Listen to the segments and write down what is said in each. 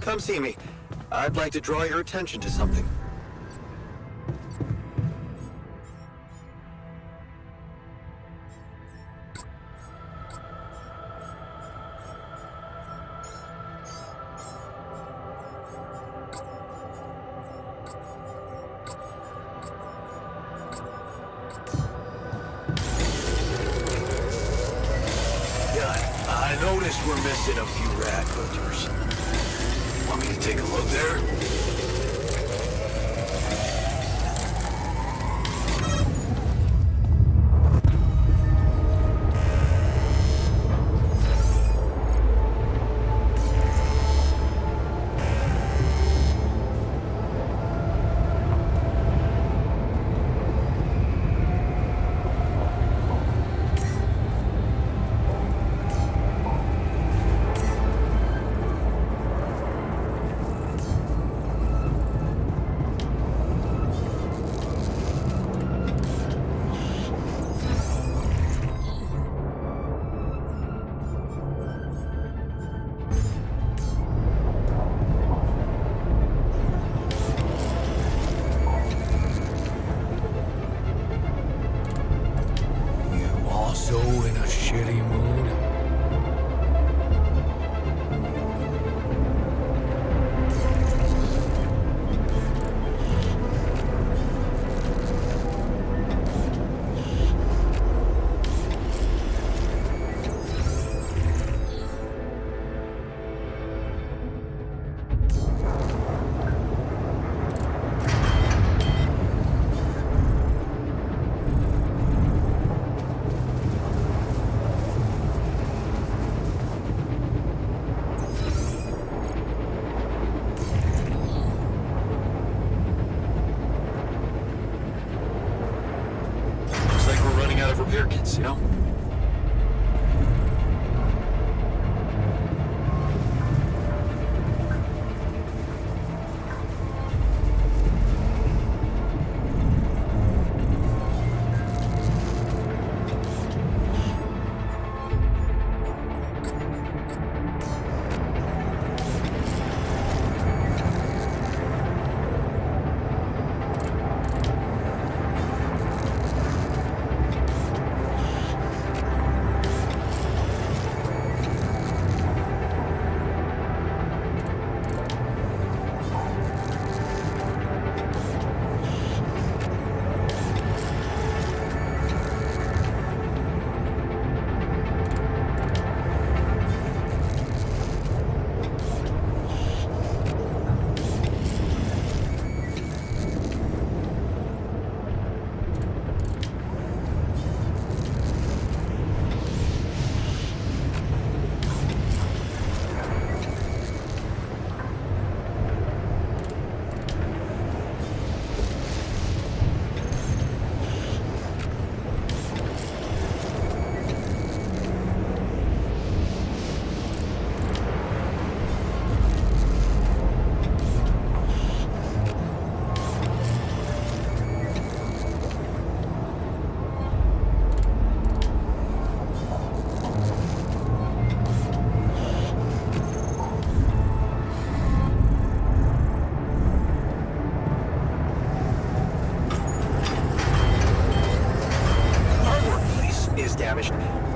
Come see me. I'd like to draw your attention to something. I noticed we're missing a few rat filters. Want me to take a look there? Repair kits, you know?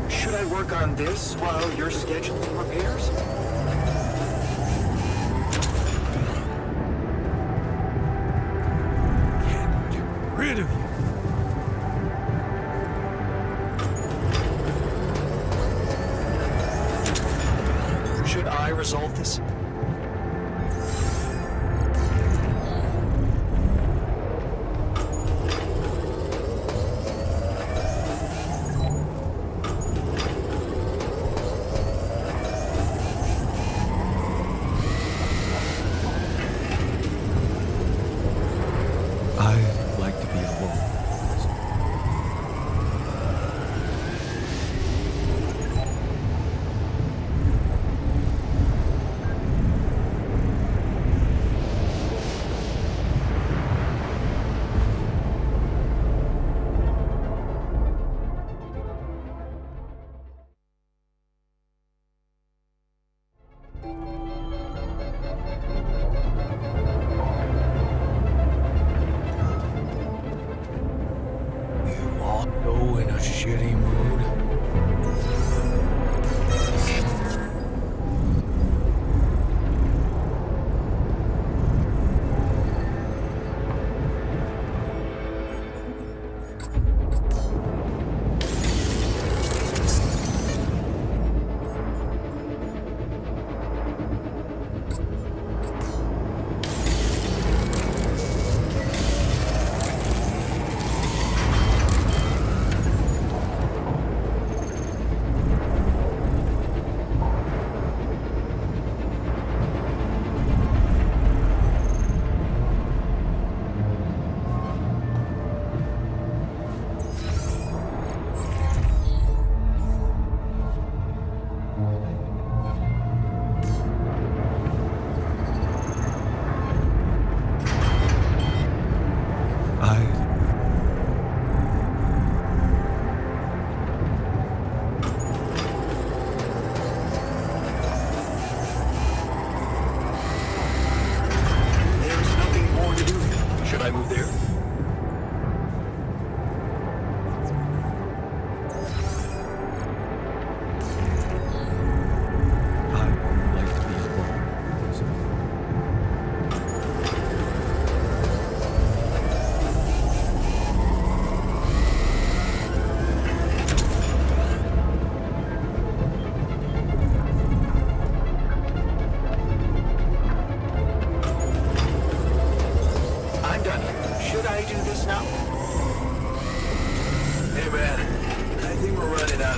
Should I work on this while you're scheduling repairs? Can't get rid of you. Should I resolve this?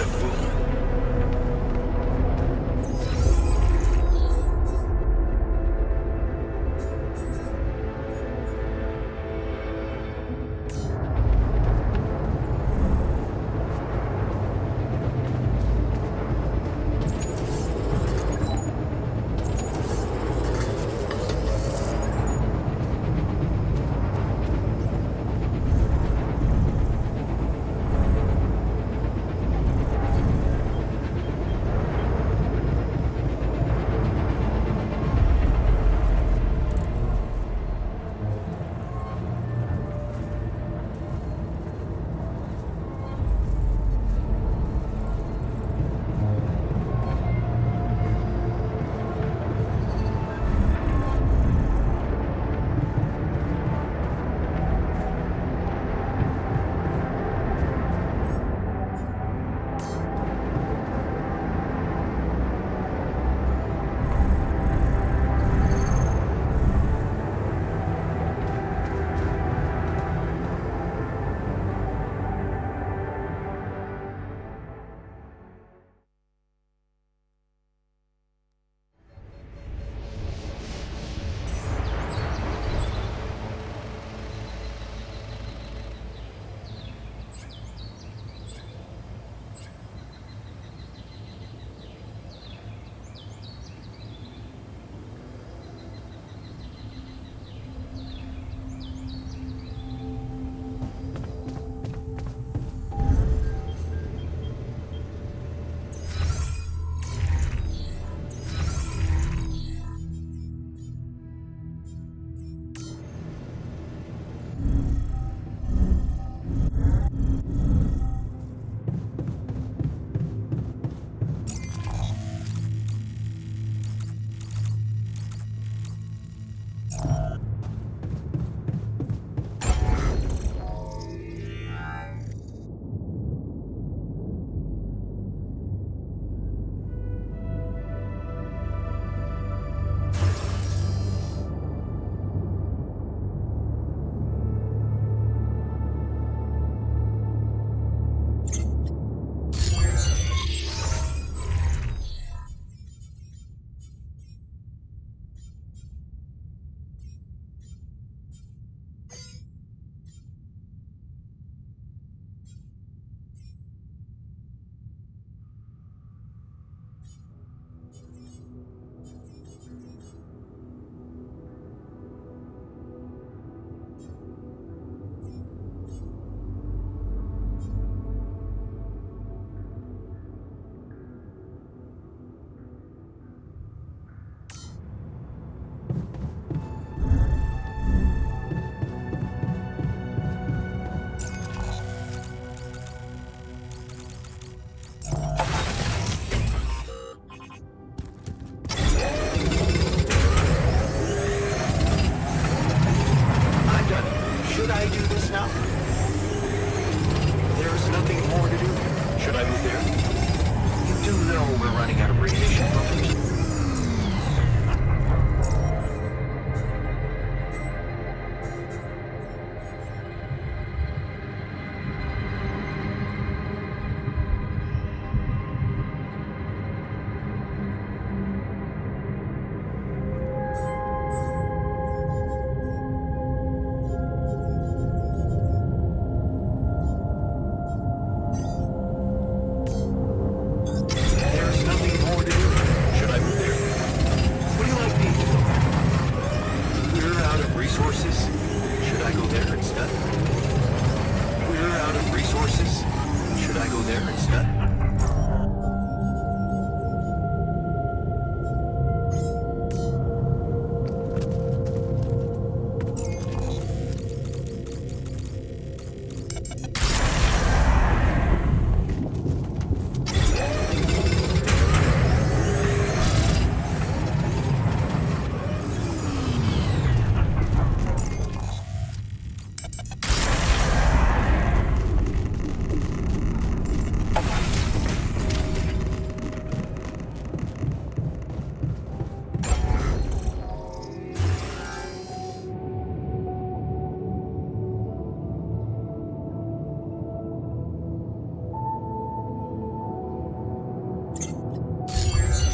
a fool.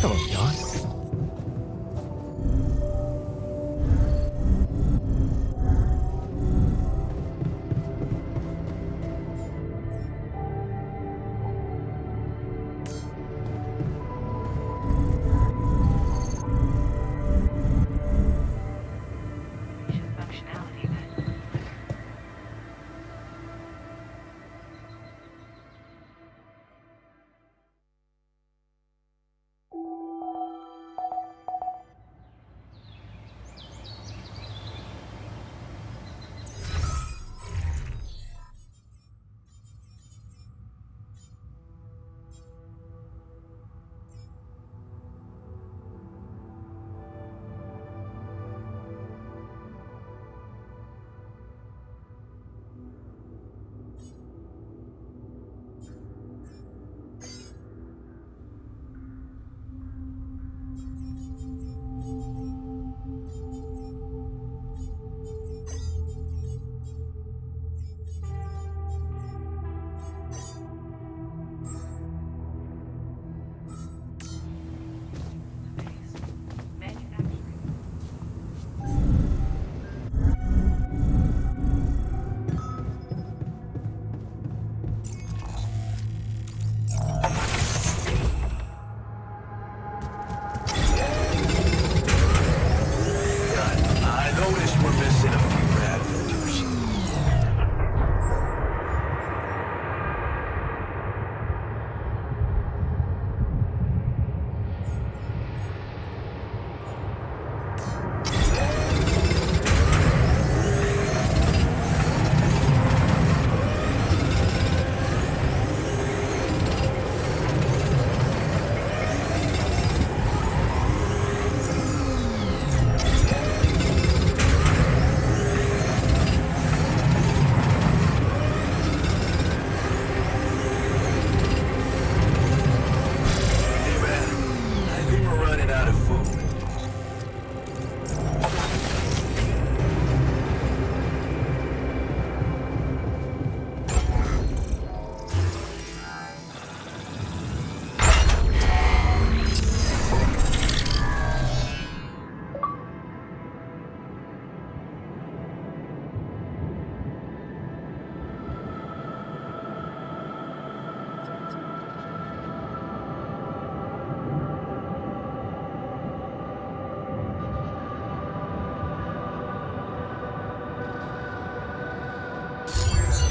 Hello, Jan.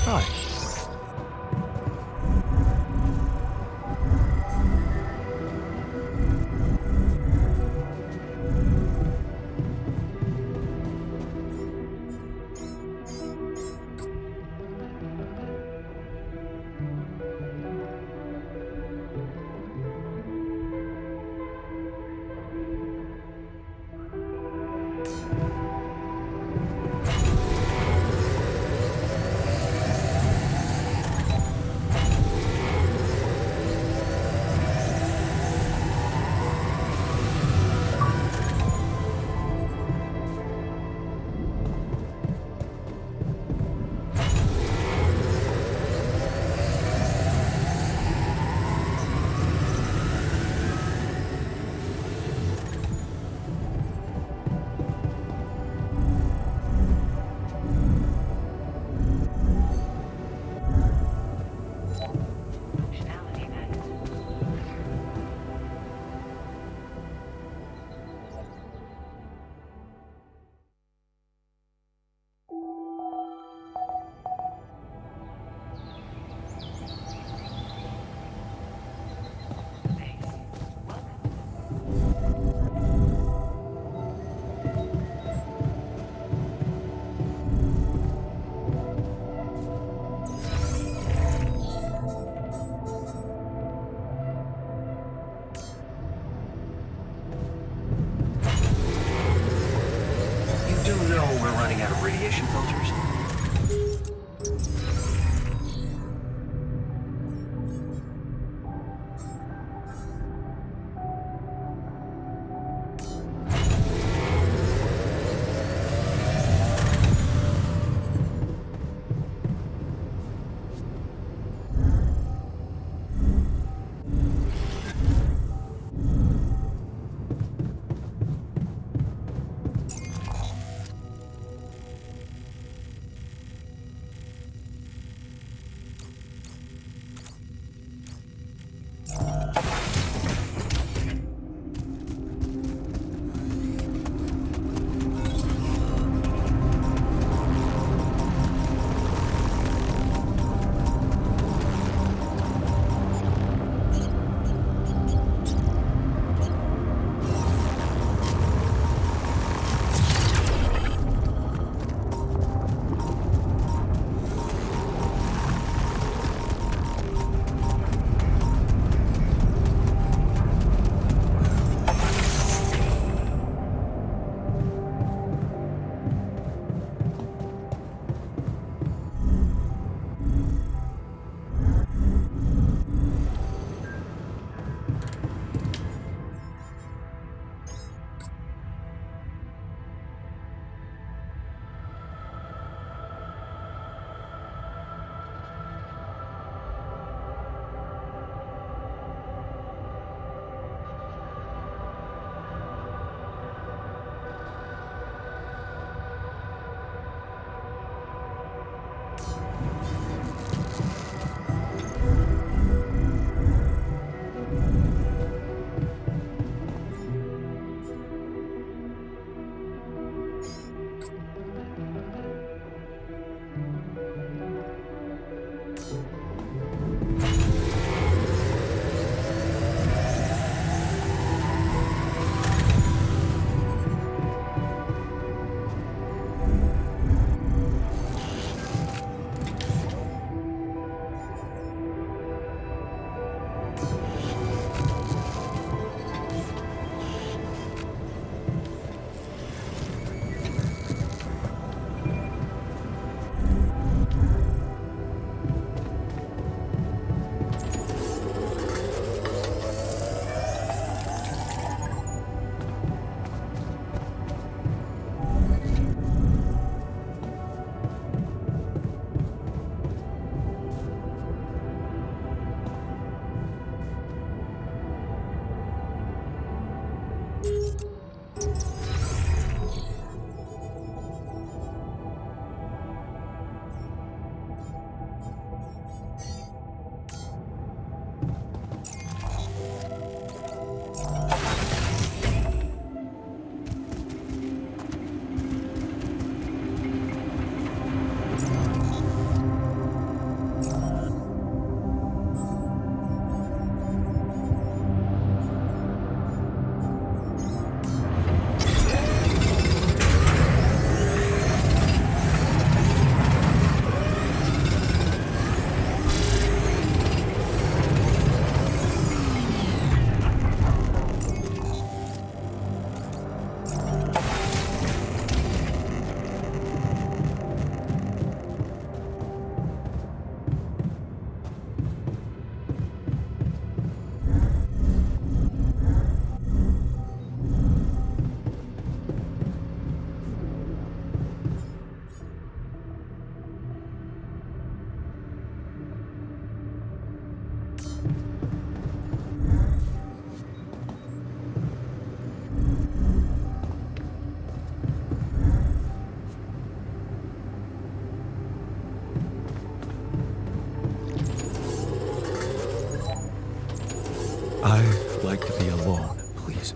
Hi. radiation filters? I'd like to be alone, please.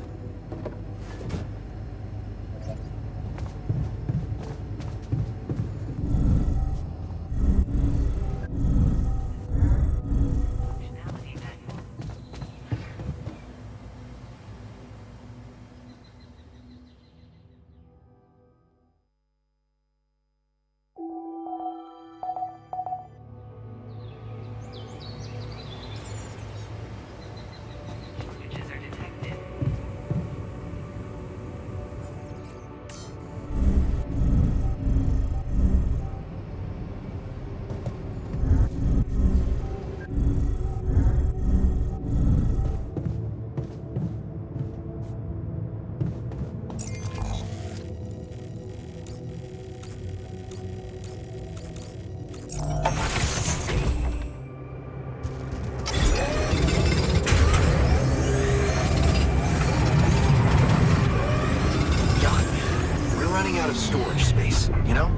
Storage space, you know?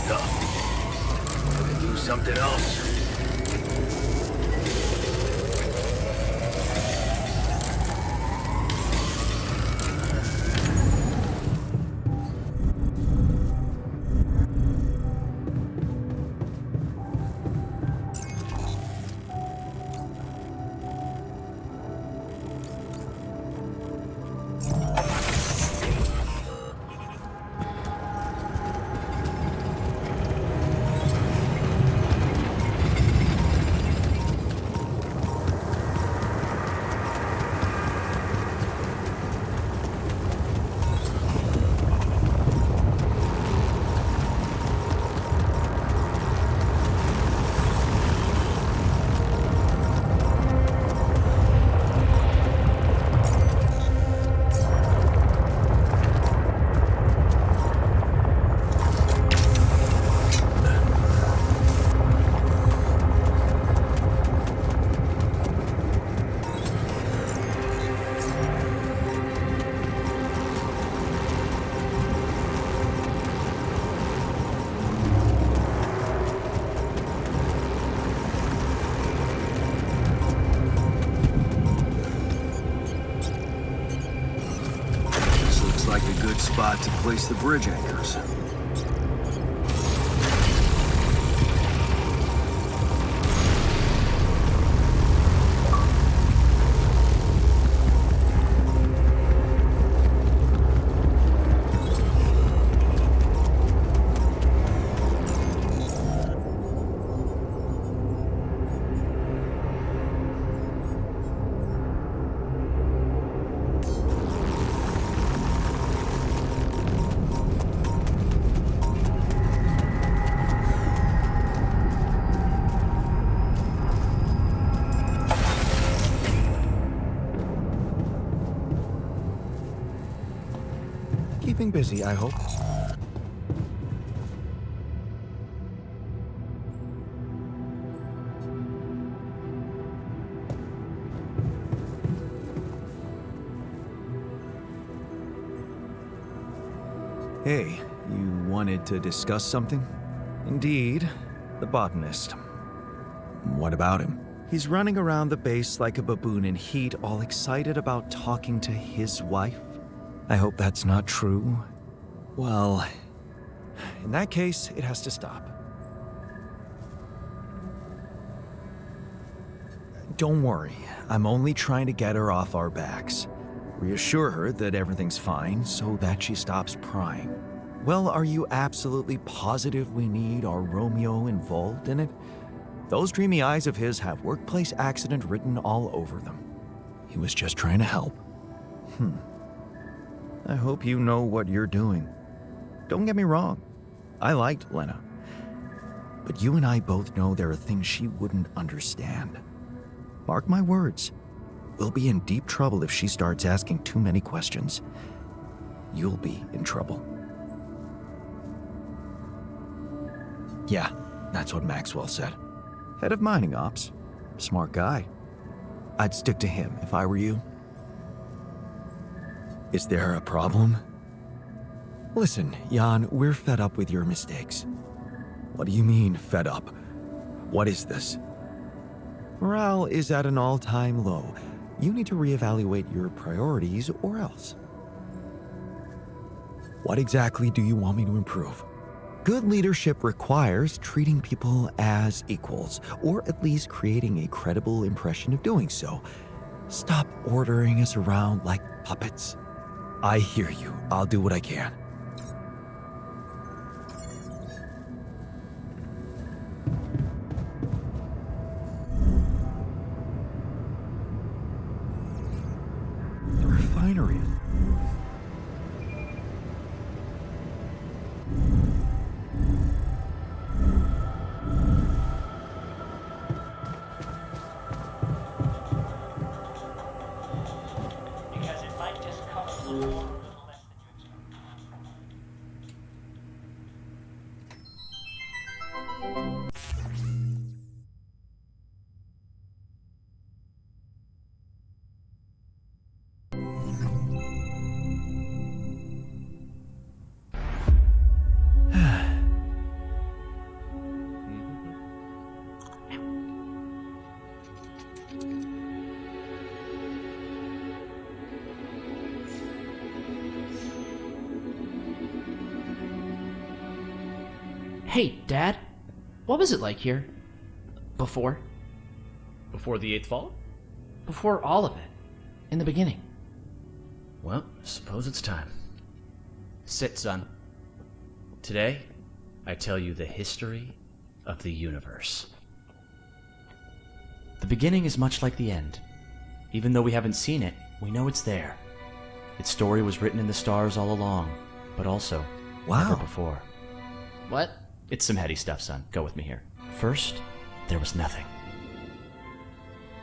stuff. I could do something else. Spot to place the bridge anchors. Keeping busy, I hope. Hey, you wanted to discuss something? Indeed, the botanist. What about him? He's running around the base like a baboon in heat, all excited about talking to his wife. I hope that's not true. Well, in that case, it has to stop. Don't worry, I'm only trying to get her off our backs. Reassure her that everything's fine so that she stops prying. Well, are you absolutely positive we need our Romeo involved in it? Those dreamy eyes of his have workplace accident written all over them. He was just trying to help. I hope you know what you're doing. Don't get me wrong, I liked Lena. But you and I both know there are things she wouldn't understand. Mark my words, we'll be in deep trouble if she starts asking too many questions. You'll be in trouble. Yeah, that's what Maxwell said. Head of mining ops. Smart guy. I'd stick to him if I were you. Is there a problem? Listen, Jan, we're fed up with your mistakes. What do you mean, fed up? What is this? Morale is at an all-time low. You need to reevaluate your priorities or else. What exactly do you want me to improve? Good leadership requires treating people as equals, or at least creating a credible impression of doing so. Stop ordering us around like puppets. I hear you. I'll do what I can. The refinery. Hey, Dad, what was it like here? Before? Before the eighth fall? Before all of it. In the beginning. Well, suppose it's time. Sit, son. Today, I tell you the history of the universe. The beginning is much like the end. Even though we haven't seen it, we know it's there. Its story was written in the stars all along, but also never before. What? It's some heady stuff, son. Go with me here. First, there was nothing.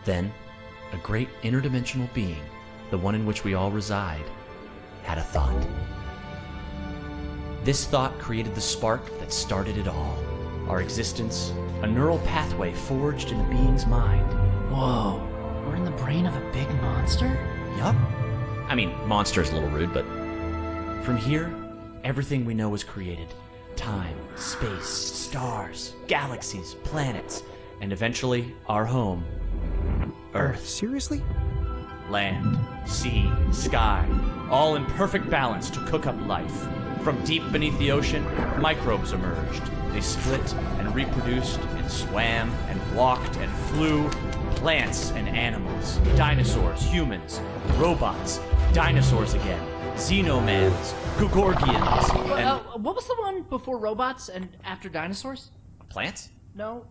Then, a great interdimensional being, the one in which we all reside, had a thought. This thought created the spark that started it all. Our existence, a neural pathway forged in a being's mind. Whoa, we're in the brain of a big monster? Yup. I mean, monster's a little rude, but from here, everything we know was created. Time, space, stars, galaxies, planets, and eventually our home, Earth. Seriously? Land, sea, sky, all in perfect balance to cook up life. From deep beneath the ocean, microbes emerged. They split and reproduced and swam and walked and flew. Plants and animals, dinosaurs, humans, robots, dinosaurs again, xenomans, Gugorgians, and... what was the one before robots and after dinosaurs? Plants? No,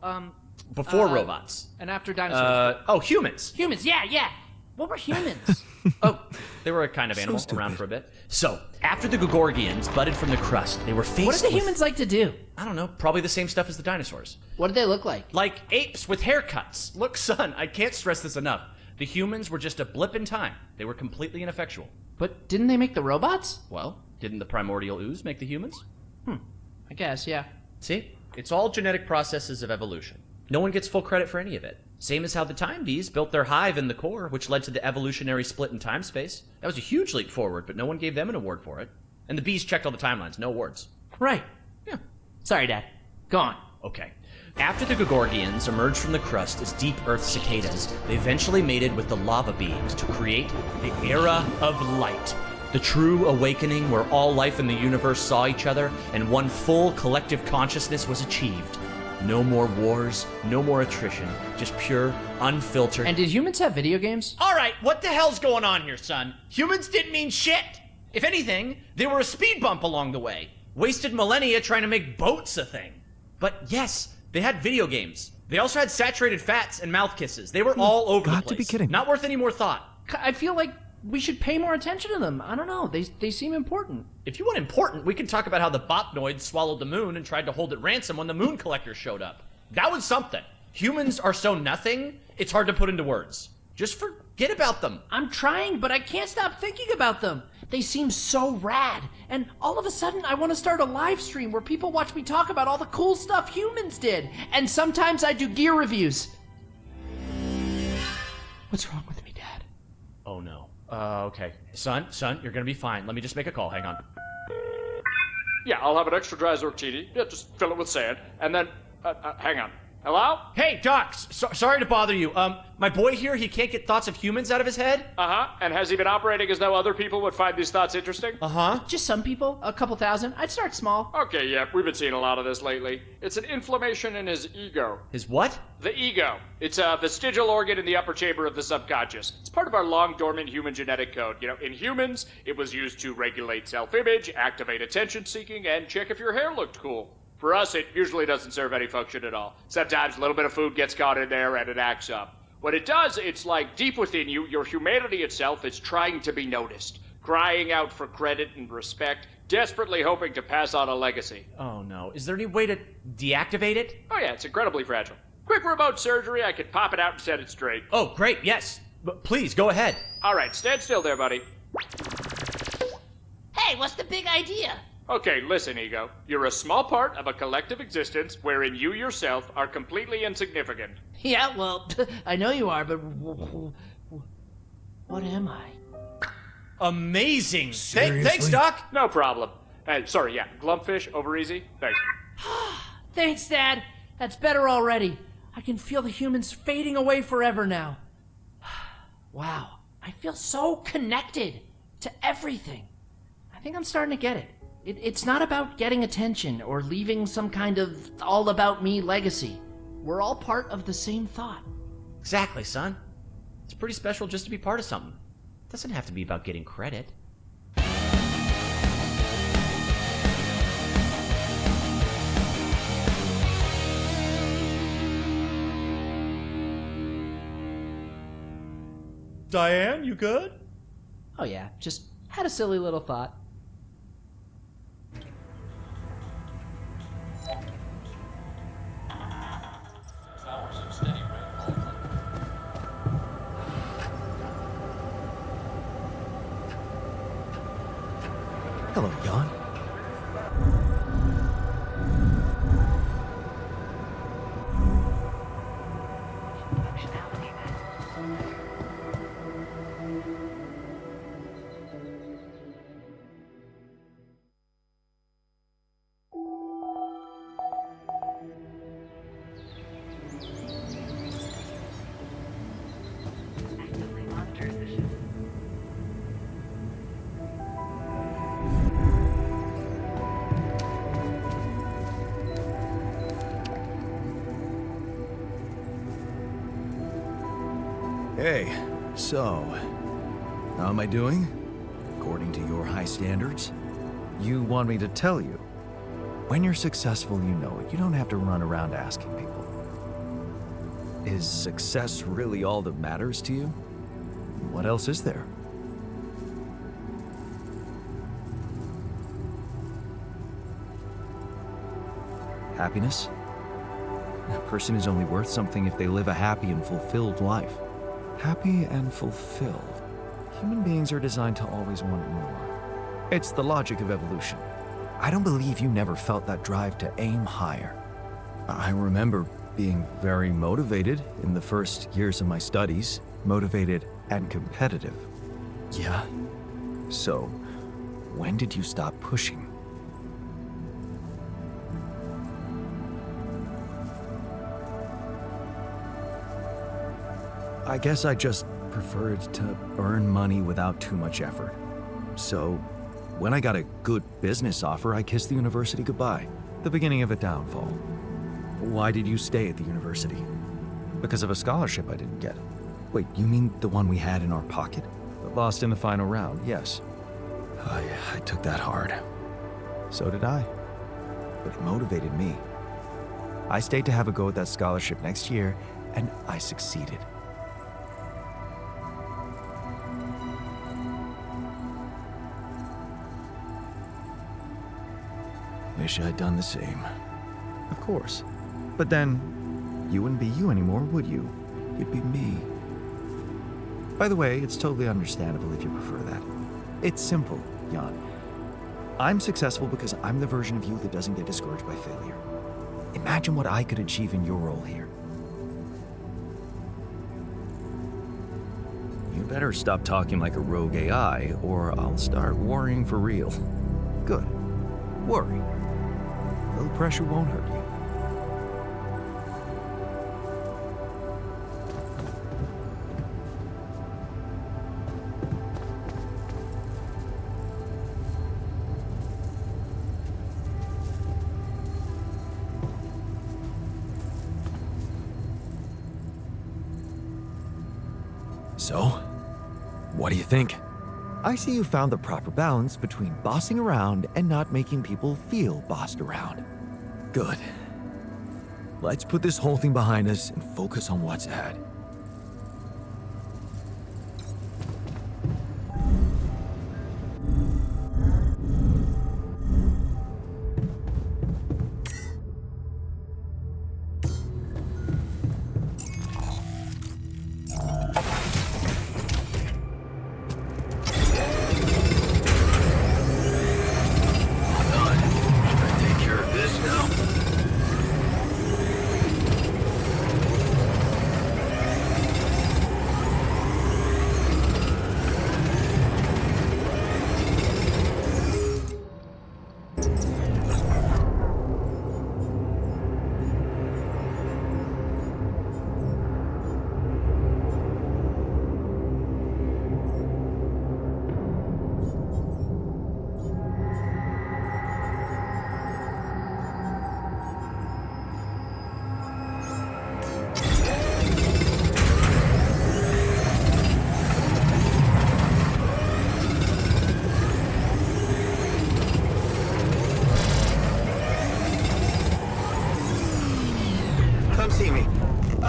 Before robots. And after dinosaurs. Humans. Humans, yeah. What were humans? Oh, they were a kind of animal around for a bit. So, after the Gugorgians budded from the crust, they were faced What did the humans like to do? I don't know, probably the same stuff as the dinosaurs. What did they look like? Like apes with haircuts. Look, son, I can't stress this enough. The humans were just a blip in time. They were completely ineffectual. But didn't they make the robots? Well, didn't the primordial ooze make the humans? I guess, yeah. See? It's all genetic processes of evolution. No one gets full credit for any of it. Same as how the time bees built their hive in the core, which led to the evolutionary split in time-space. That was a huge leap forward, but no one gave them an award for it. And the bees checked all the timelines, no awards. Right. Yeah. Sorry, Dad. Go on. Okay. After the Gugorgians emerged from the crust as deep earth cicadas, they eventually mated with the lava beings to create the Era of Light. The true awakening where all life in the universe saw each other and one full collective consciousness was achieved. No more wars, no more attrition, just pure, unfiltered... And did humans have video games? All right, what the hell's going on here, son? Humans didn't mean shit. If anything, they were a speed bump along the way. Wasted millennia trying to make boats a thing. But yes, they had video games. They also had saturated fats and mouth kisses. They were all over the place. Got to be kidding. Not worth any more thought. I feel like we should pay more attention to them. I don't know. They seem important. If you want important, we can talk about how the Bopnoids swallowed the moon and tried to hold it ransom when the moon collectors showed up. That was something. Humans are so nothing, it's hard to put into words. Just forget about them. I'm trying, but I can't stop thinking about them. They seem so rad. And all of a sudden, I want to start a live stream where people watch me talk about all the cool stuff humans did. And sometimes I do gear reviews. What's wrong with me, Dad? Oh no. Okay. Son, you're gonna be fine. Let me just make a call. Hang on. Yeah, I'll have an extra dry Zortini. Yeah, just fill it with sand. And then, hang on. Hello? Hey, Doc, sorry to bother you. My boy here, he can't get thoughts of humans out of his head. Uh-huh. And has he been operating as though other people would find these thoughts interesting? Uh-huh. Just some people, a couple thousand. I'd start small. Okay, yeah, we've been seeing a lot of this lately. It's an inflammation in his ego. His what? The ego. It's a vestigial organ in the upper chamber of the subconscious. It's part of our long-dormant human genetic code. You know, in humans, it was used to regulate self-image, activate attention-seeking, and check if your hair looked cool. For us, it usually doesn't serve any function at all. Sometimes a little bit of food gets caught in there and it acts up. What it does, it's like deep within you, your humanity itself is trying to be noticed, crying out for credit and respect, desperately hoping to pass on a legacy. Oh no. Is there any way to deactivate it? Oh yeah, it's incredibly fragile. Quick remote surgery, I could pop it out and set it straight. Oh, great, yes. But please, go ahead. All right, stand still there, buddy. Hey, what's the big idea? Okay, listen, Ego. You're a small part of a collective existence wherein you yourself are completely insignificant. Yeah, well, I know you are, but what am I? Amazing. Seriously? Thanks, Doc. No problem. Sorry, yeah, Glumpfish, over easy. Thanks. Thanks, Dad. That's better already. I can feel the humans fading away forever now. Wow, I feel so connected to everything. I think I'm starting to get it. It's not about getting attention or leaving some kind of all-about-me legacy. We're all part of the same thought. Exactly, son. It's pretty special just to be part of something. It doesn't have to be about getting credit. Diane, you good? Oh yeah, just had a silly little thought. Hello, Jan. Hey, so, how am I doing? According to your high standards? You want me to tell you? When you're successful, you know it. You don't have to run around asking people. Is success really all that matters to you? What else is there? Happiness? A person is only worth something if they live a happy and fulfilled life. Happy and fulfilled. Human beings are designed to always want more. It's the logic of evolution. I don't believe you never felt that drive to aim higher. I remember being very motivated in the first years of my studies, motivated and competitive. Yeah? So, when did you stop pushing? I guess I just preferred to earn money without too much effort. So, when I got a good business offer, I kissed the university goodbye. The beginning of a downfall. Why did you stay at the university? Because of a scholarship I didn't get. Wait, you mean the one we had in our pocket? But lost in the final round, yes. I took that hard. So did I. But it motivated me. I stayed to have a go at that scholarship next year, and I succeeded. Wish I'd done the same. Of course. But then, you wouldn't be you anymore, would you? You'd be me. By the way, it's totally understandable if you prefer that. It's simple, Jan. I'm successful because I'm the version of you that doesn't get discouraged by failure. Imagine what I could achieve in your role here. You better stop talking like a rogue AI, or I'll start worrying for real. Good. Worry. A little pressure won't hurt you. So, what do you think? I see you found the proper balance between bossing around and not making people feel bossed around. Good. Let's put this whole thing behind us and focus on what's ahead.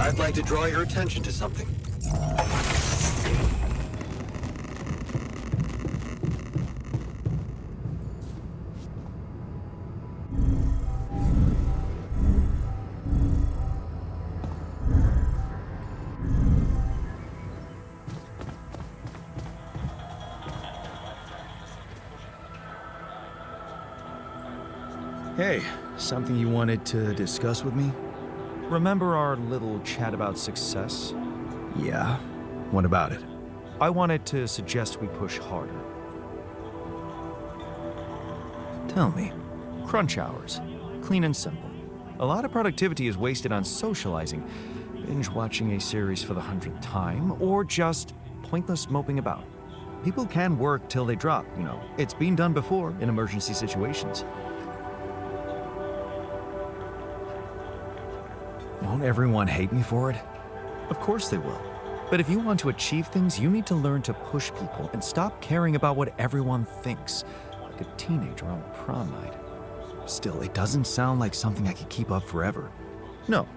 I'd like to draw your attention to something. Hey, something you wanted to discuss with me? Remember our little chat about success? Yeah? What about it? I wanted to suggest we push harder. Tell me. Crunch hours. Clean and simple. A lot of productivity is wasted on socializing, binge watching a series for the 100th time, or just pointless moping about. People can work till they drop, you know. It's been done before in emergency situations. Won't everyone hate me for it? Of course they will. But if you want to achieve things, you need to learn to push people and stop caring about what everyone thinks, like a teenager on prom night. Still, it doesn't sound like something I could keep up forever. No,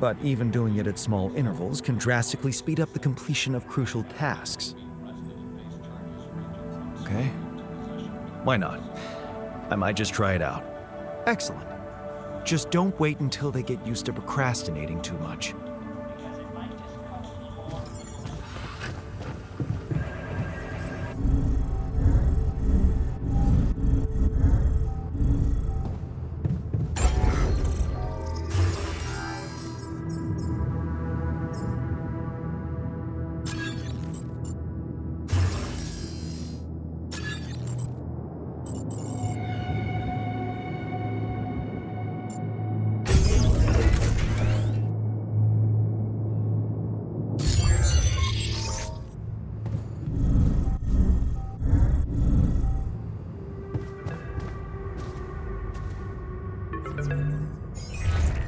but even doing it at small intervals can drastically speed up the completion of crucial tasks. Okay? Why not? I might just try it out. Excellent. Just don't wait until they get used to procrastinating too much.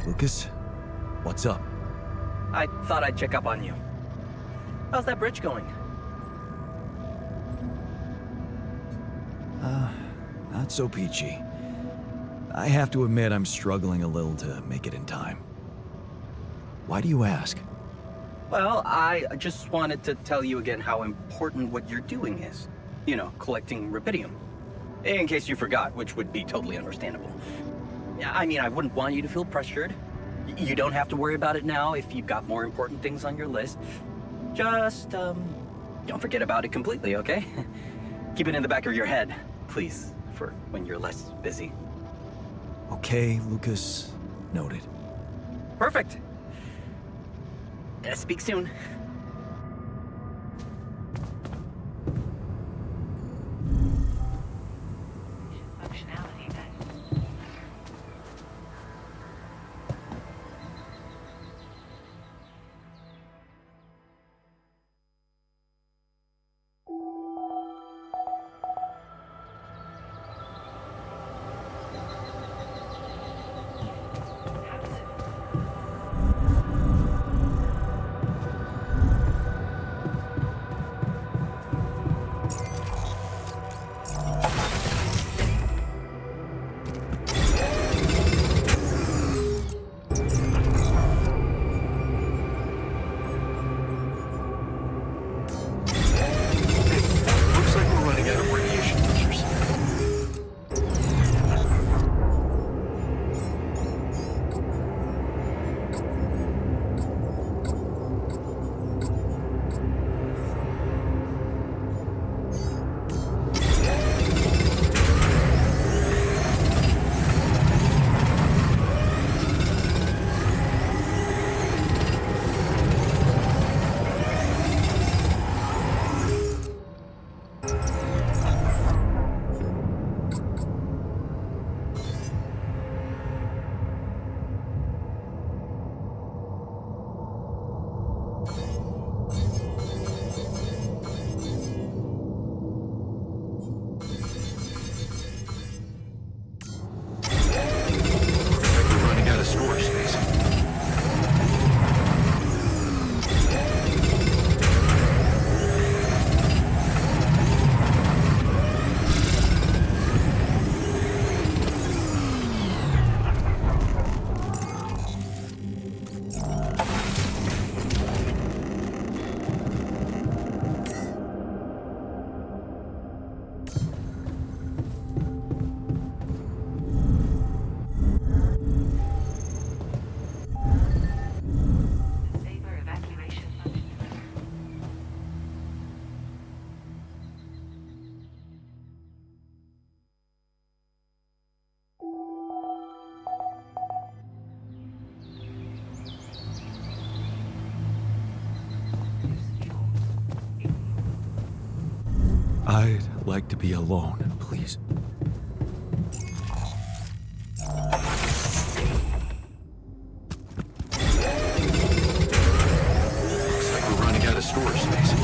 Lucas, what's up? I thought I'd check up on you. How's that bridge going? Not so peachy. I have to admit I'm struggling a little to make it in time. Why do you ask? Well, I just wanted to tell you again how important what you're doing is. You know, collecting rubidium. In case you forgot, which would be totally understandable. Yeah, I mean, I wouldn't want you to feel pressured. You don't have to worry about it now if you've got more important things on your list. Just, don't forget about it completely, okay? Keep it in the back of your head, please, for when you're less busy. Okay, Lucas. Noted. Perfect. Speak soon. I'd like to be alone, please. Looks like we're running out of storage space.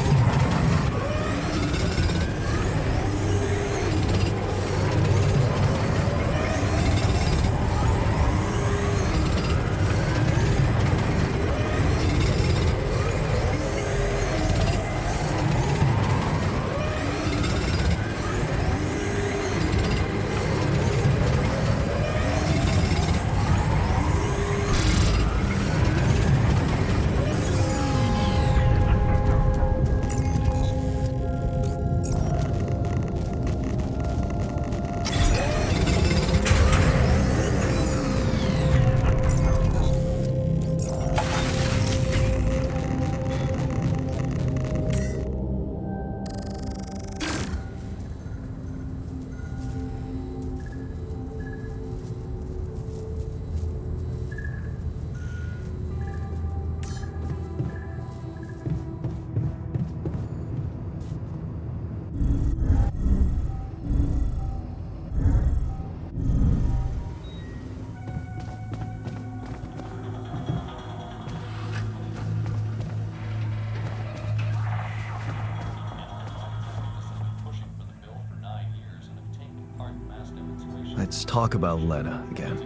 Let's talk about Lena again.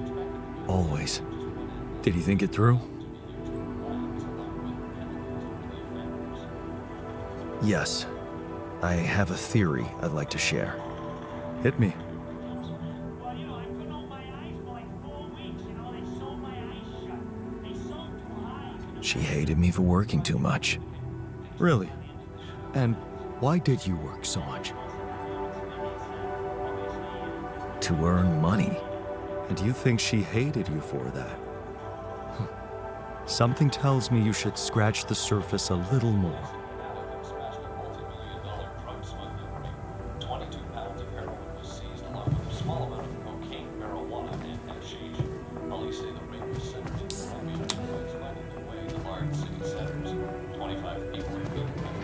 Always. Did you think it through? Yes. I have a theory I'd like to share. Hit me. Well, you know, I couldn't open my eyes for like 4 weeks, you know, they sewed my eyes shut. They sewed too high. She hated me for working too much. Really? And why did you work so much? To earn money. And you think she hated you for that? Something tells me you should scratch the surface a little more. 22 pounds of heroin was seized along with a small amount of cocaine, marijuana, and hashish. Police say the ring was centered in Colombia, but finding their way to large city centers. 25 people have been arrested.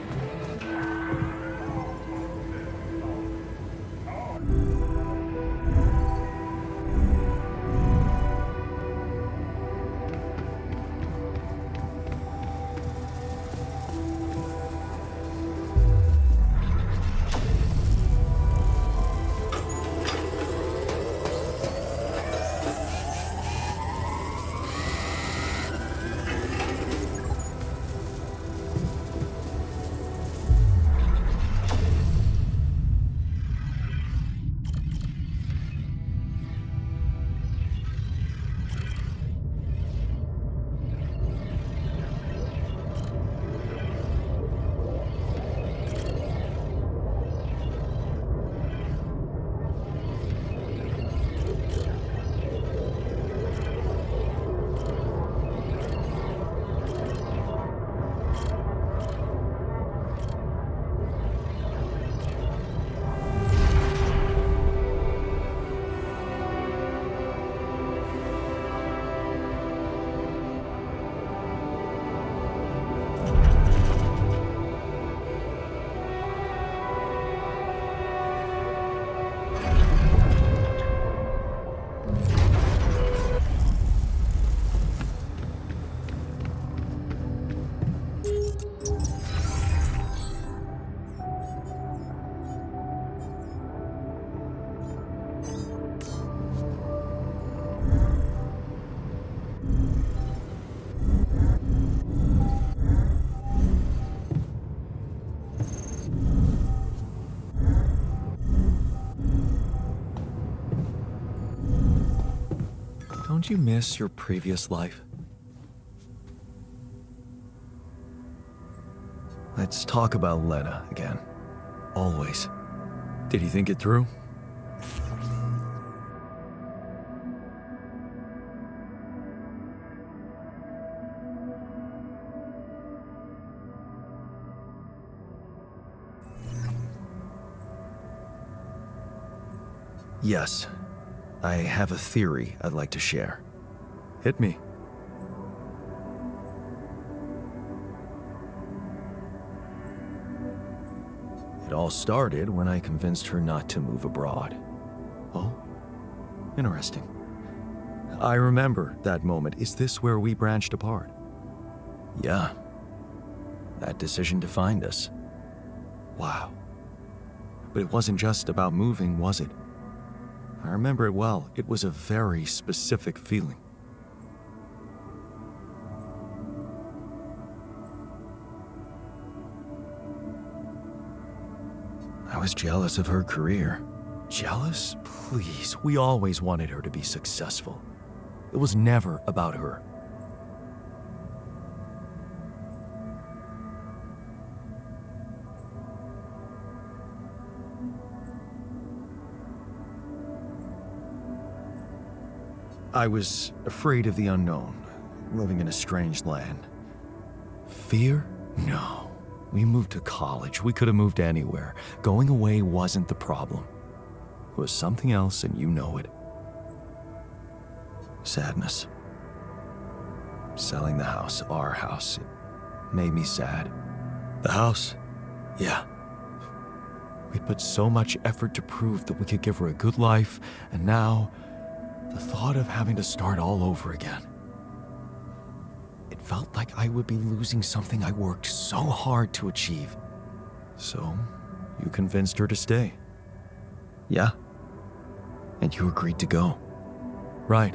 Don't you miss your previous life? Let's talk about Lena again. Always. Did you think it through? Yes. I have a theory I'd like to share. Hit me. It all started when I convinced her not to move abroad. Oh, interesting. I remember that moment. Is this where we branched apart? Yeah. That decision defined us. Wow. But it wasn't just about moving, was it? I remember it well. It was a very specific feeling. I was jealous of her career. Jealous? Please, we always wanted her to be successful. It was never about her. I was afraid of the unknown, living in a strange land. Fear? No. We moved to college. We could have moved anywhere. Going away wasn't the problem. It was something else, and you know it. Sadness. Selling the house, our house, it made me sad. The house? Yeah. We put so much effort to prove that we could give her a good life, and now, the thought of having to start all over again. It felt like I would be losing something I worked so hard to achieve. So, you convinced her to stay. Yeah. And you agreed to go. Right.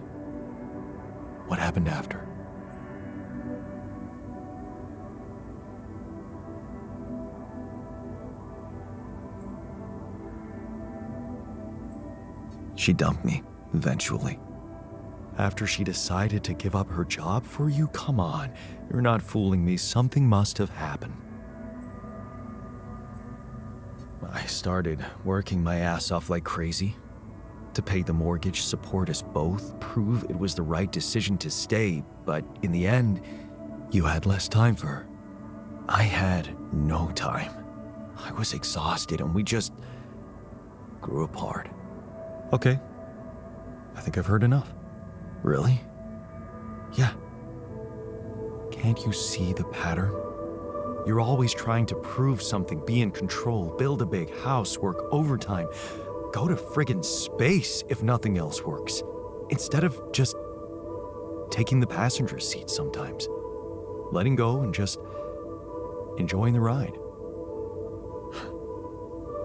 What happened after? She dumped me, eventually. After she decided to give up her job for you? Come on, you're not fooling me. Something must have happened. I started working my ass off like crazy to pay the mortgage, support us both, prove it was the right decision to stay, but in the end, you had less time for her. I had no time. I was exhausted and we just grew apart. Okay, I think I've heard enough. Really? Yeah. Can't you see the pattern? You're always trying to prove something, be in control, build a big house, work overtime, go to friggin' space if nothing else works, instead of just taking the passenger seat sometimes, letting go and just enjoying the ride.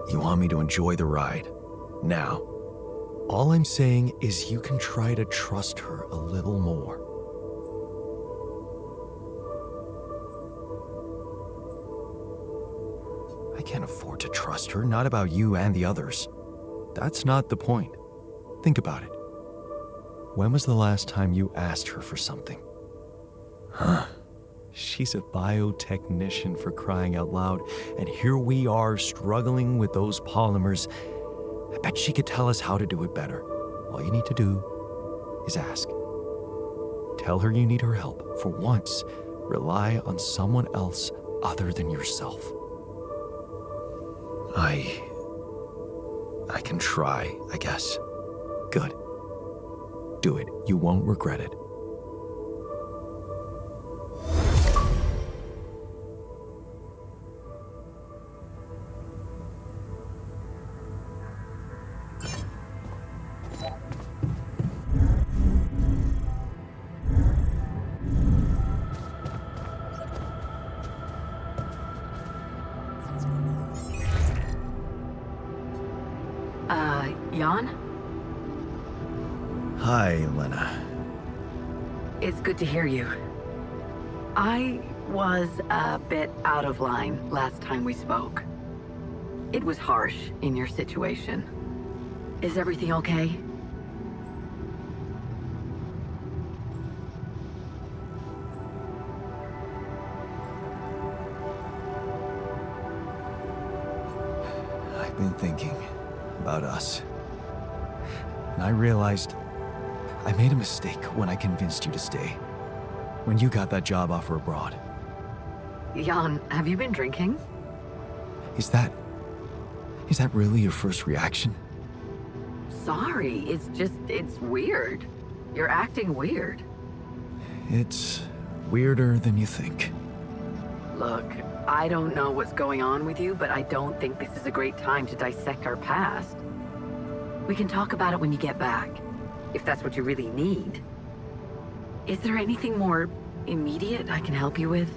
You want me to enjoy the ride now? All I'm saying is you can try to trust her a little more. I can't afford to trust her, not about you and the others. That's not the point. Think about it. When was the last time you asked her for something? Huh? She's a biotechnician, for crying out loud, and here we are struggling with those polymers. I bet she could tell us how to do it better. All you need to do is ask. Tell her you need her help. For once, rely on someone else other than yourself. I can try, I guess. Good. Do it. You won't regret it. Jan? Hi, Lena. It's good to hear you. I was a bit out of line last time we spoke. It was harsh in your situation. Is everything okay? I've been thinking about us. And I realized I made a mistake when I convinced you to stay. When you got that job offer abroad. Jan, have you been drinking? Is that really your first reaction? Sorry, it's weird. You're acting weird. It's weirder than you think. Look, I don't know what's going on with you, but I don't think this is a great time to dissect our past. We can talk about it when you get back, if that's what you really need. Is there anything more immediate I can help you with?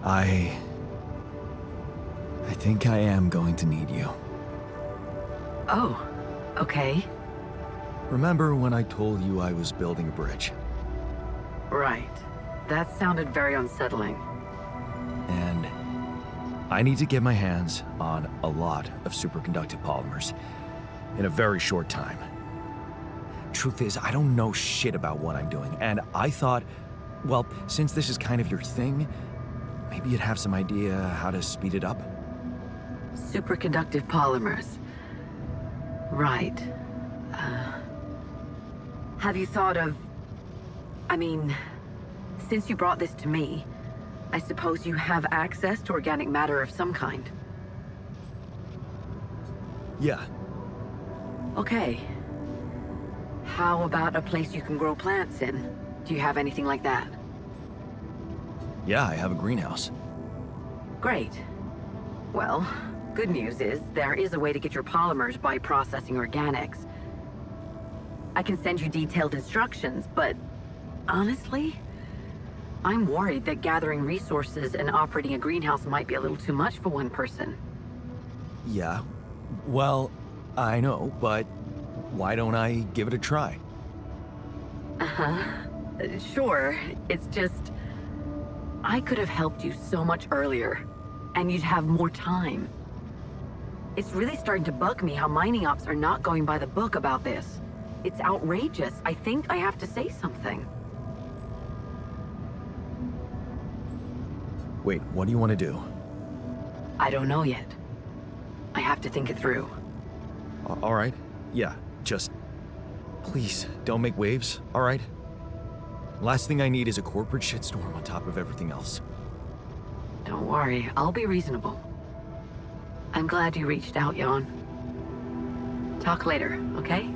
I think I am going to need you. Oh, okay. Remember when I told you I was building a bridge? Right. That sounded very unsettling. And I need to get my hands on a lot of superconductive polymers in a very short time. Truth is, I don't know shit about what I'm doing, and I thought, well, since this is kind of your thing, maybe you'd have some idea how to speed it up? Superconductive polymers. Right. Have you thought of... I mean, since you brought this to me, I suppose you have access to organic matter of some kind. Yeah. Okay. How about a place you can grow plants in? Do you have anything like that? Yeah, I have a greenhouse. Great. Well, good news is there is a way to get your polymers by processing organics. I can send you detailed instructions, but honestly, I'm worried that gathering resources and operating a greenhouse might be a little too much for one person. Yeah. Well, I know, but why don't I give it a try? Uh-huh. Sure. It's just... I could have helped you so much earlier, and you'd have more time. It's really starting to bug me how mining ops are not going by the book about this. It's outrageous. I think I have to say something. Wait, what do you want to do? I don't know yet. I have to think it through. All right. Yeah, just... please, don't make waves, all right? Last thing I need is a corporate shitstorm on top of everything else. Don't worry, I'll be reasonable. I'm glad you reached out, Jan. Talk later, okay?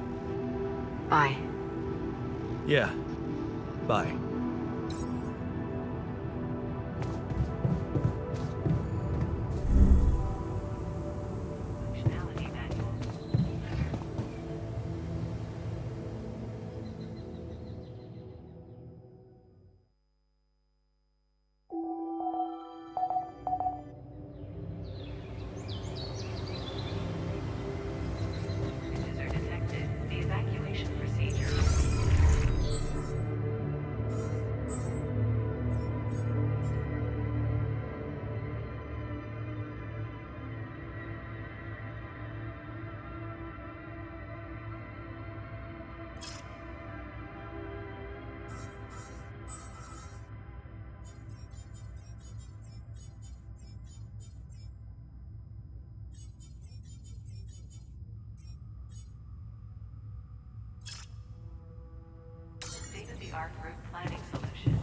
Bye. Yeah. Bye. State-of-the-art route planning solution.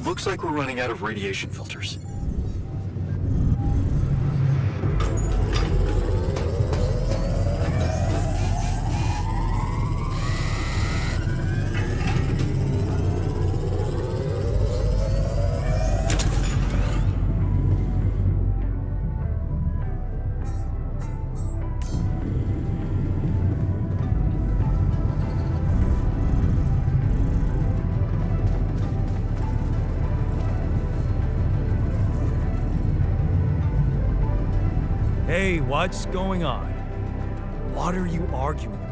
Looks like we're running out of radiation filters. Hey, what's going on? What are you arguing about?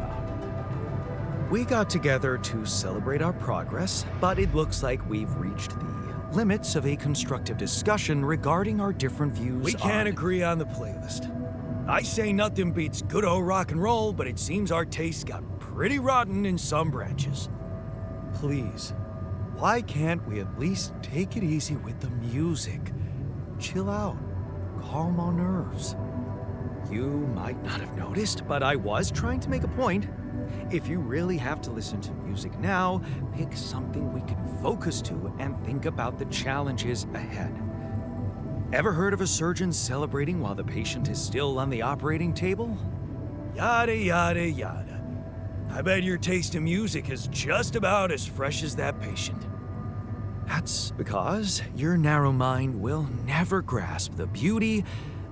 We got together to celebrate our progress, but it looks like we've reached the limits of a constructive discussion regarding our different views. We can't agree on the playlist. I say nothing beats good old rock and roll, but it seems our tastes got pretty rotten in some branches. Please, why can't we at least take it easy with the music? Chill out, calm our nerves. You might not have noticed, but I was trying to make a point. If you really have to listen to music now, pick something we can focus to and think about the challenges ahead. Ever heard of a surgeon celebrating while the patient is still on the operating table? Yada, yada, yada. I bet your taste in music is just about as fresh as that patient. That's because your narrow mind will never grasp the beauty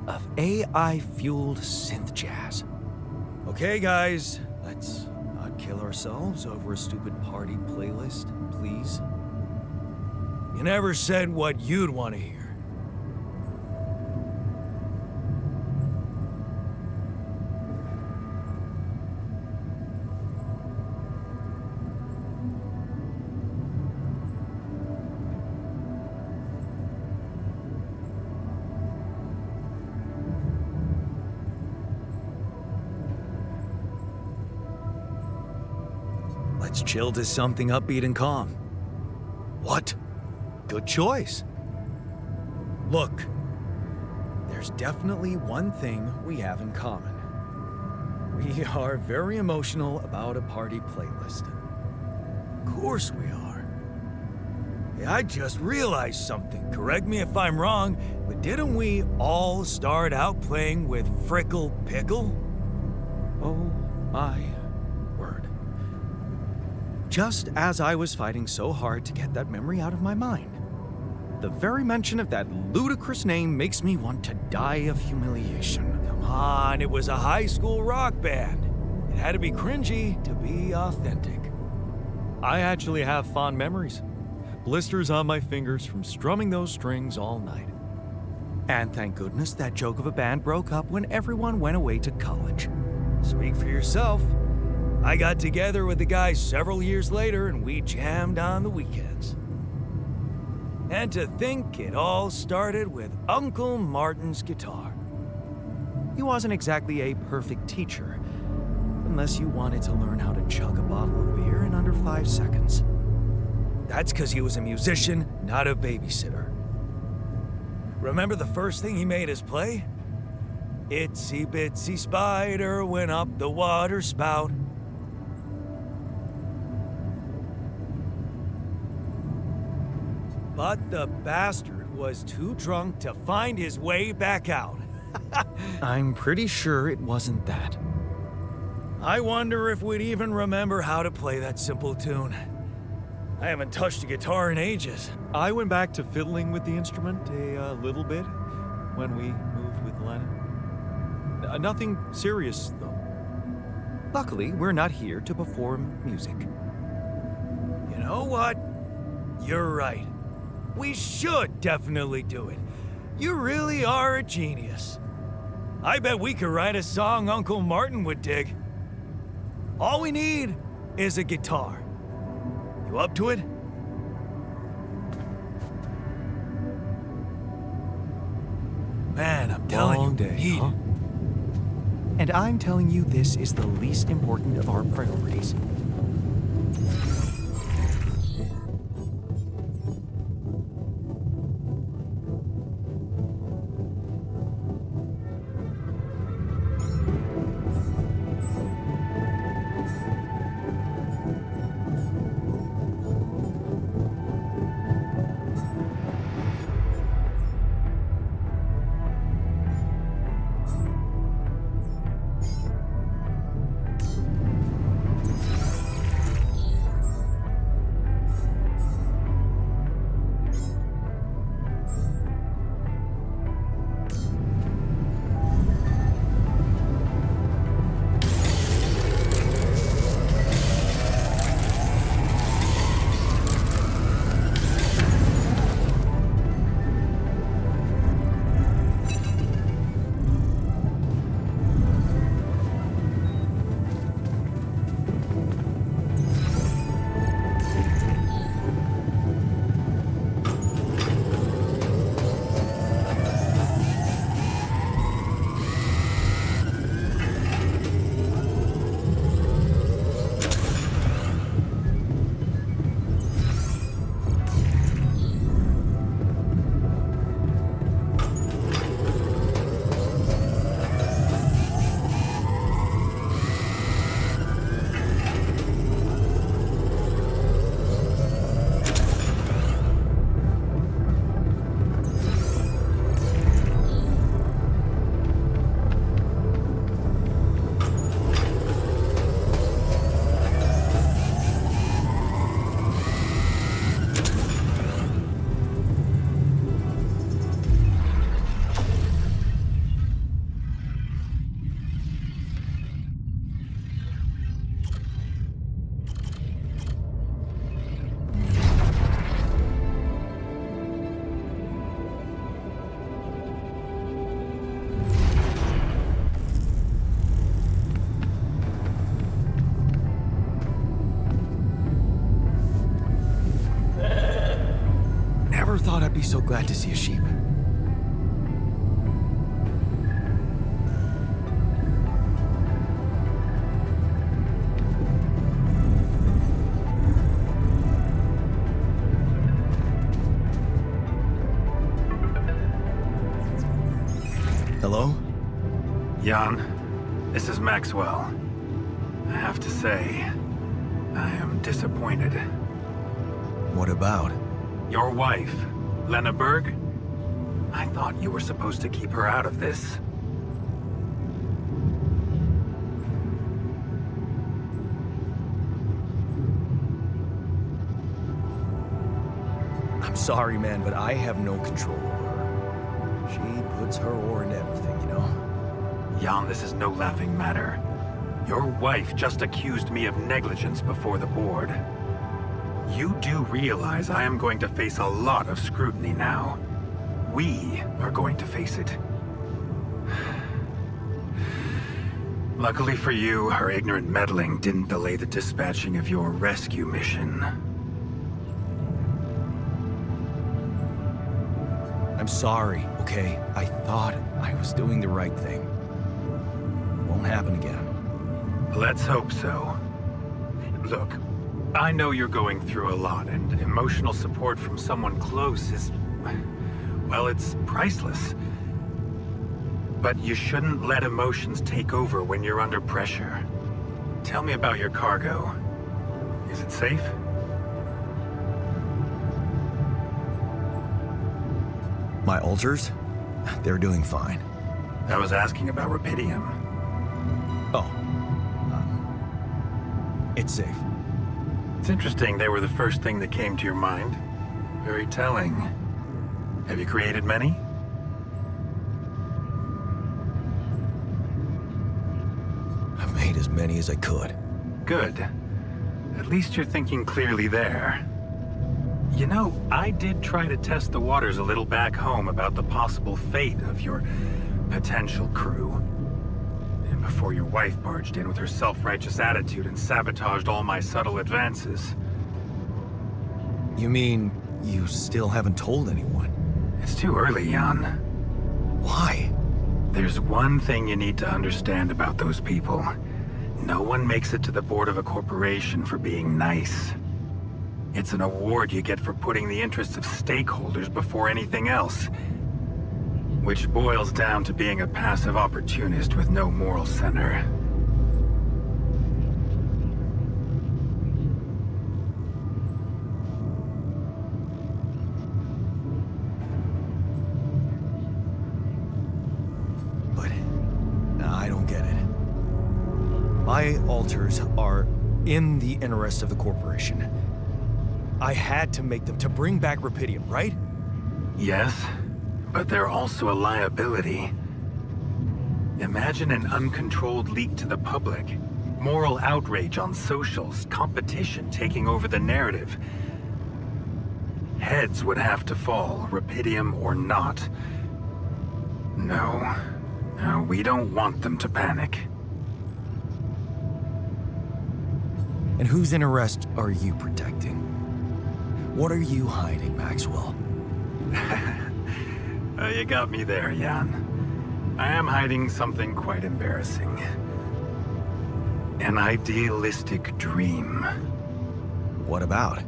of AI-fueled synth jazz. Okay, guys, let's not kill ourselves over a stupid party playlist, please. You never said what you'd want to hear. Let's chill to something upbeat and calm. What? Good choice. Look, there's definitely one thing we have in common. We are very emotional about a party playlist. Of course we are. Hey, I just realized something. Correct me if I'm wrong, but didn't we all start out playing with Frickle Pickle? Oh my word. Just as I was fighting so hard to get that memory out of my mind, the very mention of that ludicrous name makes me want to die of humiliation. Come on, it was a high school rock band. It had to be cringy to be authentic. I actually have fond memories. Blisters on my fingers from strumming those strings all night. And thank goodness that joke of a band broke up when everyone went away to college. Speak for yourself. I got together with the guys several years later and we jammed on the weekends. And to think it all started with Uncle Martin's guitar. He wasn't exactly a perfect teacher, unless you wanted to learn how to chug a bottle of beer in under 5 seconds. That's because he was a musician, not a babysitter. Remember the first thing he made us play? Itsy bitsy spider went up the water spout. But the bastard was too drunk to find his way back out. I'm pretty sure it wasn't that. I wonder if we'd even remember how to play that simple tune. I haven't touched a guitar in ages. I went back to fiddling with the instrument a little bit when we moved with Lennon. Nothing serious, though. Luckily, we're not here to perform music. You know what? You're right. We should definitely do it. You really are a genius. I bet we could write a song Uncle Martin would dig. All we need is a guitar. You up to it? Man, I'm telling you, Long day, huh? And I'm telling you this is the least important of our priorities. always so glad to see a sheep. Hello? Jan, this is Maxwell. I have to say, I am disappointed. What about? Your wife, Lena Berg? I thought you were supposed to keep her out of this. I'm sorry, man, but I have no control over her. She puts her oar into everything, you know? Jan, this is no laughing matter. Your wife just accused me of negligence before the board. You do realize I am going to face a lot of scrutiny now. We are going to face it. Luckily for you, her ignorant meddling didn't delay the dispatching of your rescue mission. I'm sorry, okay? I thought I was doing the right thing. It won't happen again. Let's hope so. Look, I know you're going through a lot, and emotional support from someone close is... well, it's priceless. But you shouldn't let emotions take over when you're under pressure. Tell me about your cargo. Is it safe? My alters? They're doing fine. I was asking about Rapidium. Oh. It's safe. It's interesting they were the first thing that came to your mind. Very telling. Have you created many? I've made as many as I could. Good. At least you're thinking clearly there. You know, I did try to test the waters a little back home about the possible fate of your potential crew. And before your wife barged in with her self-righteous attitude and sabotaged all my subtle advances. You mean you still haven't told anyone? It's too early, Jan. Why? There's one thing you need to understand about those people. No one makes it to the board of a corporation for being nice. It's an award you get for putting the interests of stakeholders before anything else. Which boils down to being a passive opportunist with no moral center. But I don't get it. My alters are in the interest of the corporation. I had to make them to bring back Rapidium, right? Yes, but they're also a liability. Imagine an uncontrolled leak to the public. Moral outrage on socials, competition taking over the narrative. Heads would have to fall, Rapidium or not. No, we don't want them to panic. And whose interest are you protecting? What are you hiding, Maxwell? You got me there, Jan. I am hiding something quite embarrassing. An idealistic dream. What about?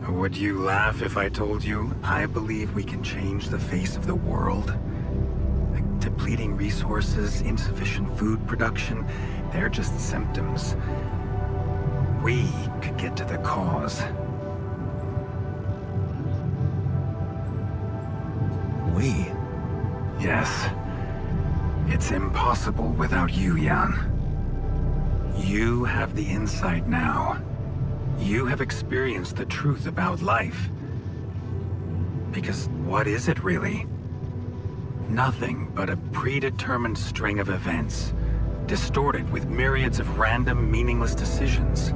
Would you laugh if I told you I believe we can change the face of the world? Like depleting resources, insufficient food production, they're just symptoms. We could get to the cause. We? Yes. It's impossible without you, Jan. You have the insight now. You have experienced the truth about life. Because what is it really? Nothing but a predetermined string of events, distorted with myriads of random, meaningless decisions.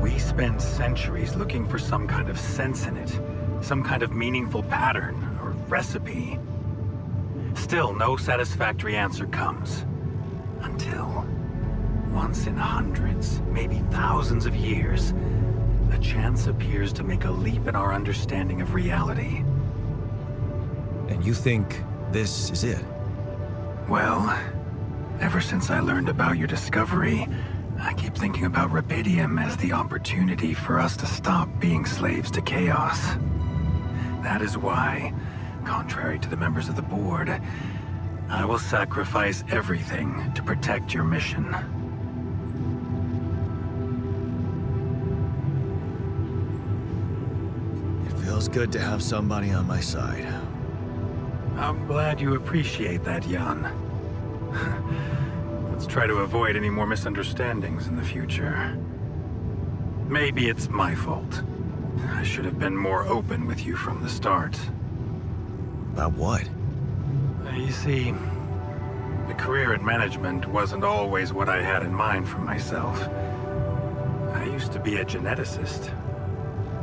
We spend centuries looking for some kind of sense in it, some kind of meaningful pattern or recipe. Still, no satisfactory answer comes. Until, once in hundreds, maybe thousands of years, a chance appears to make a leap in our understanding of reality. And you think this is it? Well, ever since I learned about your discovery, I keep thinking about Reqidium as the opportunity for us to stop being slaves to chaos. That is why, contrary to the members of the board, I will sacrifice everything to protect your mission. It feels good to have somebody on my side. I'm glad you appreciate that, Jan. Let's try to avoid any more misunderstandings in the future. Maybe it's my fault. I should have been more open with you from the start. About what? You see, the career in management wasn't always what I had in mind for myself. I used to be a geneticist,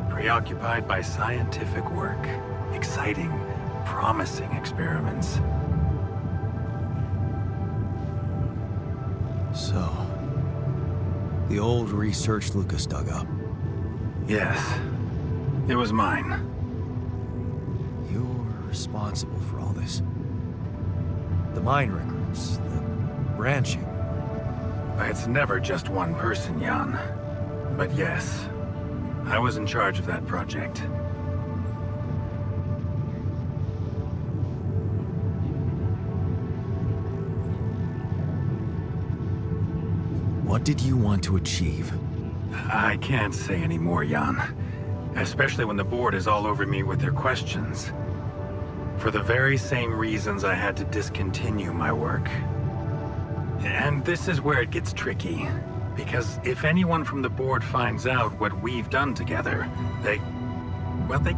preoccupied by scientific work, exciting, promising experiments. So, the old research Lucas dug up. Yes, it was mine. You're responsible for all this. The mine records, the branching. It's never just one person, Jan. But yes, I was in charge of that project. What did you want to achieve? I can't say any more, Jan. Especially when the board is all over me with their questions. For the very same reasons I had to discontinue my work. And this is where it gets tricky. Because if anyone from the board finds out what we've done together, they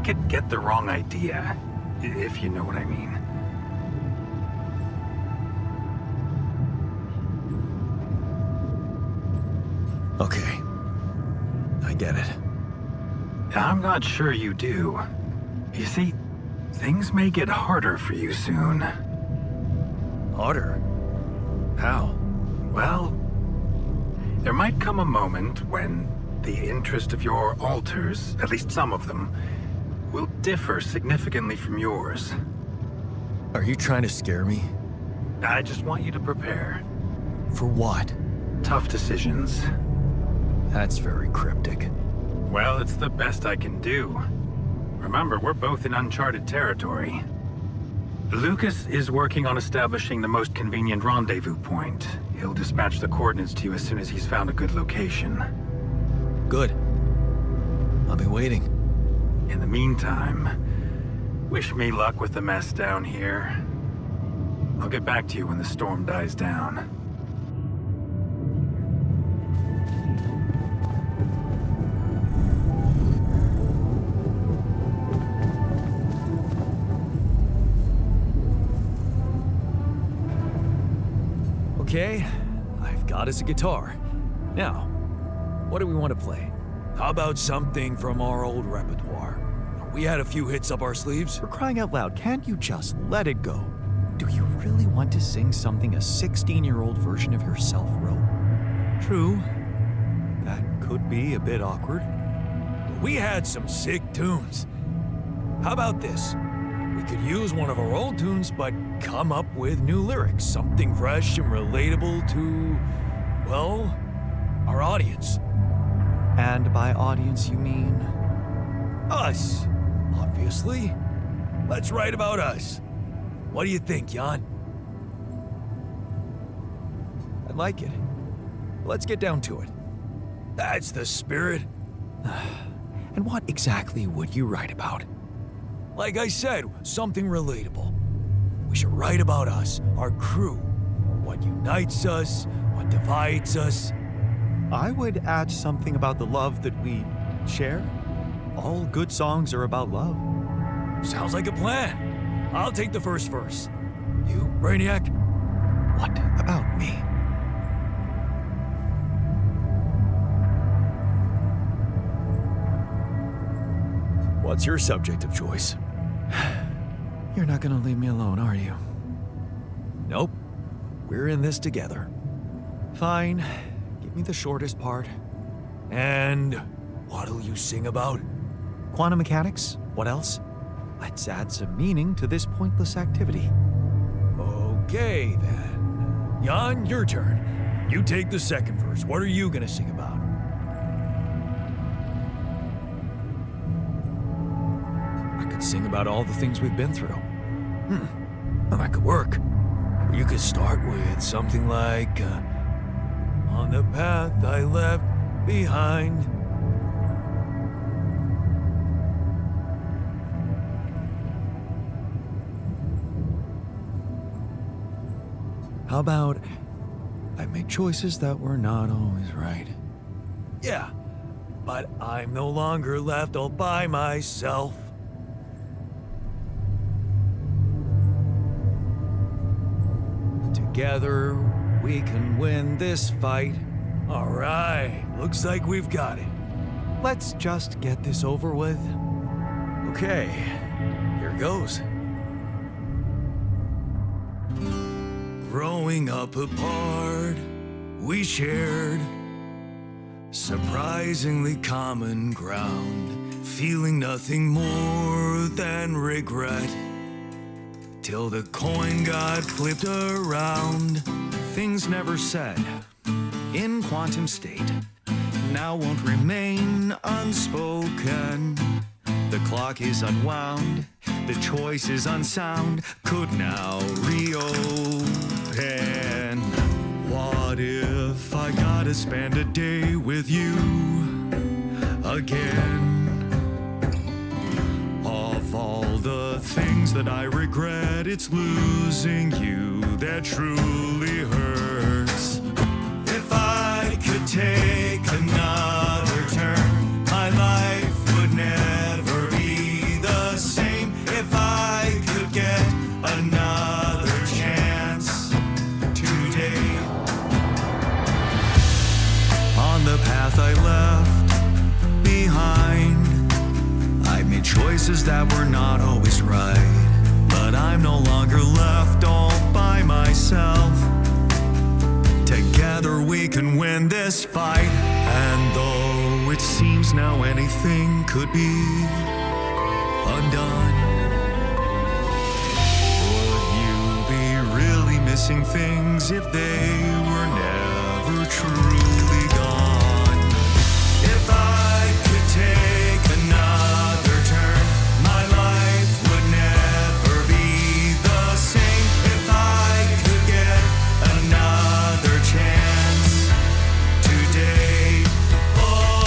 could get the wrong idea, if you know what I mean. Okay. I get it. I'm not sure you do. You see, things may get harder for you soon. Harder? How? Well, there might come a moment when the interest of your alters, at least some of them, will differ significantly from yours. Are you trying to scare me? I just want you to prepare. For what? Tough decisions. That's very cryptic. Well, it's the best I can do. Remember, we're both in uncharted territory. Lucas is working on establishing the most convenient rendezvous point. He'll dispatch the coordinates to you as soon as he's found a good location. Good. I'll be waiting. In the meantime, wish me luck with the mess down here. I'll get back to you when the storm dies down. Okay, I've got us a guitar. Now, what do we want to play? How about something from our old repertoire? We had a few hits up our sleeves. For crying out loud, can't you just let it go? Do you really want to sing something a 16-year-old version of yourself wrote? True, that could be a bit awkward. But we had some sick tunes. How about this? We could use one of our old tunes, but come up with new lyrics. Something fresh and relatable to, well, our audience. And by audience, you mean? Us, obviously. Let's write about us. What do you think, Jan? I like it. Let's get down to it. That's the spirit. And what exactly would you write about? Like I said, something relatable. We should write about us, our crew. What unites us, what divides us. I would add something about the love that we share. All good songs are about love. Sounds like a plan. I'll take the first verse. You, Brainiac? What about me? What's your subject of choice? You're not gonna leave me alone, are you? Nope. We're in this together. Fine. Give me the shortest part. And What'll you sing about? Quantum mechanics? What else? Let's add some meaning to this pointless activity. Okay, then. Jan, your turn. You take the second verse. What are you gonna sing about? I could sing about all the things we've been through. Well, that could work. Or you could start with something like, on the path I left behind. How about, I made choices that were not always right. Yeah, but I'm no longer left all by myself. Together, we can win this fight. All right, looks like we've got it. Let's just get this over with. Okay, here goes. Growing up apart, we shared surprisingly common ground, feeling nothing more than regret. Till the coin got flipped around. Things never said in quantum state now won't remain unspoken. The clock is unwound, the choice is unsound, could now reopen. What if I gotta spend a day with you again? Of all the things that I regret, it's losing you that truly hurts. If I could take another turn, my life would never be the same. If I could get another chance today. On the path I left behind, I made choices that were not always right, but I'm no longer left all by myself. Together we can win this fight, and though it seems now anything could be undone, would you be really missing things if they were never truly gone? If I could take another turn, my life would never be the same. If I could get another chance today. Oh,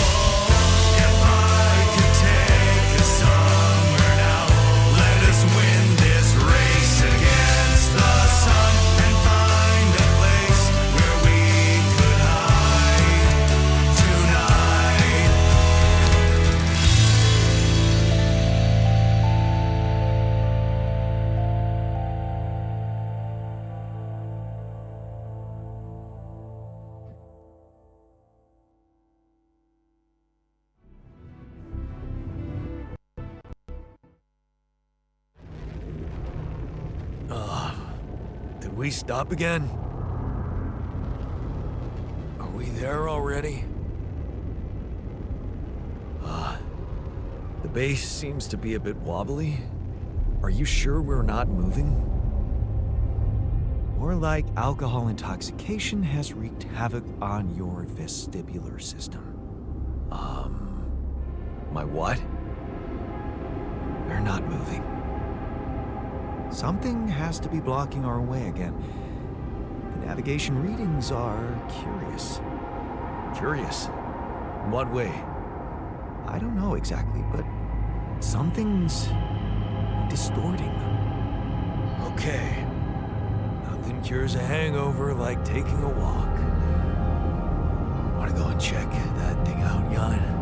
if I could take us somewhere now, let us win this race against the sun and find a place where we could hide tonight. Did we stop again? Are we there already? The base seems to be a bit wobbly. Are you sure we're not moving? More like alcohol intoxication has wreaked havoc on your vestibular system. My what? We're not moving. Something has to be blocking our way again. The navigation readings are curious. Curious? In what way? I don't know exactly, but something's distorting them. Okay. Nothing cures a hangover like taking a walk. Wanna go and check that thing out, Jan?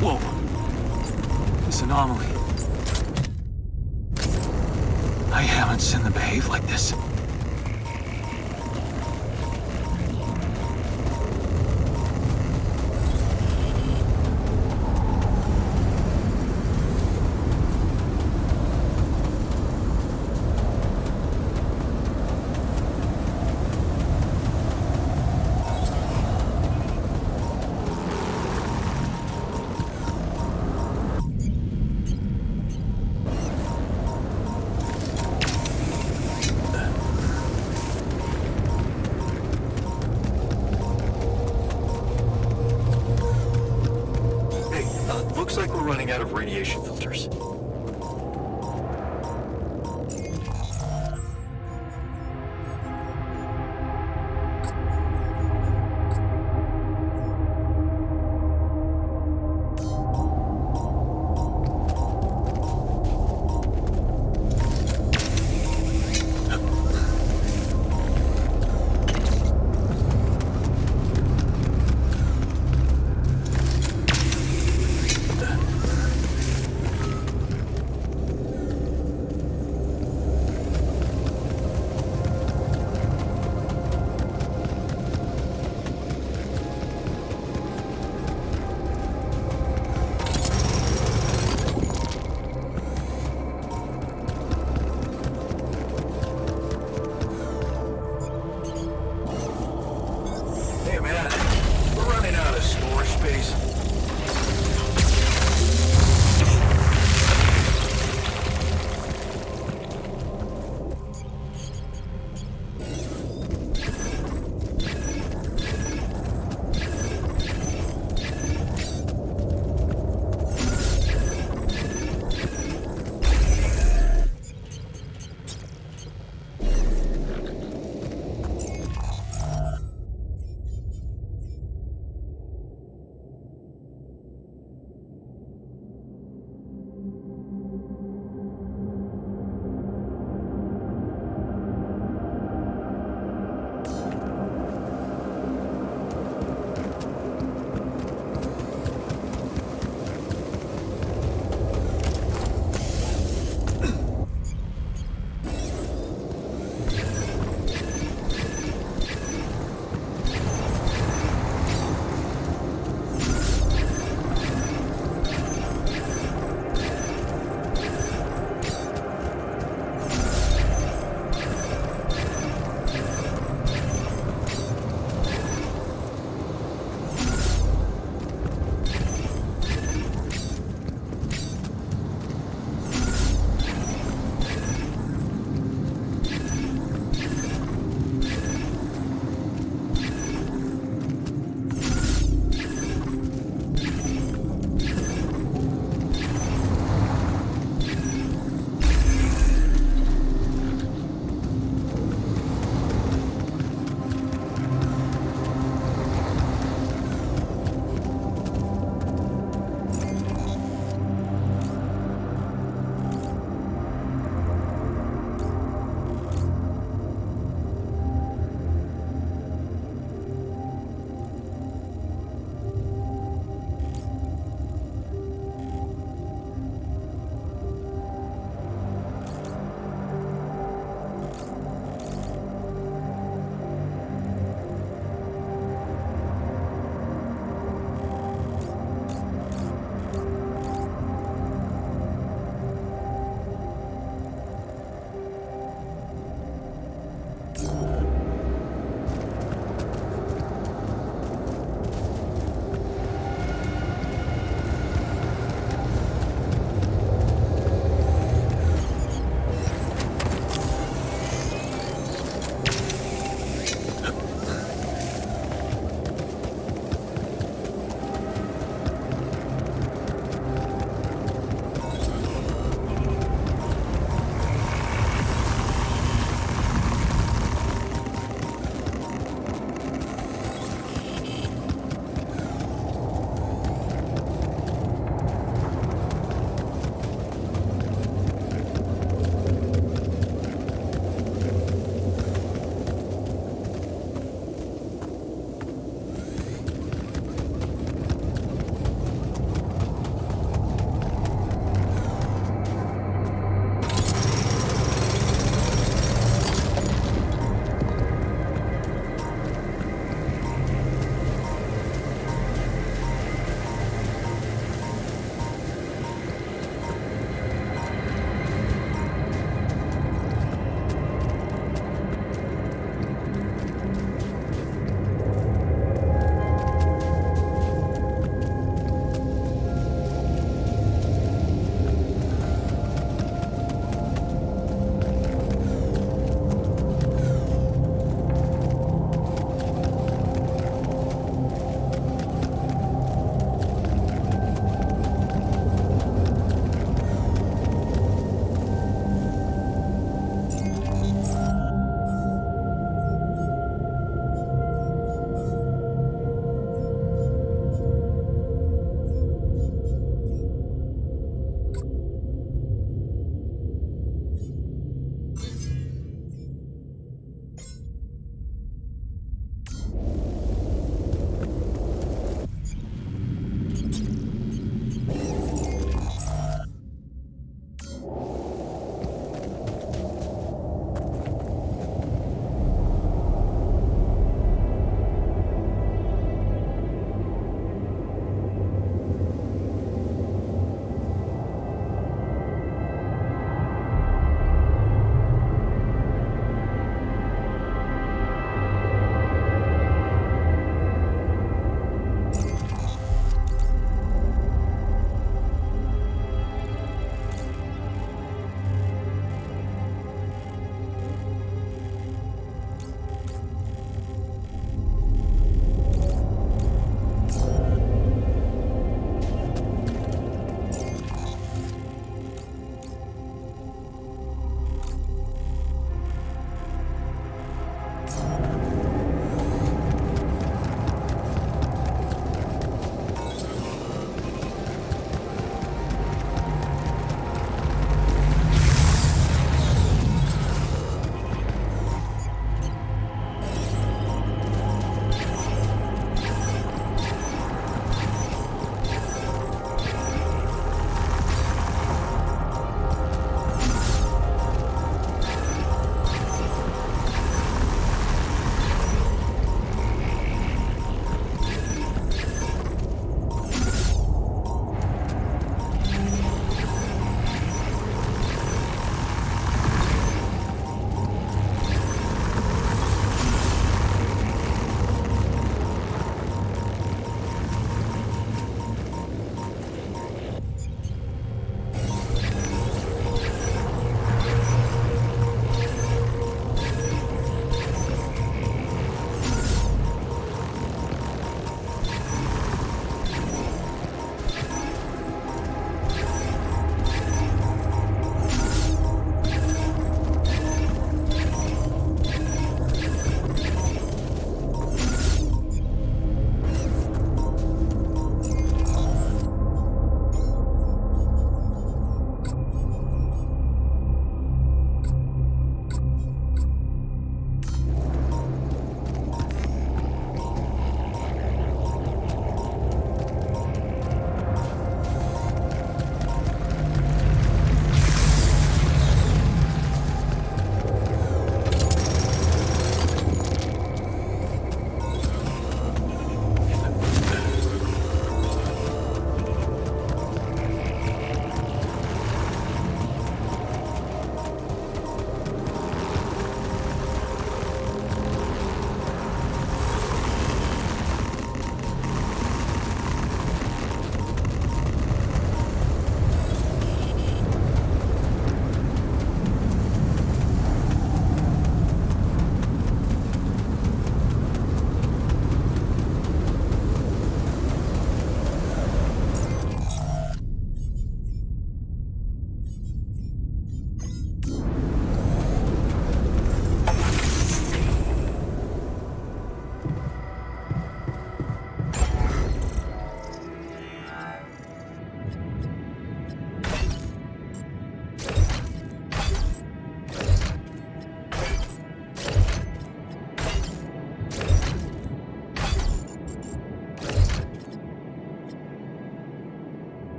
Whoa. This anomaly. I haven't seen them behave like this. Looks like we're running out of radiation filters.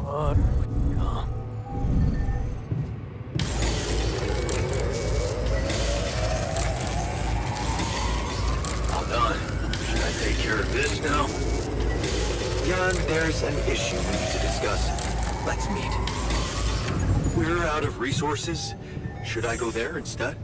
All done. Should I take care of this now? Jan, there's an issue we need to discuss. Let's meet. We're out of resources. Should I go there instead?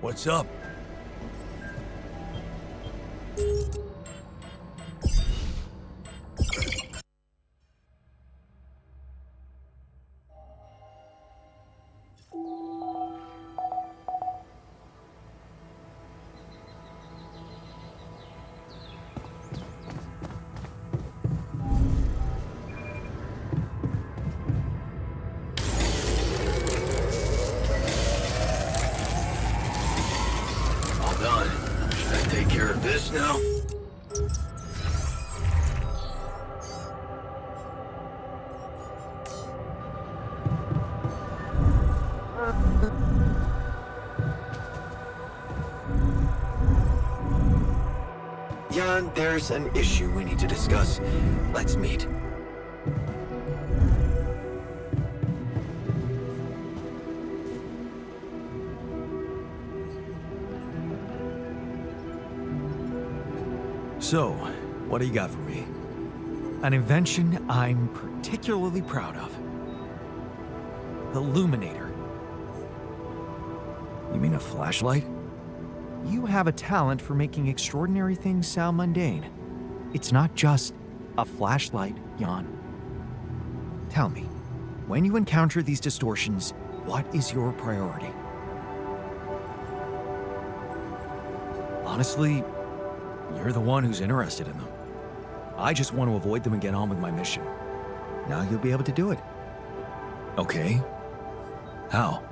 What's up? This now? Jan, there's an issue we need to discuss. Let's meet. So, what do you got for me? An invention I'm particularly proud of. The Illuminator. You mean a flashlight? You have a talent for making extraordinary things sound mundane. It's not just a flashlight, Jan. Tell me, when you encounter these distortions, what is your priority? Honestly, you're the one who's interested in them. I just want to avoid them and get on with my mission. Now you'll be able to do it. Okay. How?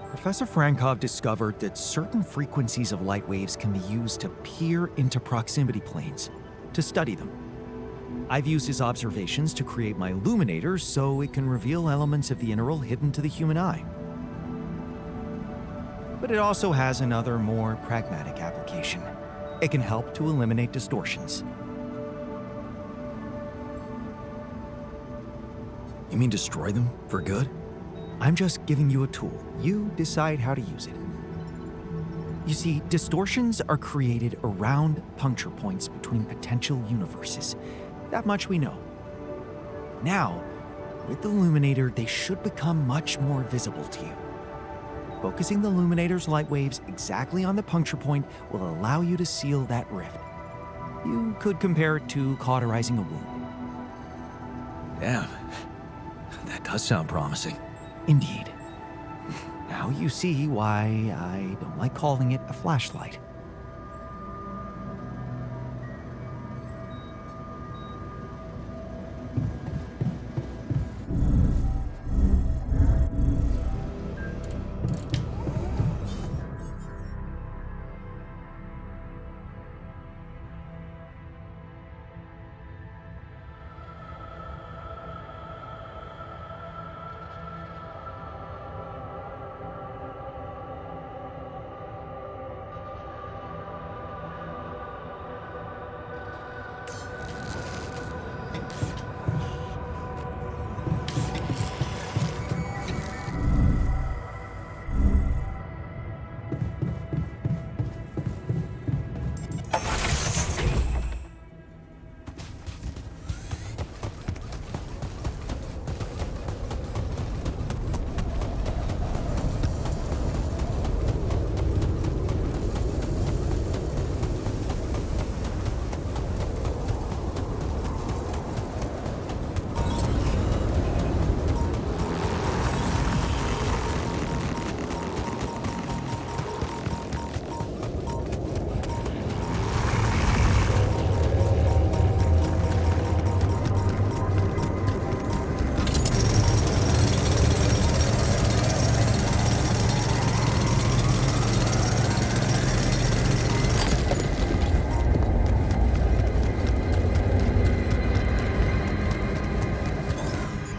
Professor Frankov discovered that certain frequencies of light waves can be used to peer into proximity planes, to study them. I've used his observations to create my illuminator so it can reveal elements of the integral hidden to the human eye. But it also has another, more pragmatic application. It can help to eliminate distortions. You mean destroy them for good? I'm just giving you a tool. You decide how to use it. You see, distortions are created around puncture points between potential universes. That much we know. Now, with the illuminator, they should become much more visible to you. Focusing the illuminator's light waves exactly on the puncture point will allow you to seal that rift. You could compare it to cauterizing a wound. Damn. That does sound promising. Indeed. Now you see why I don't like calling it a flashlight.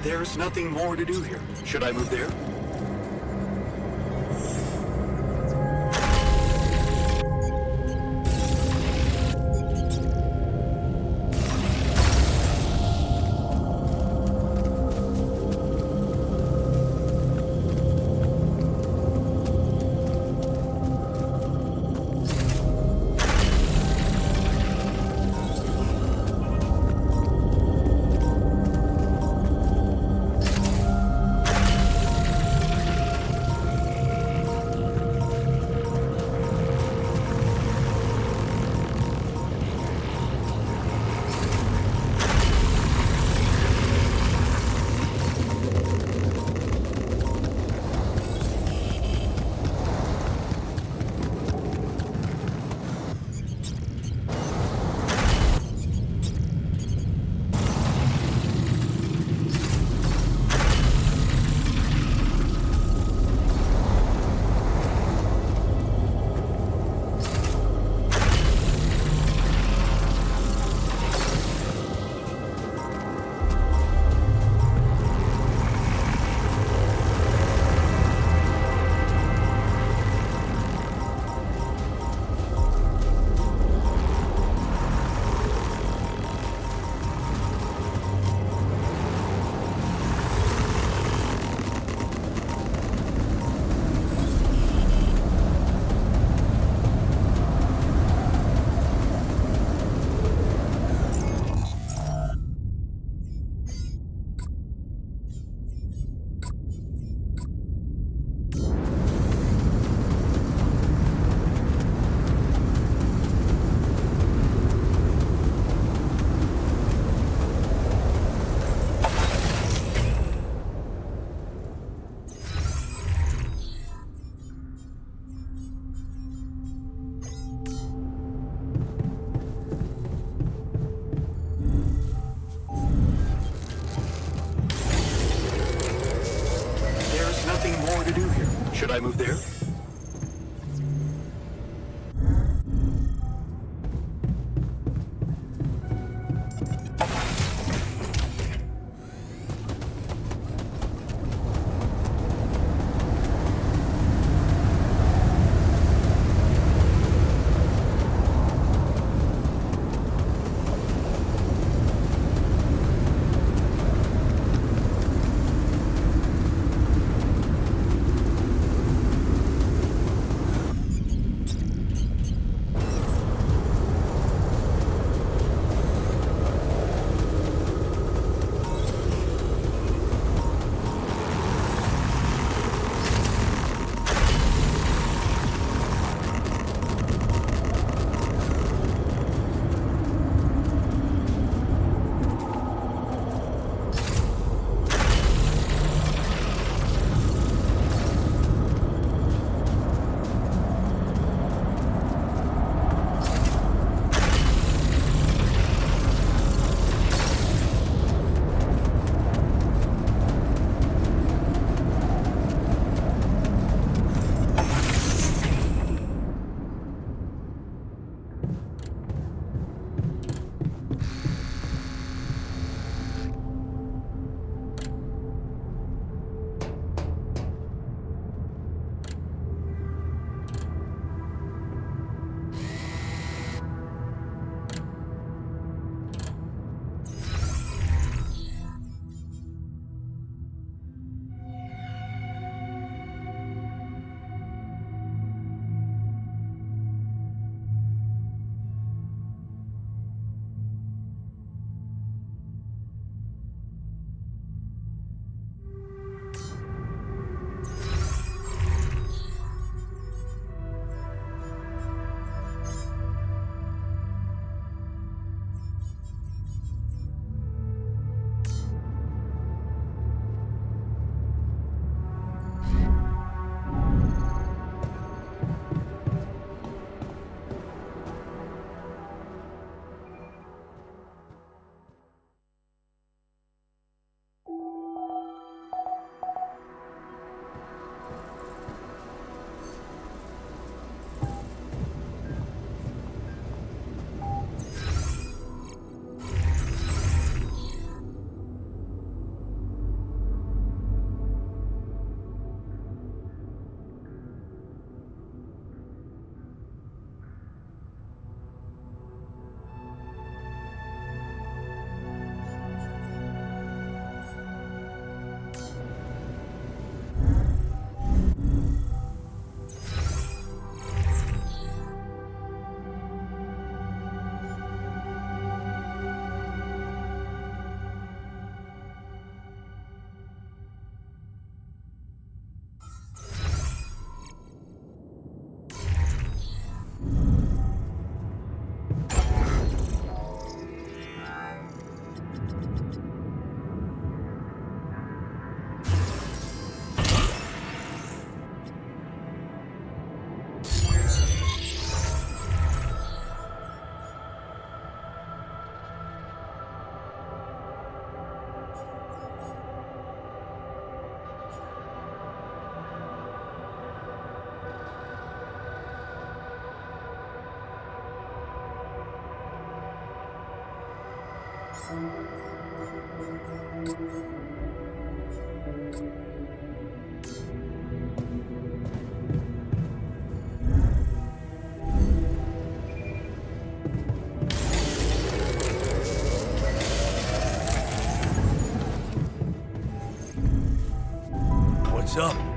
There's nothing more to do here. Should I move there? Should I move there? What's up?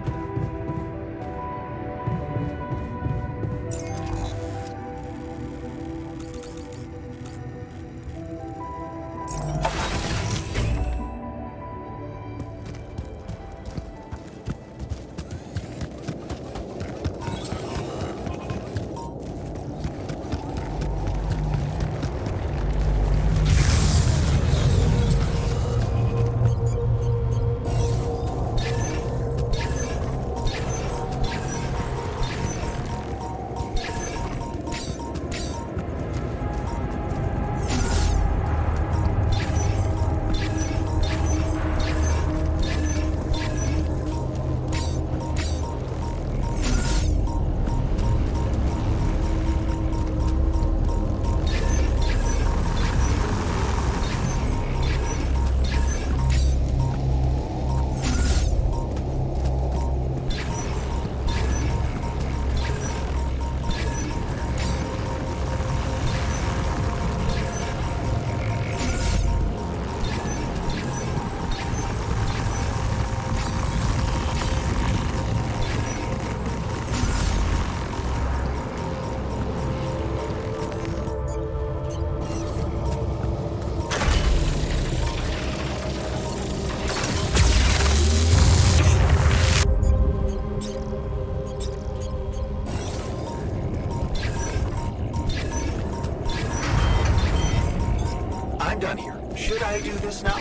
I'm done here. Should I do this now?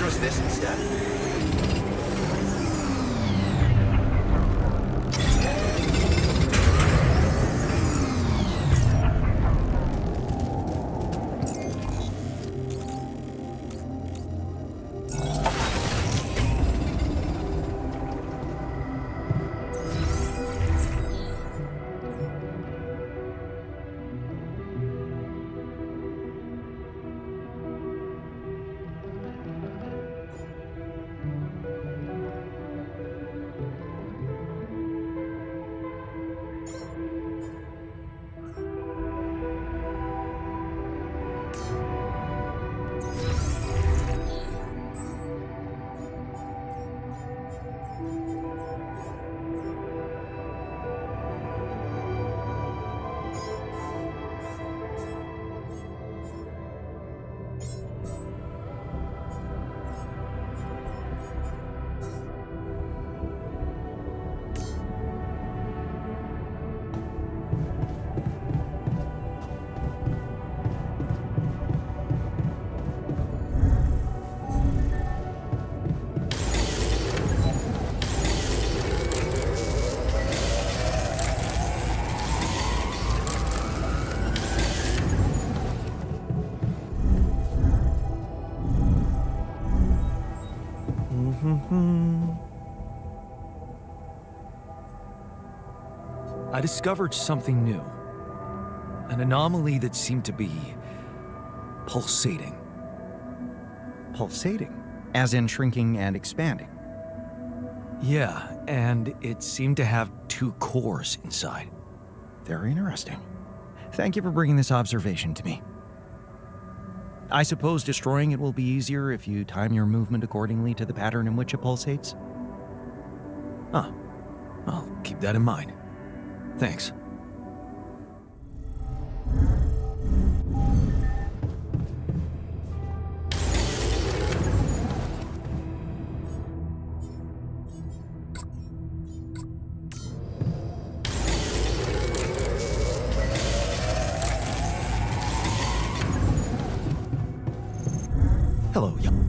trust this instead? I discovered something new. An anomaly that seemed to be pulsating. Pulsating, as in shrinking and expanding. Yeah, and it seemed to have two cores inside. Very interesting. Thank you for bringing this observation to me. I suppose destroying it will be easier if you time your movement accordingly to the pattern in which it pulsates? Huh. I'll keep that in mind. Thanks. Hello, young.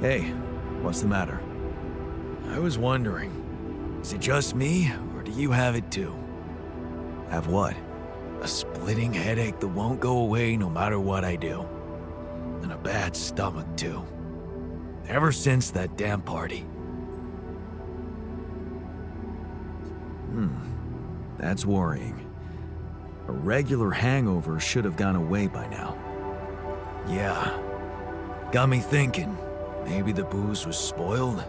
Hey, what's the matter? I was wondering, is it just me, or do you have it too? Have what? A splitting headache that won't go away no matter what I do. And a bad stomach too. Ever since that damn party. That's worrying. A regular hangover should have gone away by now. Yeah. Got me thinking, maybe the booze was spoiled?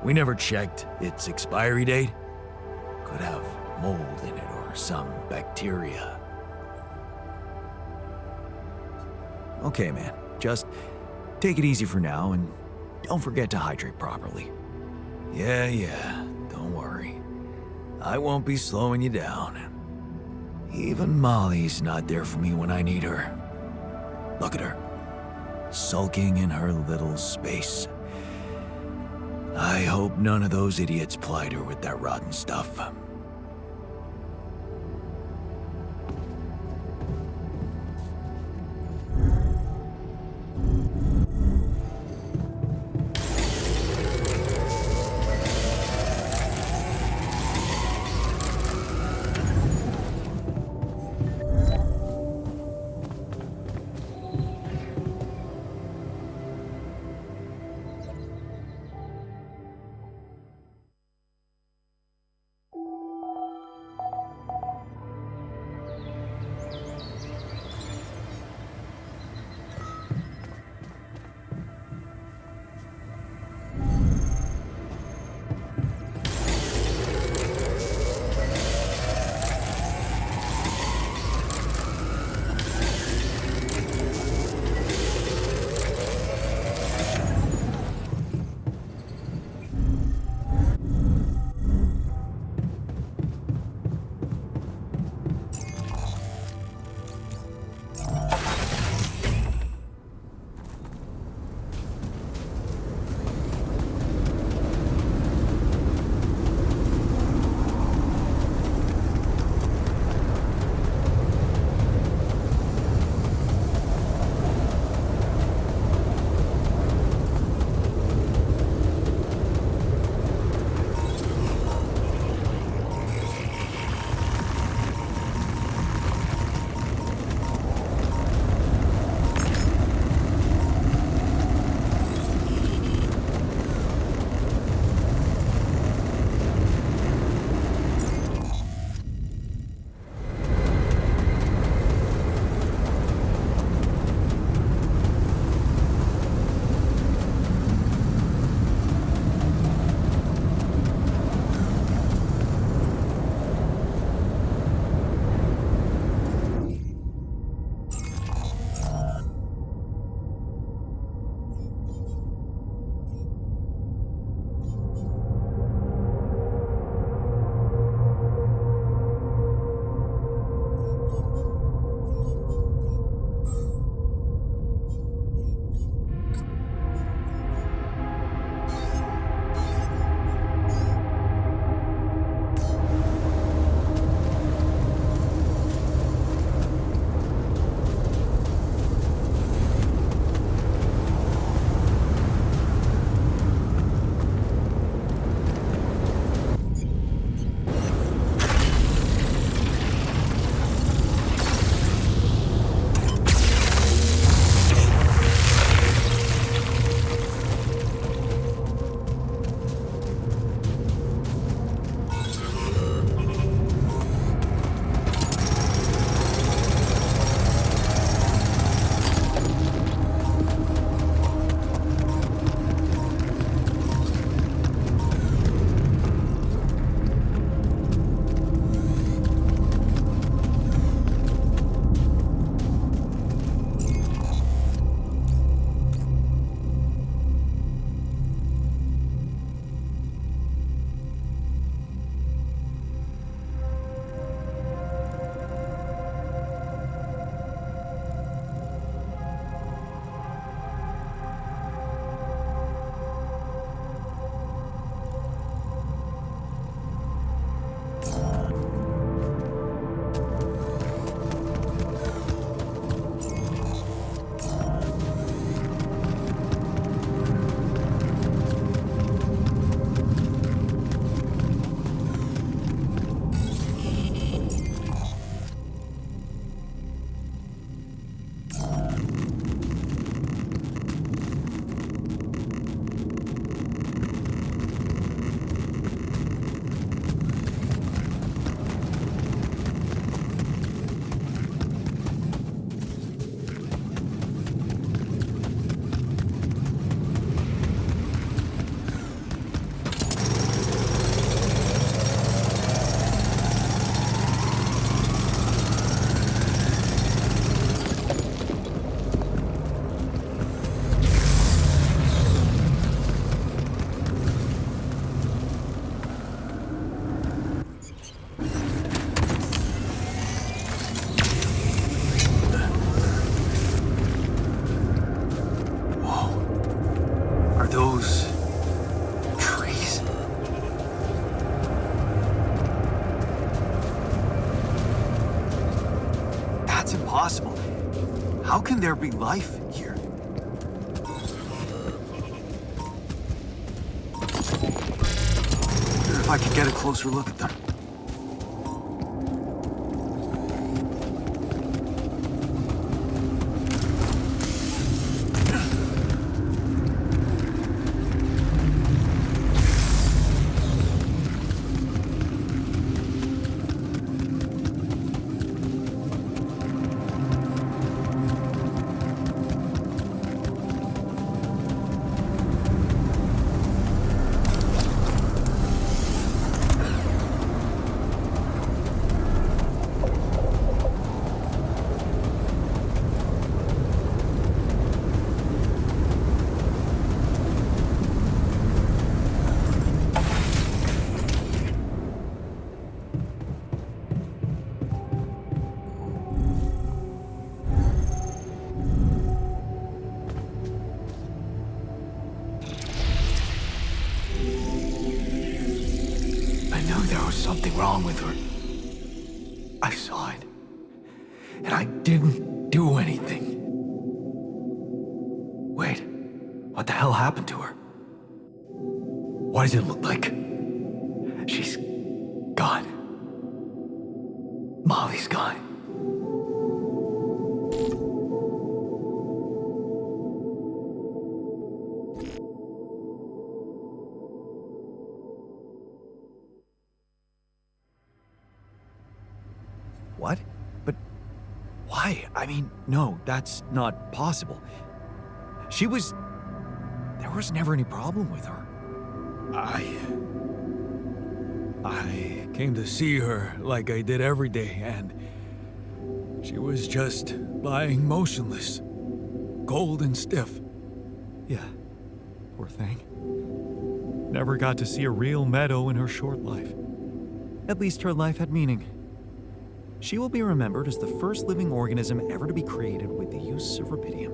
We never checked its expiry date. Could have mold in it or some bacteria. Okay, man. Just take it easy for now and don't forget to hydrate properly. Yeah, don't worry. I won't be slowing you down. Even Molly's not there for me when I need her. Look at her, sulking in her little space. I hope none of those idiots plied her with that rotten stuff. How can there be life here? Wonder if I could get a closer look at them. Something wrong with her. I saw it. And I didn't do anything. Wait, what the hell happened to her? What does it look like? She's gone. Molly's gone. What? But why? I mean, no, that's not possible. There was never any problem with her. I came to see her like I did every day, and she was just lying motionless, cold and stiff. Yeah, poor thing. Never got to see a real meadow in her short life. At least her life had meaning. She will be remembered as the first living organism ever to be created with the use of rubidium.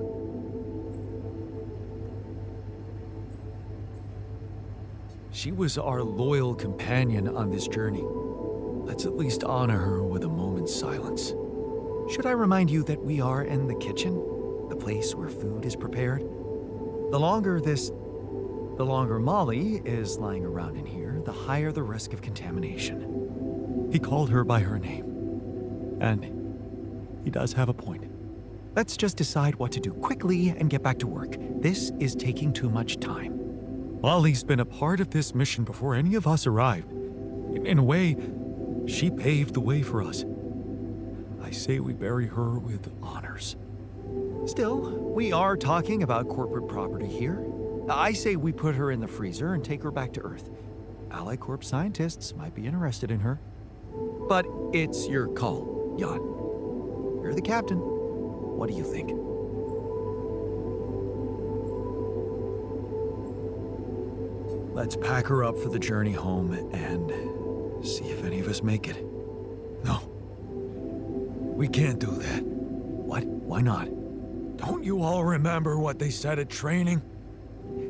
She was our loyal companion on this journey. Let's at least honor her with a moment's silence. Should I remind you that we are in the kitchen, the place where food is prepared? The longer Molly is lying around in here, the higher the risk of contamination. He called her by her name. And he does have a point. Let's just decide what to do quickly and get back to work. This is taking too much time. Molly's been a part of this mission before any of us arrived. In a way, she paved the way for us. I say we bury her with honors. Still, we are talking about corporate property here. I say we put her in the freezer and take her back to Earth. Ally Corp scientists might be interested in her. But it's your call. Jan, you're the captain. What do you think? Let's pack her up for the journey home and see if any of us make it. No. We can't do that. What? Why not? Don't you all remember what they said at training?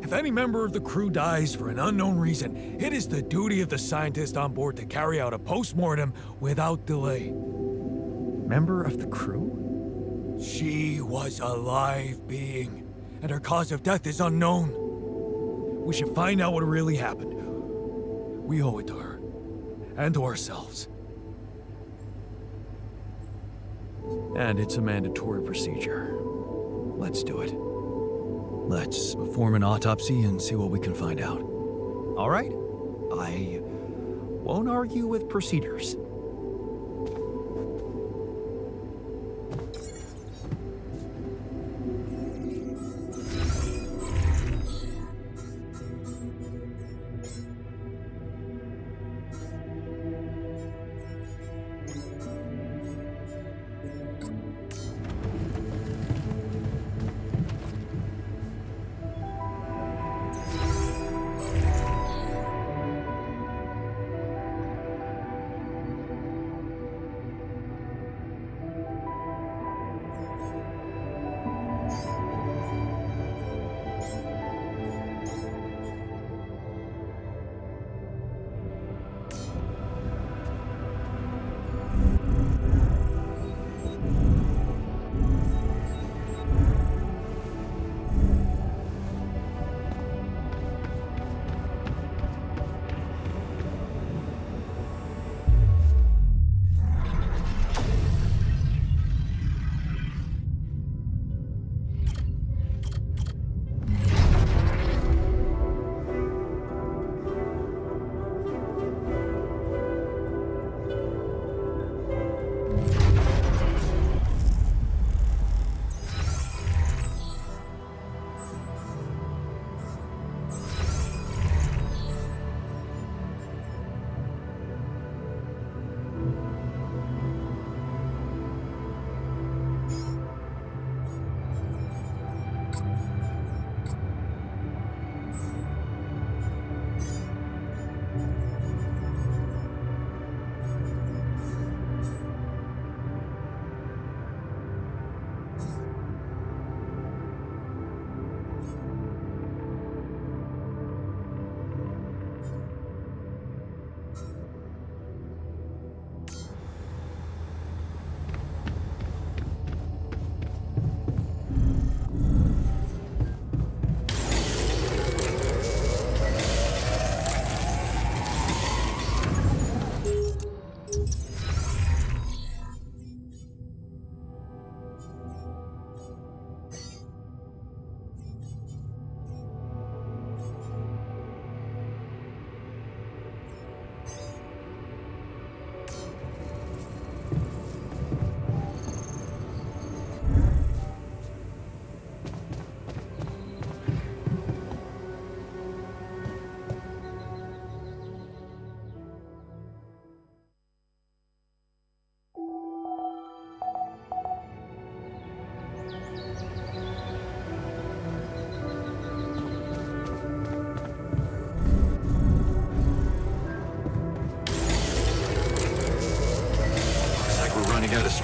If any member of the crew dies for an unknown reason, it is the duty of the scientist on board to carry out a post-mortem without delay. Member of the crew? She was a live being, and her cause of death is unknown. We should find out what really happened. We owe it to her, and to ourselves. And it's a mandatory procedure. Let's do it. Let's perform an autopsy and see what we can find out. All right? I won't argue with procedures.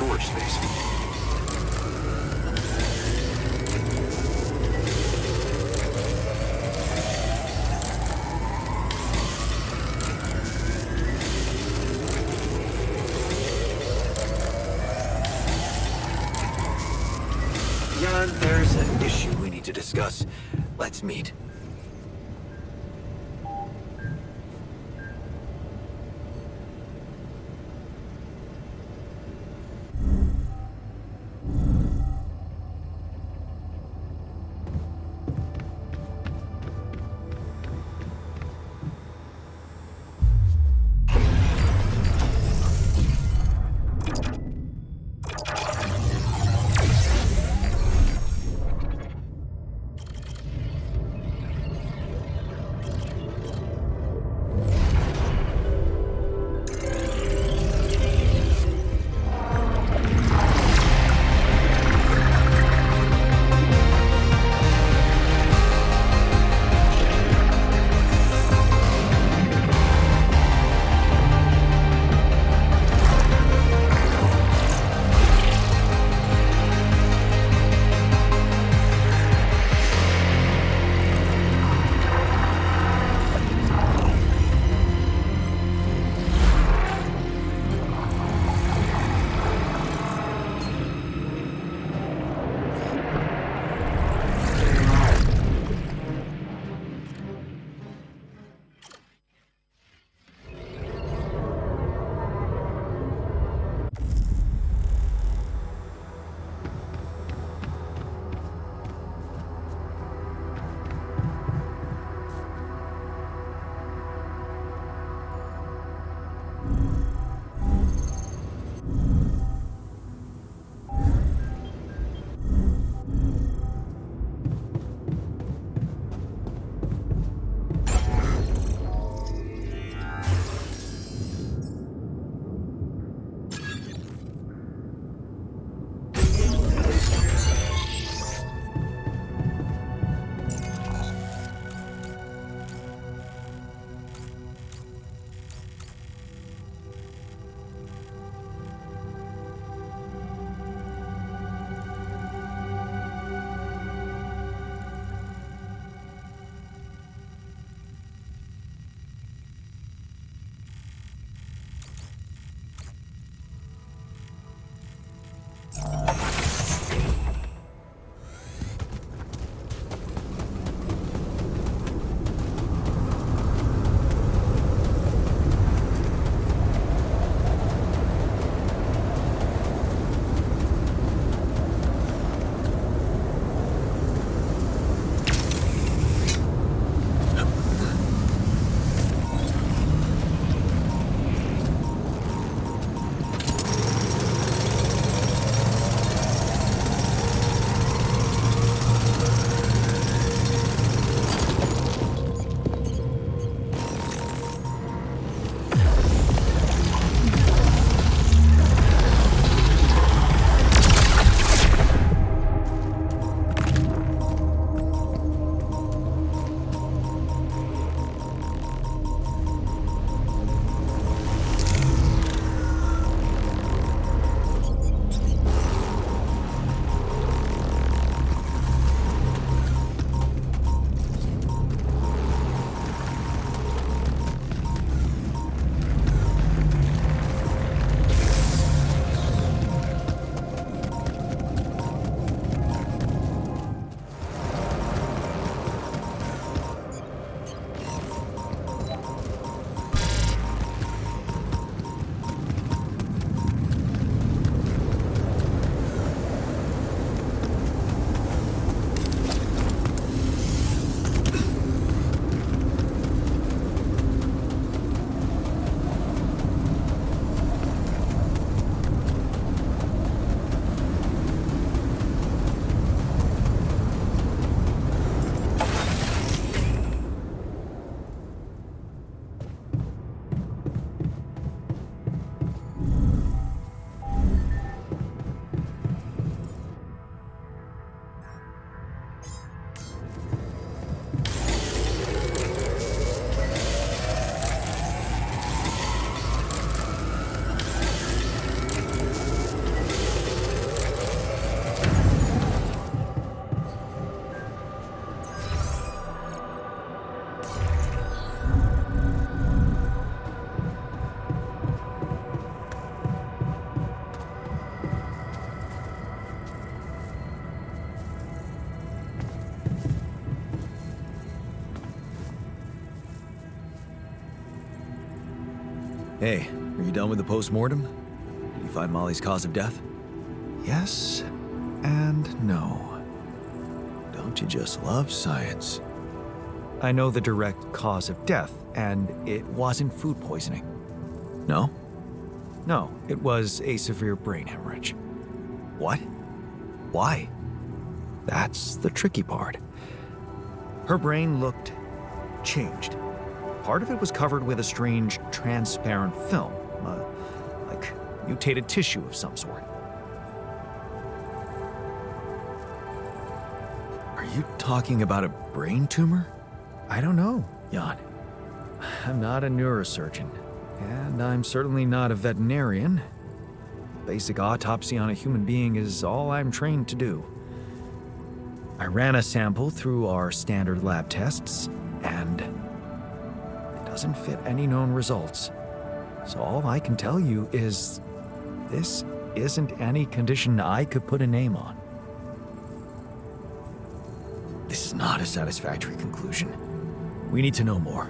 storage space. Jan, there's an issue we need to discuss. Let's meet. Hey, are you done with the postmortem? Did you find Molly's cause of death? Yes and no. Don't you just love science? I know the direct cause of death, and it wasn't food poisoning. No? No, it was a severe brain hemorrhage. What? Why? That's the tricky part. Her brain looked changed. Part of it was covered with a strange, transparent film, like mutated tissue of some sort. Are you talking about a brain tumor? I don't know, Jan. I'm not a neurosurgeon, and I'm certainly not a veterinarian. Basic autopsy on a human being is all I'm trained to do. I ran a sample through our standard lab tests, and it doesn't fit any known results. So all I can tell you is this isn't any condition I could put a name on. This is not a satisfactory conclusion. We need to know more.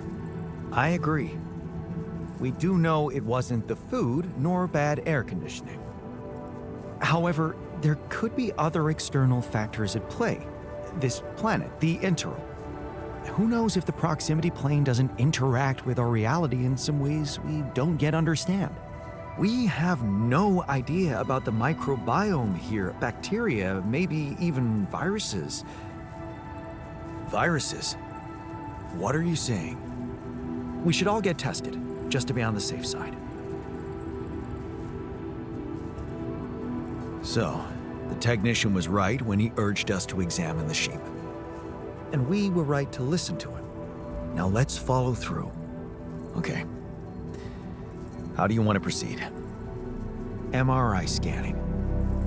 I agree. We do know it wasn't the food nor bad air conditioning. However, there could be other external factors at play. This planet, the interral. Who knows if the proximity plane doesn't interact with our reality in some ways we don't yet understand? We have no idea about the microbiome here, bacteria, maybe even viruses. Viruses? What are you saying? We should all get tested, just to be on the safe side. So, the technician was right when he urged us to examine the sheep. And we were right to listen to him. Now let's follow through. Okay. How do you want to proceed? MRI scanning.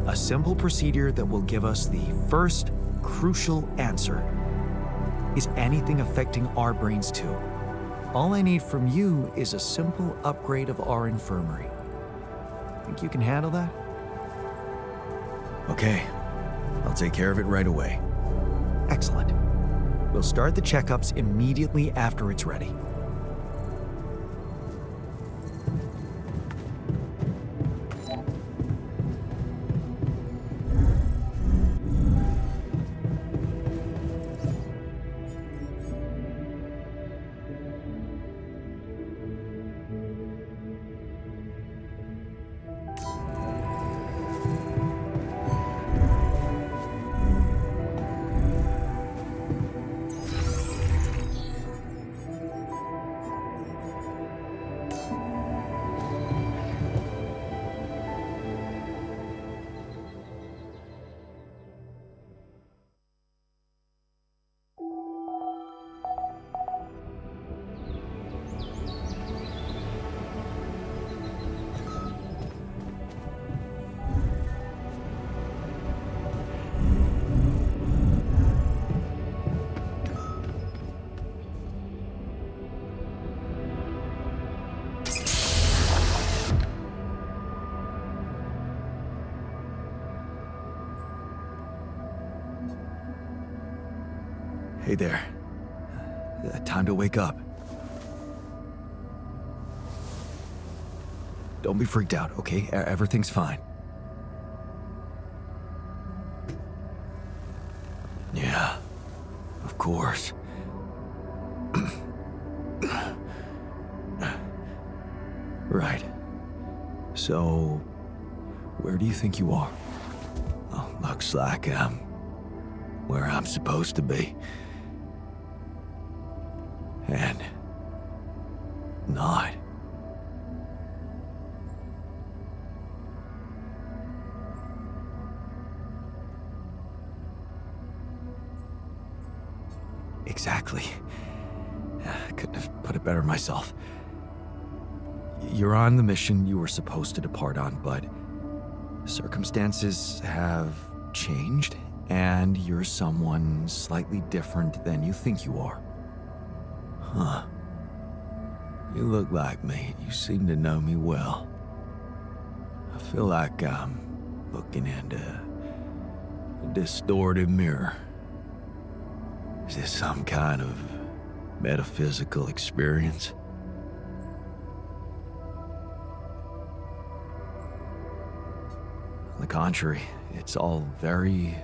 A simple procedure that will give us the first crucial answer. Is anything affecting our brains too? All I need from you is a simple upgrade of our infirmary. Think you can handle that? Okay, I'll take care of it right away. Excellent. We'll start the checkups immediately after it's ready. Hey there. Time to wake up. Don't be freaked out, okay? Everything's fine. Yeah, of course. Right. So, where do you think you are? Oh, looks like I'm where I'm supposed to be. And not. Exactly. I couldn't have put it better myself. You're on the mission you were supposed to depart on, but circumstances have changed, and you're someone slightly different than you think you are. Huh. You look like me. You seem to know me well. I feel like I'm looking into a distorted mirror. Is this some kind of metaphysical experience? the contrary, it's all very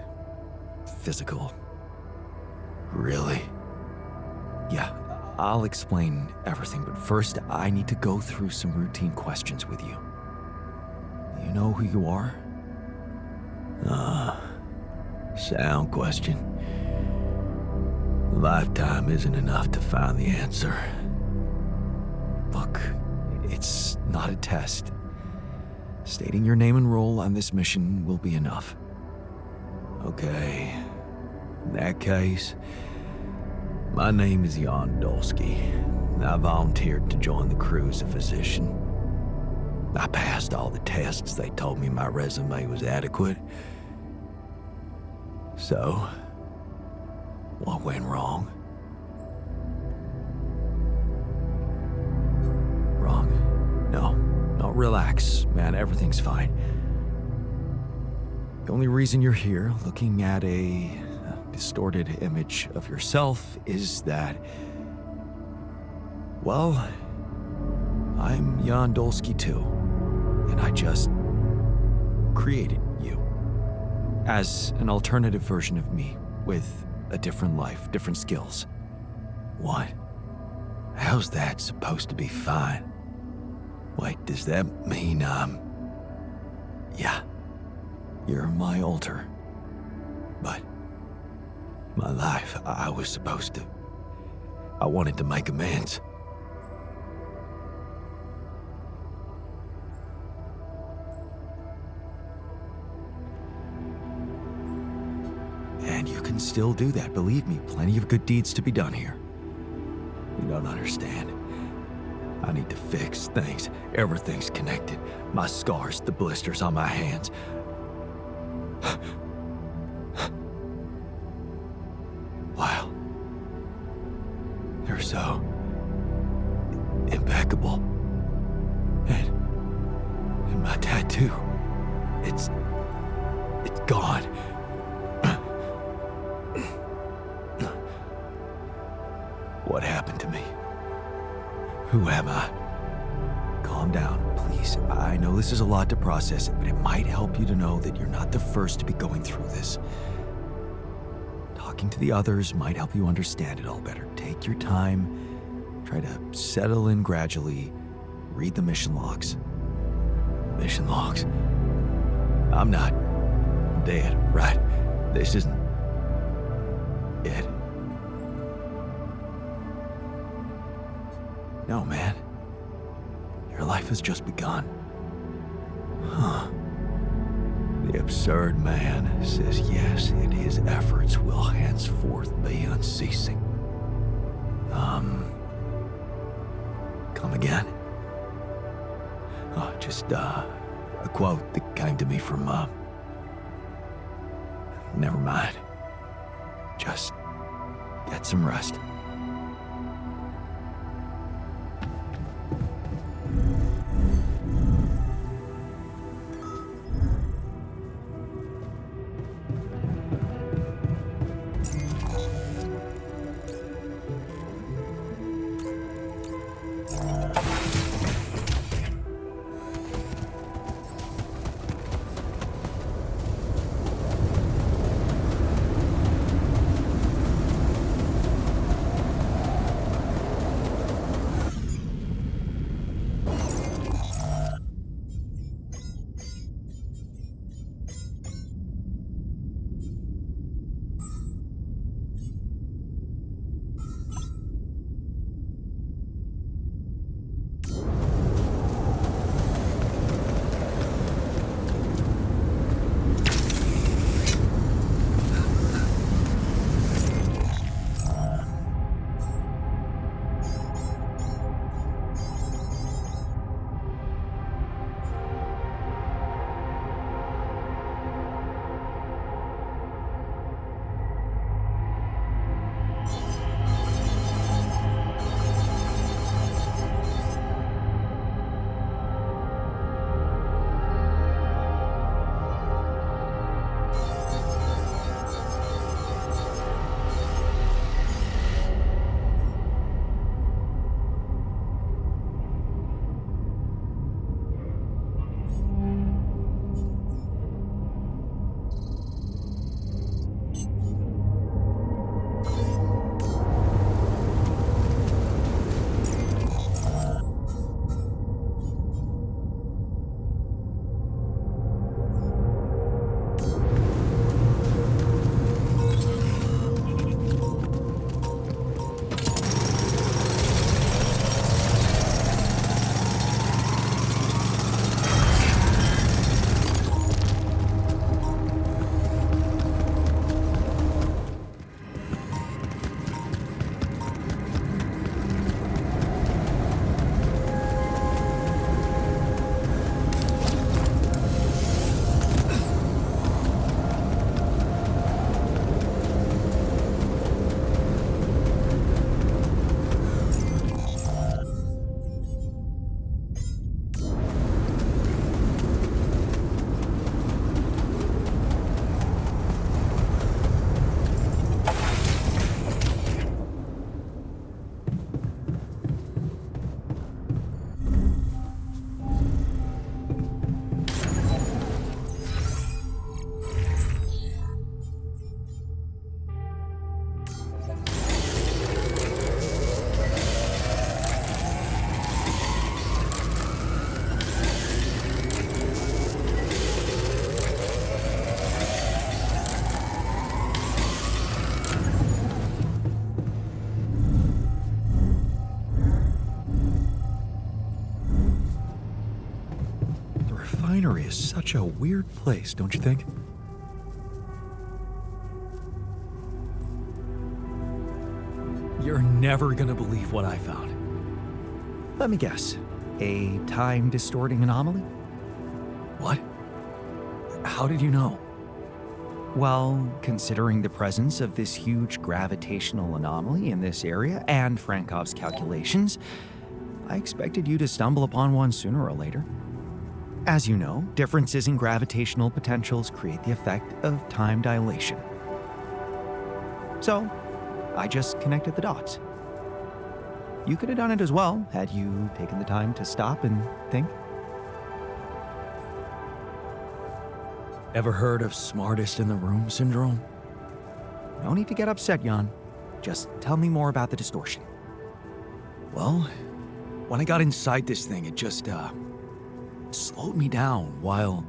physical. Really? Yeah, I'll explain everything, but first I need to go through some routine questions with you. You know who you are? Sound question. Lifetime isn't enough to find the answer. Look, it's not a test. Stating your name and role on this mission will be enough. Okay. In that case, my name is Jan Dolski. I volunteered to join the crew as a physician. I passed all the tests. They told me my resume was adequate. So, what went wrong? Wrong? No, relax, man, everything's fine. The only reason you're here, looking at a distorted image of yourself, is that, well, I'm Jan Dolski too, and I just created you as an alternative version of me with a different life, different skills. What? How's that supposed to be fine? Wait, does that mean Yeah, you're my alter. But my life, I was supposed to... I wanted to make amends. And you can still do that, believe me, plenty of good deeds to be done here. You don't understand. I need to fix things. Everything's connected. My scars, the blisters on my hands. Wow. They're so... impeccable. And my tattoo. It's gone. What happened to me? Who am I? Calm down, please. I know this is a lot to process, but it might help you to know that you're not the first to be going through this. Talking to the others might help you understand it all better. Take your time. Try to settle in gradually. Read the mission logs. Mission logs? I'm not dead, right? This isn't it. No, man. Your life has just begun. Huh. The absurd man says yes, and his efforts will henceforth be unceasing. Come again? Oh, just, a quote that came to me from, never mind. Just get some rest. refinery is such a weird place, don't you think? You're never gonna believe what I found. Let me guess. A time-distorting anomaly? What? How did you know? Well, considering the presence of this huge gravitational anomaly in this area and Frankov's calculations, I expected you to stumble upon one sooner or later. As you know, differences in gravitational potentials create the effect of time dilation. So, I just connected the dots. You could have done it as well, had you taken the time to stop and think. Ever heard of smartest in the room syndrome? No need to get upset, Jan. Just tell me more about the distortion. Well, when I got inside this thing, it just, slowed me down while...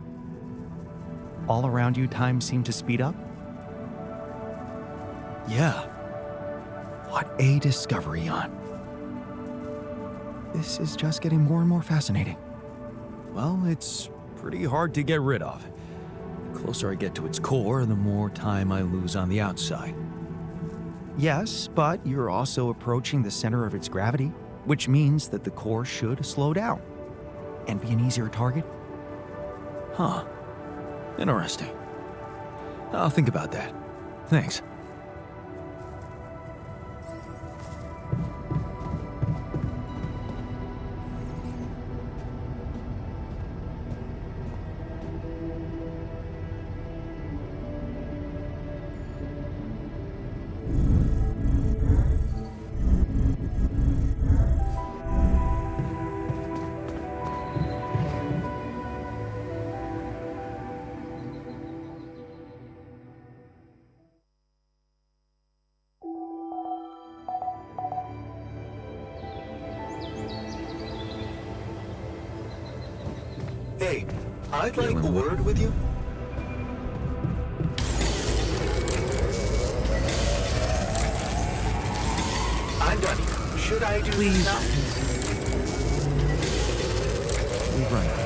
All around you, time seemed to speed up? Yeah. What a discovery, Jan. This is just getting more and more fascinating. Well, it's pretty hard to get rid of. The closer I get to its core, the more time I lose on the outside. Yes, but you're also approaching the center of its gravity, which means that the core should slow down and be an easier target. Huh. Interesting. I'll think about that. Thanks. Hey, I'd like a word with you. I'm done here. Should I do Please. this now? We've run out.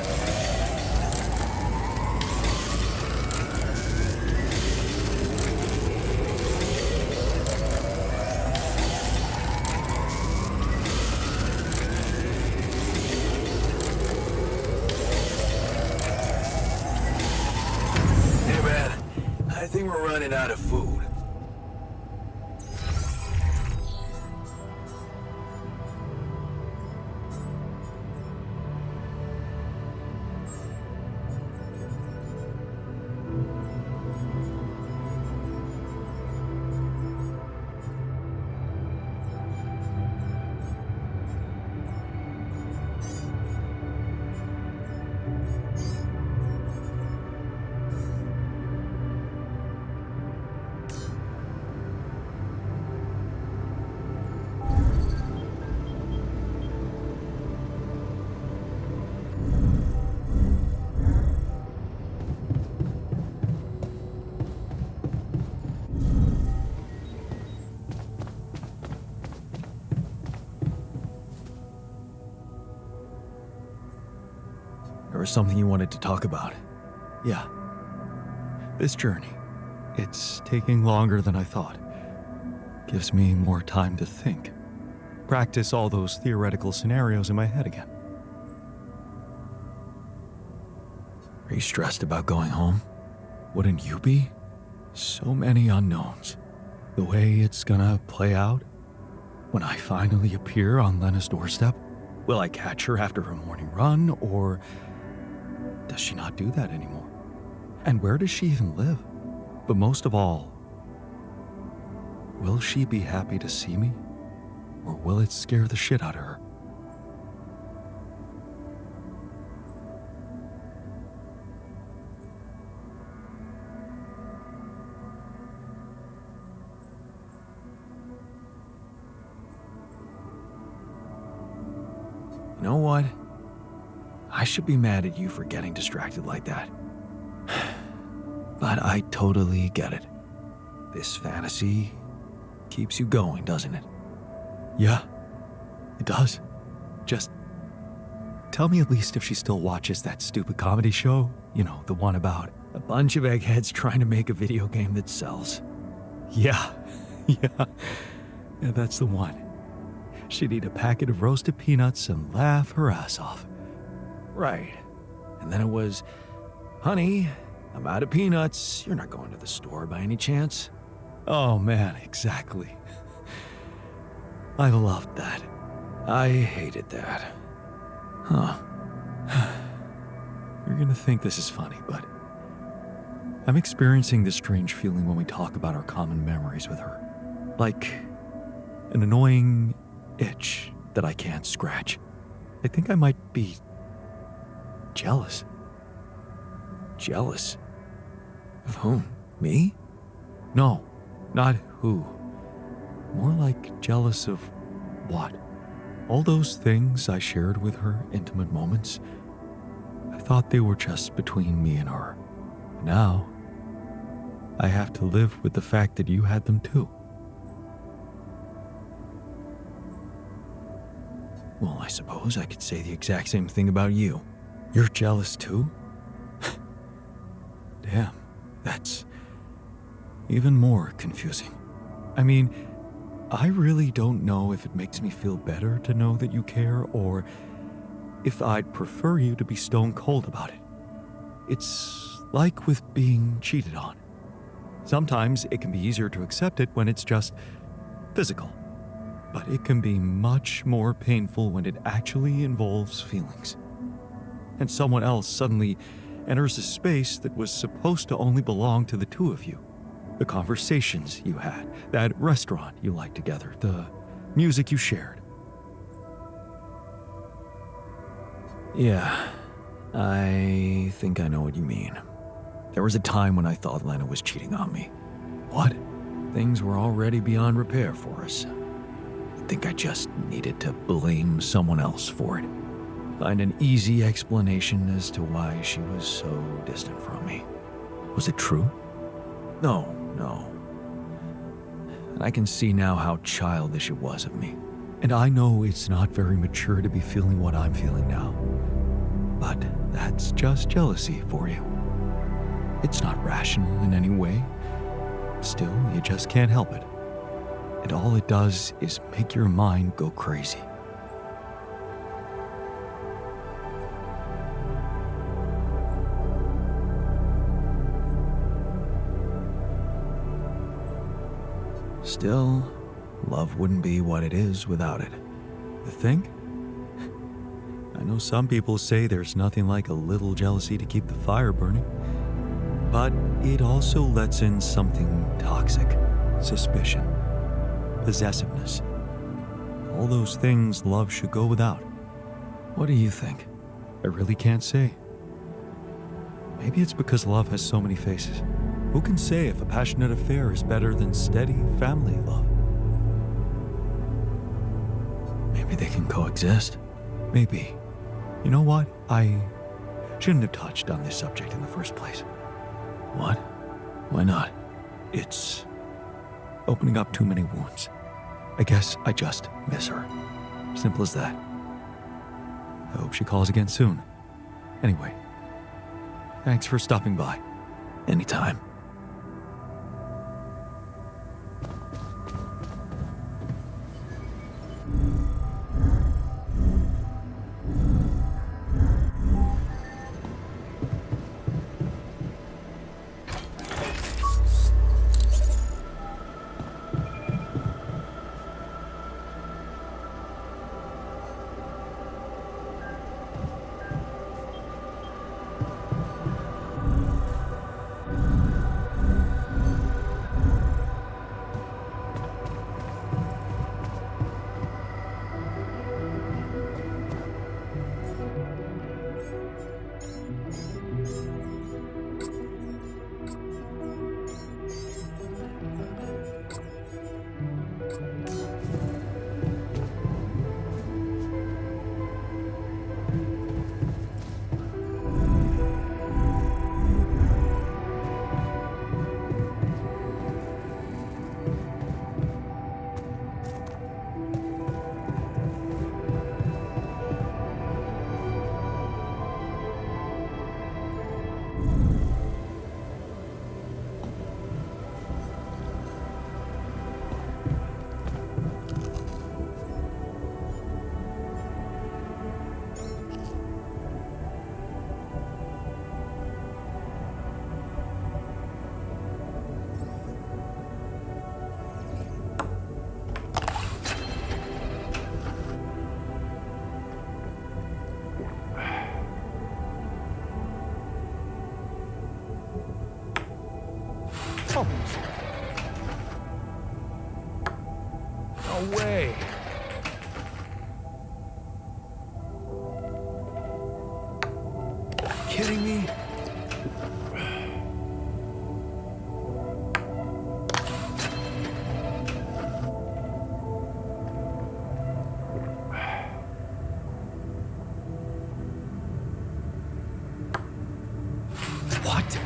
Hey man, I think we're running out of food. There was something you wanted to talk about. Yeah. This journey. It's taking longer than I thought. Gives me more time to think. Practice all those theoretical scenarios in my head again. Are you stressed about going home? Wouldn't you be? So many unknowns. The way it's gonna play out. When I finally appear on Lena's doorstep, will I catch her after her morning run, or does she not do that anymore? And where does she even live? But most of all, will she be happy to see me? Or will it scare the shit out of her? You know what? I should be mad at you for getting distracted like that. But I totally get it. This fantasy keeps you going, doesn't it? Yeah, it does. Just Tell me at least if she still watches that stupid comedy show. You know, the one about A bunch of eggheads trying to make a video game that sells. Yeah, yeah, that's the one. She'd eat a packet of roasted peanuts and laugh her ass off. Right. And then it was, honey, I'm out of peanuts. You're not going to the store by any chance? Oh man, exactly. I loved that. I hated that. Huh. You're gonna think this is funny, but I'm experiencing this strange feeling when we talk about our common memories with her. Like an annoying itch that I can't scratch. I think I might be jealous. Jealous? Of whom? Me? No, not who. More like jealous of what? All those things I shared with her, intimate moments, I thought they were just between me and her. Now, I have to live with the fact that you had them too. Well, I suppose I could say the exact same thing about you. You're jealous too? Damn, that's even more confusing. I mean, I really don't know if it makes me feel better to know that you care or if I'd prefer you to be stone cold about it. It's like with being cheated on. Sometimes it can be easier to accept it when it's just physical, but it can be much more painful when it actually involves feelings. And someone else suddenly enters a space that was supposed to only belong to the two of you. The conversations you had, that restaurant you liked together, the music you shared. Yeah, I think I know what you mean. There was a time when I thought Lena was cheating on me. What? Things were already beyond repair for us. I think I just needed to blame someone else for it. Find an easy explanation as to why she was so distant from me. Was it true? No. And I can see now how childish it was of me. And I know it's not very mature to be feeling what I'm feeling now. But that's just jealousy for you. It's not rational in any way. Still, you just can't help it. And all it does is make your mind go crazy. Still, love wouldn't be what it is without it. You think? I know some people say there's nothing like a little jealousy to keep the fire burning. But it also lets in something toxic. Suspicion. Possessiveness. All those things love should go without. What do you think? I really can't say. Maybe it's because love has so many faces. Who can say if a passionate affair is better than steady family love? Maybe they can coexist. Maybe. You know what? I shouldn't have touched on this subject in the first place. What? Why not? It's opening up too many wounds. I guess I just miss her. Simple as that. I hope she calls again soon. Anyway, thanks for stopping by. Anytime. No way. Kidding me? What?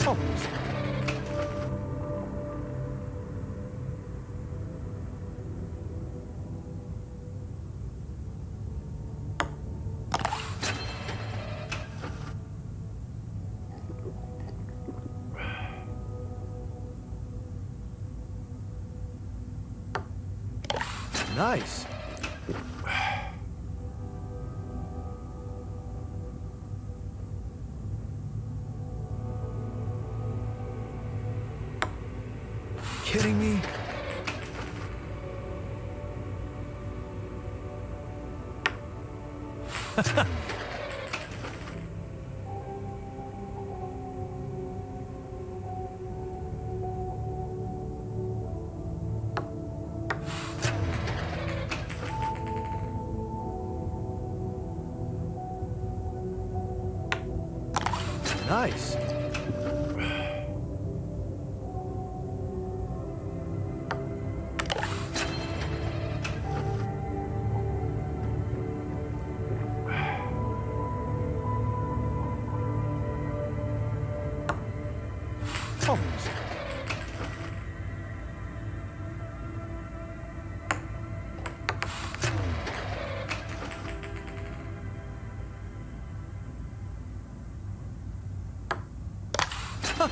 Almost. Nice. Kidding me? Nice. Almost. Huh.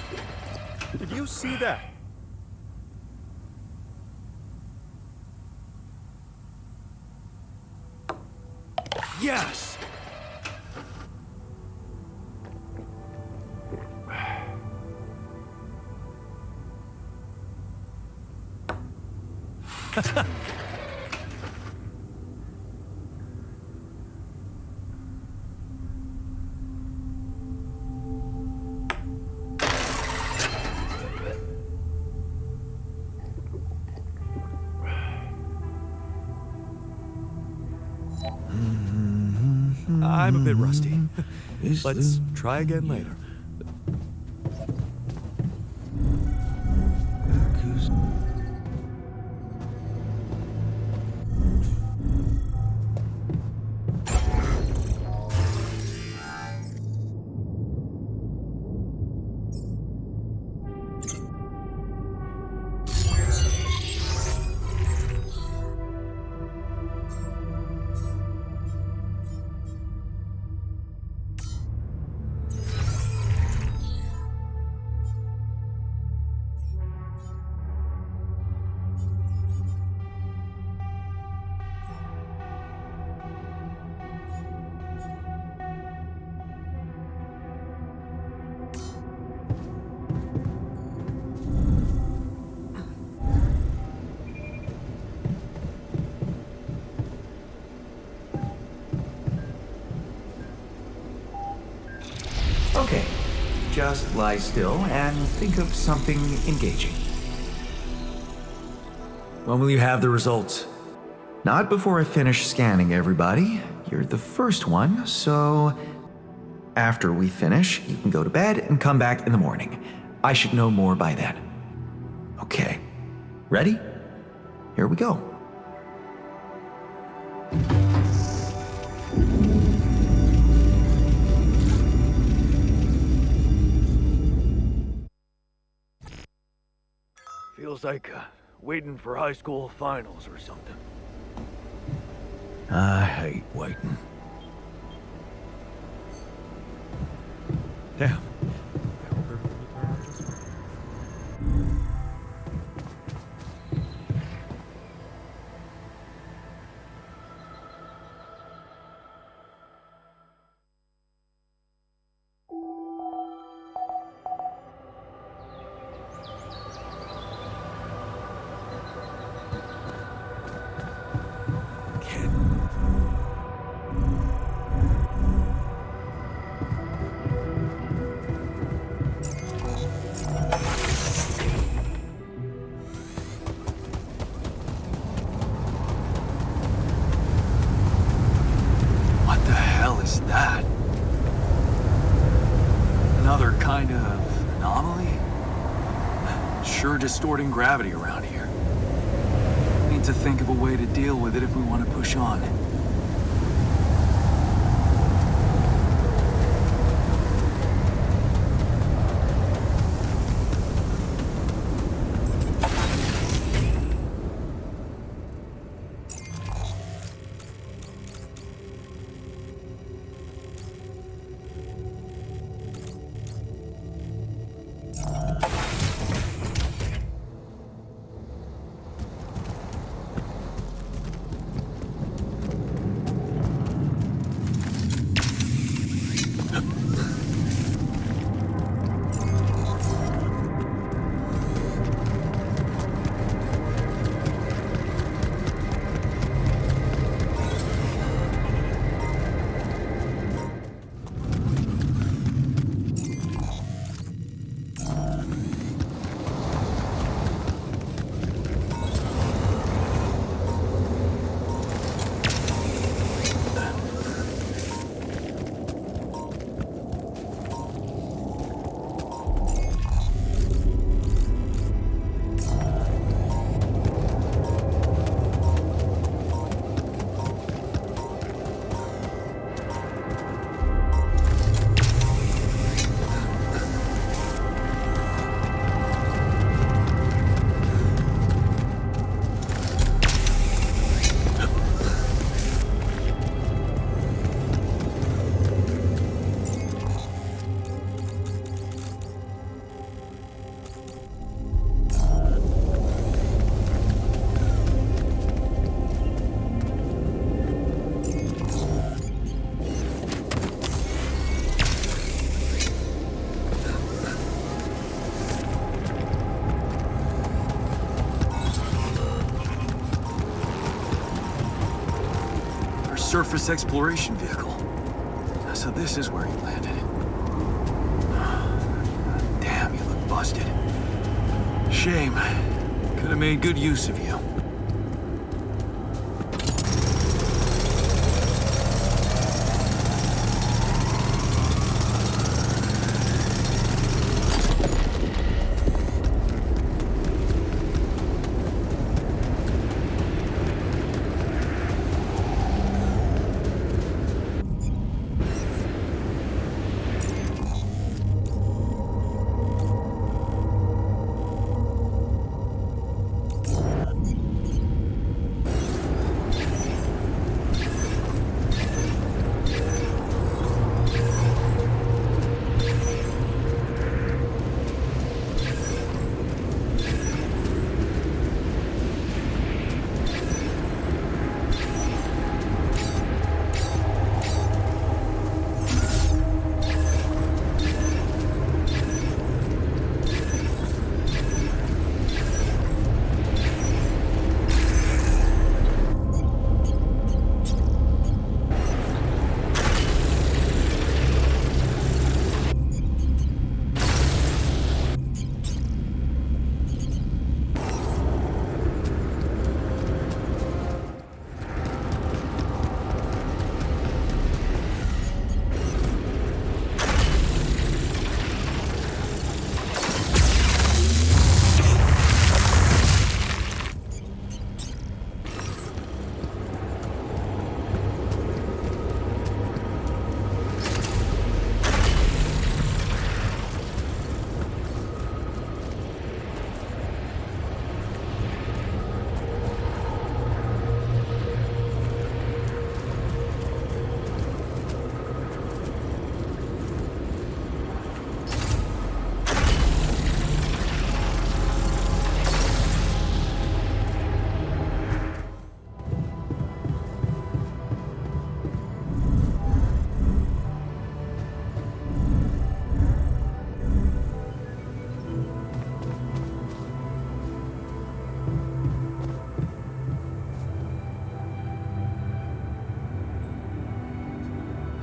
Did you see that? Yes! I'm a bit rusty. Let's try again later. Okay, just lie still and think of something engaging. When will you have the results? Not before I finish scanning everybody. You're the first one, so after we finish, you can go to bed and come back in the morning. I should know more by then. Okay, ready? Here we go. Feels like waiting for high school finals or something. I hate waiting. Damn. is that? Another kind of anomaly? Sure distorting gravity around here. Need to think of a way to deal with it if we want to push on. Surface exploration vehicle. So this is where he landed. Damn, you look busted. Shame. Could have made good use of you.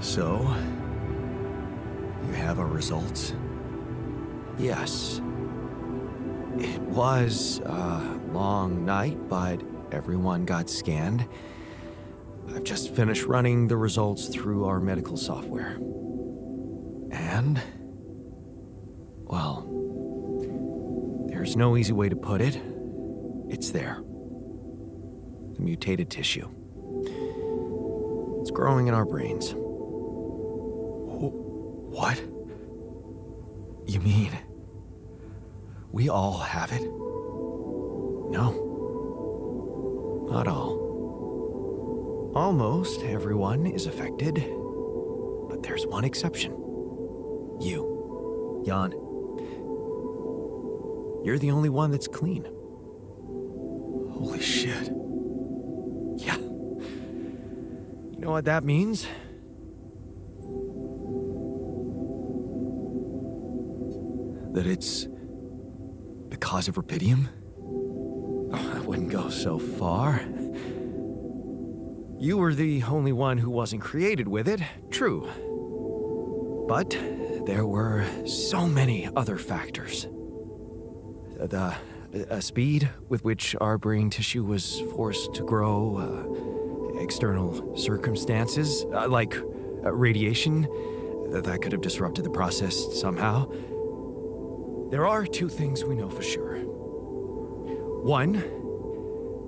So, you have our results? Yes. It was a long night, but everyone got scanned. I've just finished running the results through our medical software. And, well, there's no easy way to put it. It's there. The mutated tissue. It's growing in our brains. What? You mean we all have it? No. Not all. Almost everyone is affected, but there's one exception. You, Jan. You're the only one that's clean. Holy shit. Yeah. You know what that means? That it's because of Repidium? Oh, I wouldn't go so far. You were the only one who wasn't created with it, true. But there were so many other factors. The speed with which our brain tissue was forced to grow, external circumstances, like radiation, that could have disrupted the process somehow. There are two things we know for sure. One,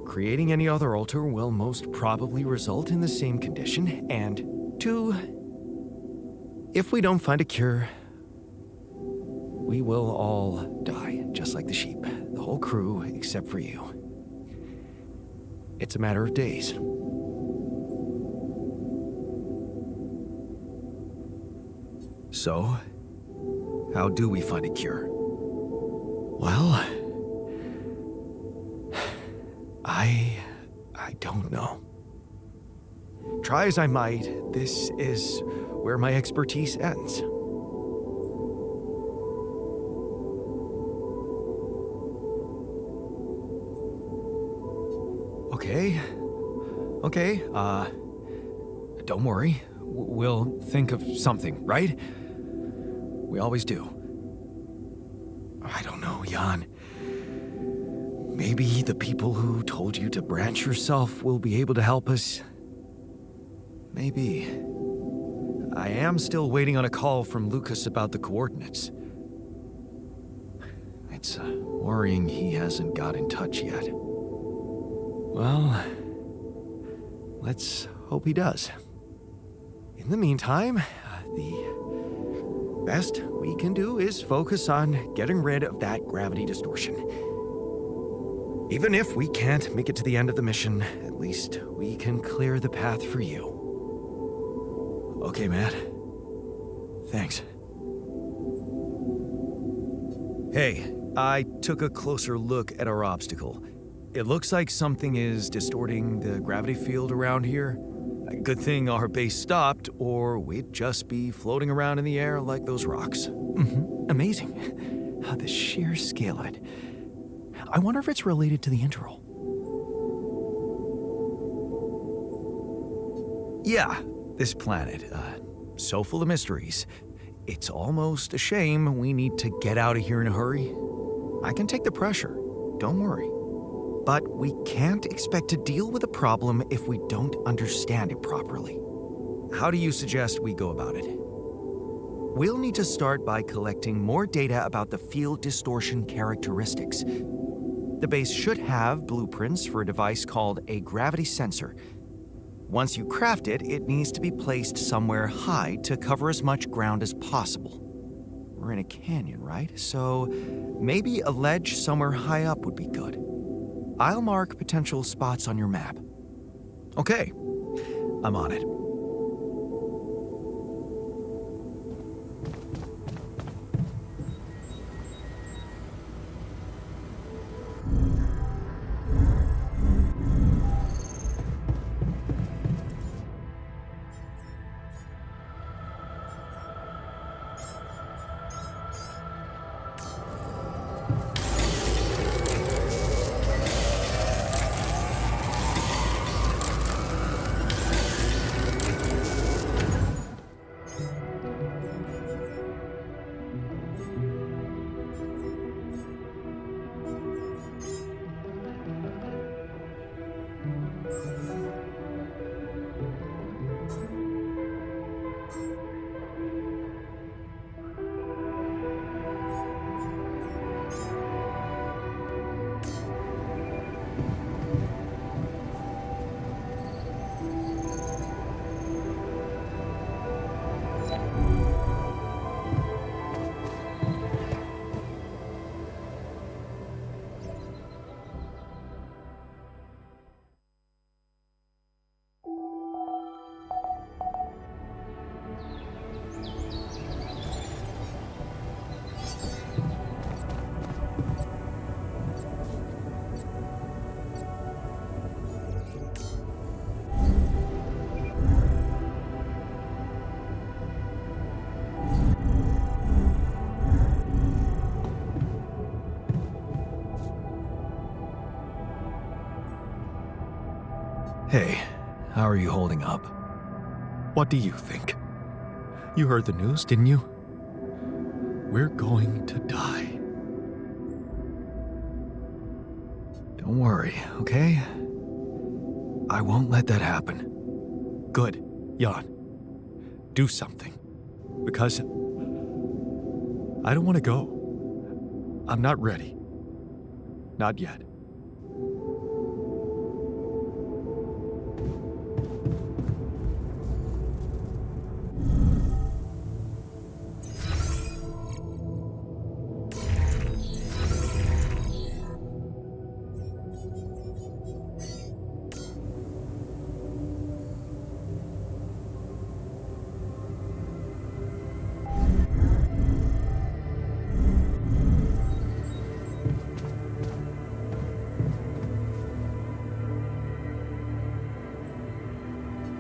creating any other alter will most probably result in the same condition. And two, if we don't find a cure, we will all die, just like the sheep. The whole crew, except for you. It's a matter of days. So, how do we find a cure? Well, I don't know. Try as I might, this is where my expertise ends. Okay, don't worry. We'll think of something, right? We always do. I don't know, Jan. Maybe the people who told you to branch yourself will be able to help us. Maybe. I am still waiting on a call from Lucas about the coordinates. It's worrying he hasn't got in touch yet. Well, let's hope he does. In the meantime, the best we can do is focus on getting rid of that gravity distortion. Even if we can't make it to the end of the mission, at least we can clear the path for you. Okay, Matt. Thanks. Hey, I took a closer look at our obstacle. It looks like something is distorting the gravity field around here. Good thing our base stopped, or we'd just be floating around in the air like those rocks. Amazing. The sheer scale of it. I wonder if it's related to the interval. Yeah, this planet, so full of mysteries. It's almost a shame we need to get out of here in a hurry. I can take the pressure, don't worry. But we can't expect to deal with a problem if we don't understand it properly. How do you suggest we go about it? We'll need to start by collecting more data about the field distortion characteristics. The base should have blueprints for a device called a gravity sensor. Once you craft it, it needs to be placed somewhere high to cover as much ground as possible. We're in a canyon, right? So maybe a ledge somewhere high up would be good. I'll mark potential spots on your map. Okay, I'm on it. Hey, how are you holding up? What do you think? You heard the news, didn't you? We're going to die. Don't worry, okay? I won't let that happen. Good, Jan. Do something. Because I don't want to go. I'm not ready. Not yet.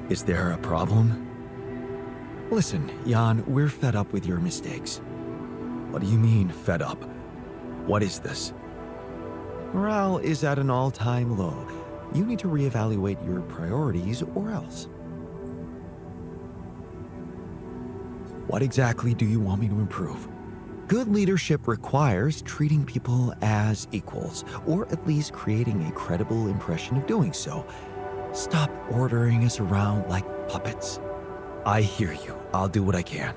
Is there a problem? Listen, Jan, we're fed up with your mistakes. What do you mean, fed up? What is this? Morale is at an all-time low. You need to reevaluate your priorities or else. What exactly do you want me to improve? Good leadership requires treating people as equals, or at least creating a credible impression of doing so. Stop ordering us around like puppets. I hear you. I'll do what I can.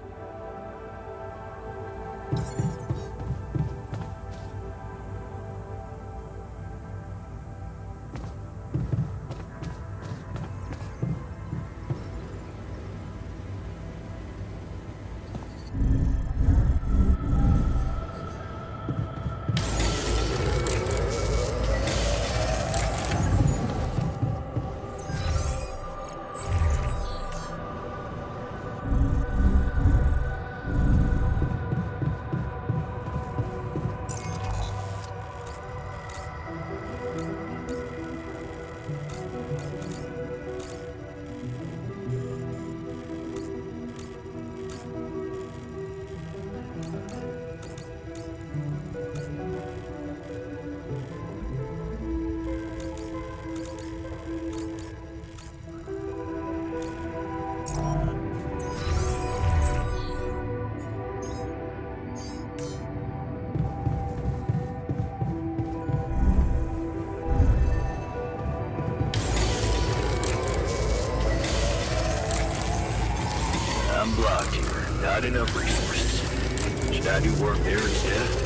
I'm blocked here. Not enough resources. Should I do work there instead?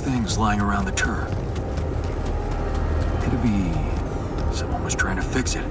Things lying around the turn. Could it be someone was trying to fix it?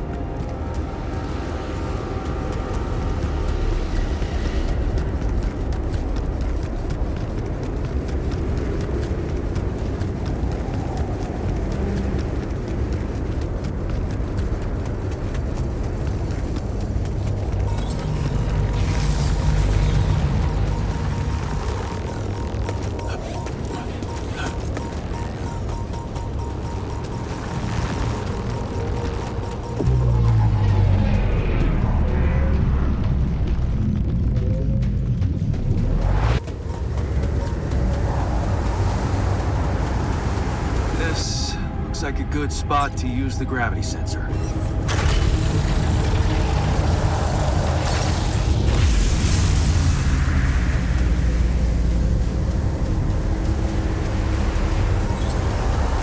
Looks like a good spot to use the gravity sensor.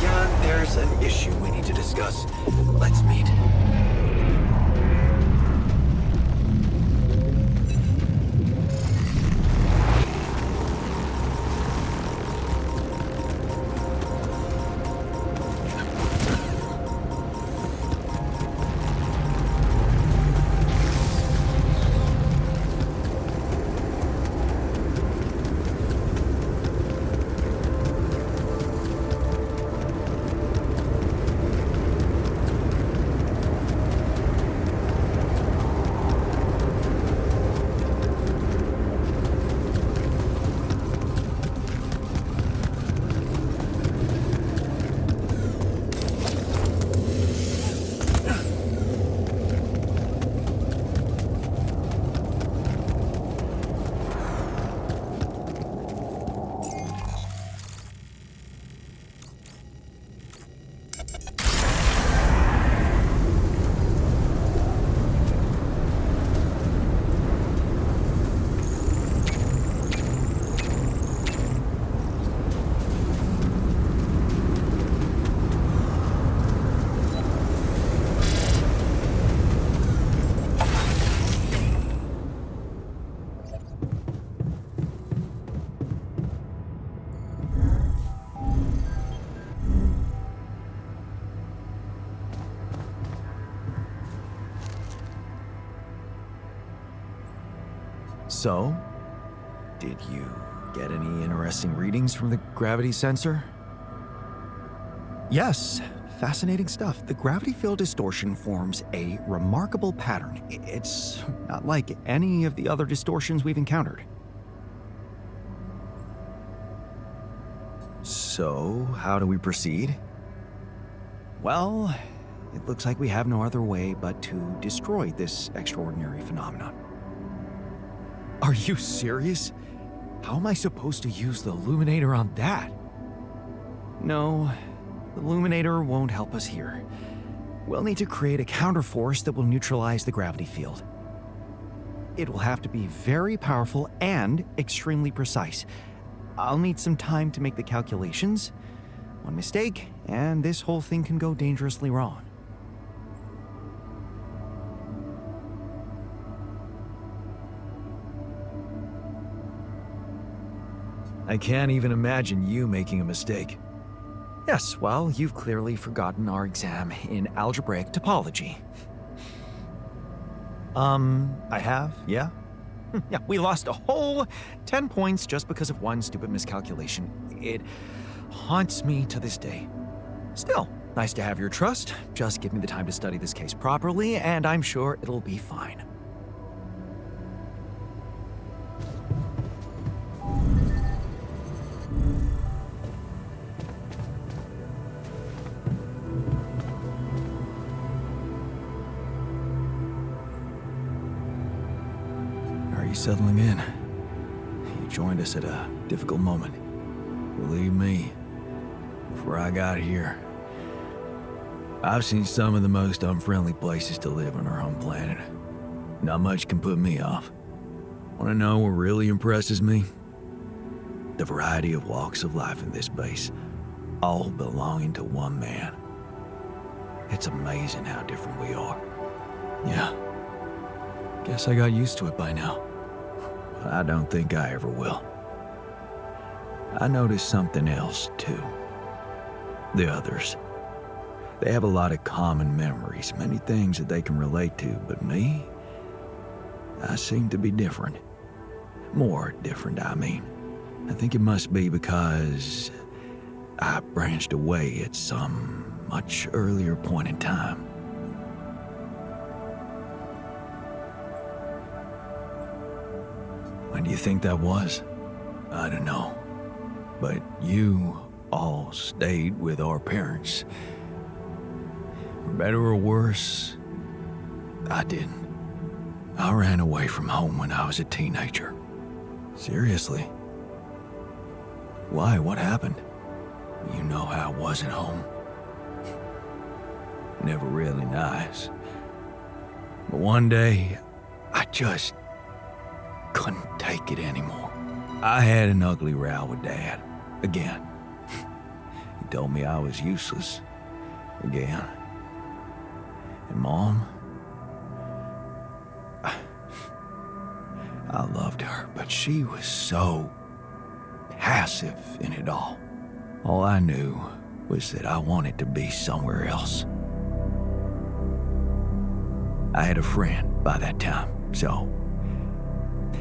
Jan, there's an issue we need to discuss. Let's meet. So, did you get any interesting readings from the gravity sensor? Yes, fascinating stuff. The gravity field distortion forms a remarkable pattern. It's not like any of the other distortions we've encountered. So, how do we proceed? Well, it looks like we have no other way but to destroy this extraordinary phenomenon. Are you serious? How am I supposed to use the illuminator on that? No, the illuminator won't help us here. We'll need to create a counterforce that will neutralize the gravity field. It will have to be very powerful and extremely precise. I'll need some time to make the calculations. One mistake, and this whole thing can go dangerously wrong. I can't even imagine you making a mistake. Yes, well, you've clearly forgotten our exam in algebraic topology. I have, yeah? Yeah, we lost a whole 10 points just because of one stupid miscalculation. It haunts me to this day. Still, nice to have your trust. Just give me the time to study this case properly, and I'm sure it'll be fine. Settling in. You joined us at a difficult moment. Believe me, before I got here, I've seen some of the most unfriendly places to live on our home planet. Not much can put me off. Want to know what really impresses me? The variety of walks of life in this base, all belonging to one man. It's amazing how different we are. Yeah. Guess I got used to it by now. I don't think I ever will. I noticed something else, too. The others. They have a lot of common memories, many things that they can relate to, but me? I seem to be different. More different, I mean. I think it must be because I branched away at some much earlier point in time. When do you think that was? I don't know. But you all stayed with our parents. For better or worse, I didn't. I ran away from home when I was a teenager. Seriously? Why? What happened? You know how I was at home. Never really nice. But one day, I just couldn't take it anymore. I had an ugly row with Dad. Again. He told me I was useless. Again. And Mom? I loved her, but she was so passive in it all. All I knew was that I wanted to be somewhere else. I had a friend by that time, so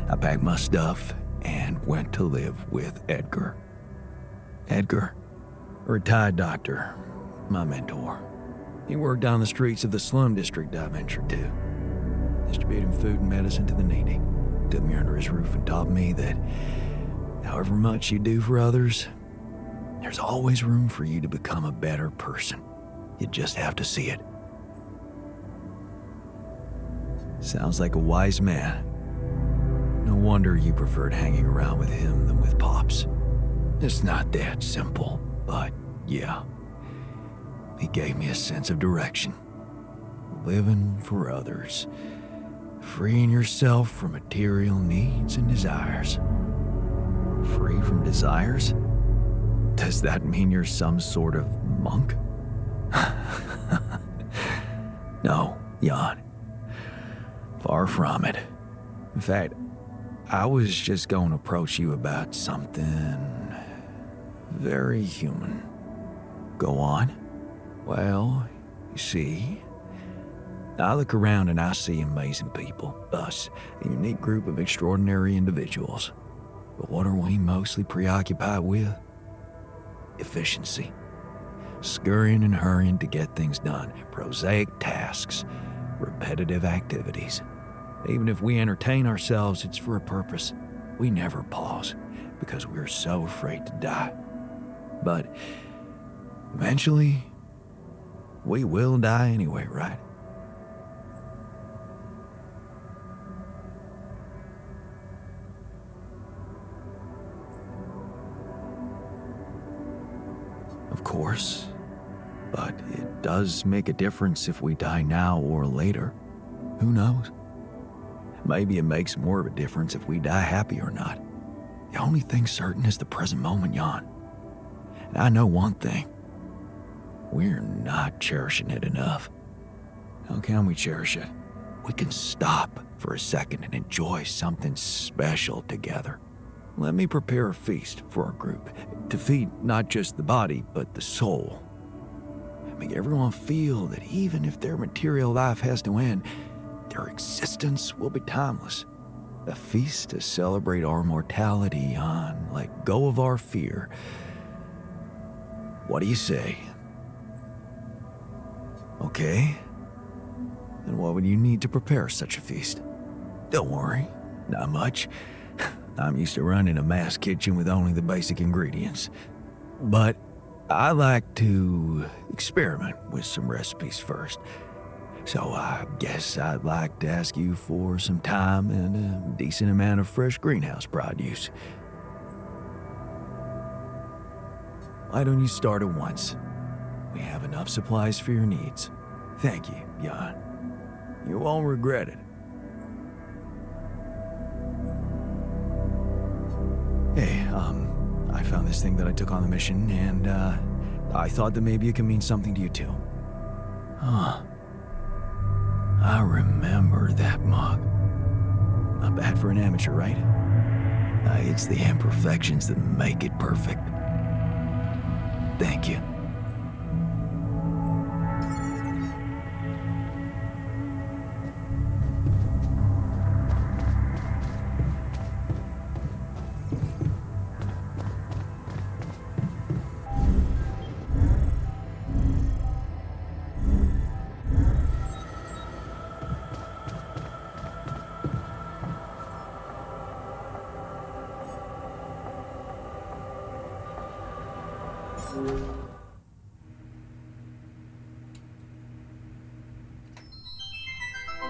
I packed my stuff and went to live with Edgar. Edgar, a retired doctor, my mentor. He worked down the streets of the slum district I ventured to, distributing food and medicine to the needy. Took me under his roof and taught me that however much you do for others, there's always room for you to become a better person. You just have to see it. Sounds like a wise man. No wonder you preferred hanging around with him than with Pops. It's not that simple, but yeah. He gave me a sense of direction. Living for others. Freeing yourself from material needs and desires. Free from desires? Does that mean you're some sort of monk? No, Jan. Far from it. In fact, I was just going to approach you about something very human. Go on. Well, you see, I look around and I see amazing people, us, a unique group of extraordinary individuals. But what are we mostly preoccupied with? Efficiency. Scurrying and hurrying to get things done, prosaic tasks, repetitive activities. Even if we entertain ourselves, it's for a purpose. We never pause because we're so afraid to die. But eventually, we will die anyway, right? Of course, but it does make a difference if we die now or later. Who knows? Maybe it makes more of a difference if we die happy or not. The only thing certain is the present moment, Jan. And I know one thing. We're not cherishing it enough. How can we cherish it? We can stop for a second and enjoy something special together. Let me prepare a feast for our group to feed not just the body, but the soul. Make everyone feel that even if their material life has to end, their existence will be timeless. A feast to celebrate our mortality on, let go of our fear. What do you say? Okay. And what would you need to prepare such a feast? Don't worry, not much. I'm used to running a mass kitchen with only the basic ingredients. But I like to experiment with some recipes first. So I guess I'd like to ask you for some time and a decent amount of fresh greenhouse produce. Why don't you start at once? We have enough supplies for your needs. Thank you, Jan. You won't regret it. Hey, I found this thing that I took on the mission, and, I thought that maybe it could mean something to you too. Huh. I remember that mug. Not bad for an amateur, right? It's the imperfections that make it perfect. Thank you.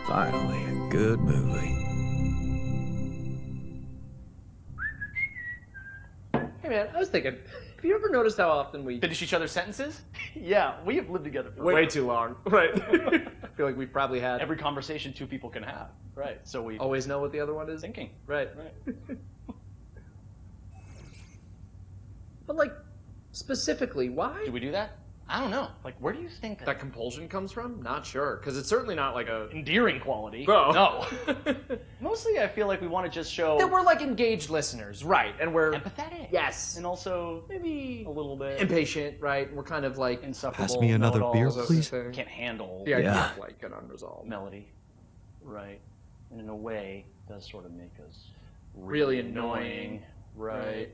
Finally, a good movie. Hey man, I was thinking, have you ever noticed how often we Finish each other's sentences? Yeah, we have lived together for Way too long. Right. I feel like we've probably had Every conversation two people can have. Right. So we always know what the other one is. thinking. Right. Right. But like, specifically, why? Do we do that? I don't know. Like, where do you think That compulsion comes from? Not sure, because it's certainly not like a endearing quality? Oh. No. Mostly, I feel like we want to just show that we're like engaged listeners, right? And we're empathetic. yes, And also maybe a little bit impatient, right? And we're kind of like insufferable. Pass me another beer, know-it-alls. please. Can't handle the idea Yeah. of like an unresolved, melody. Right. And in a way, does sort of make us really annoying, Right.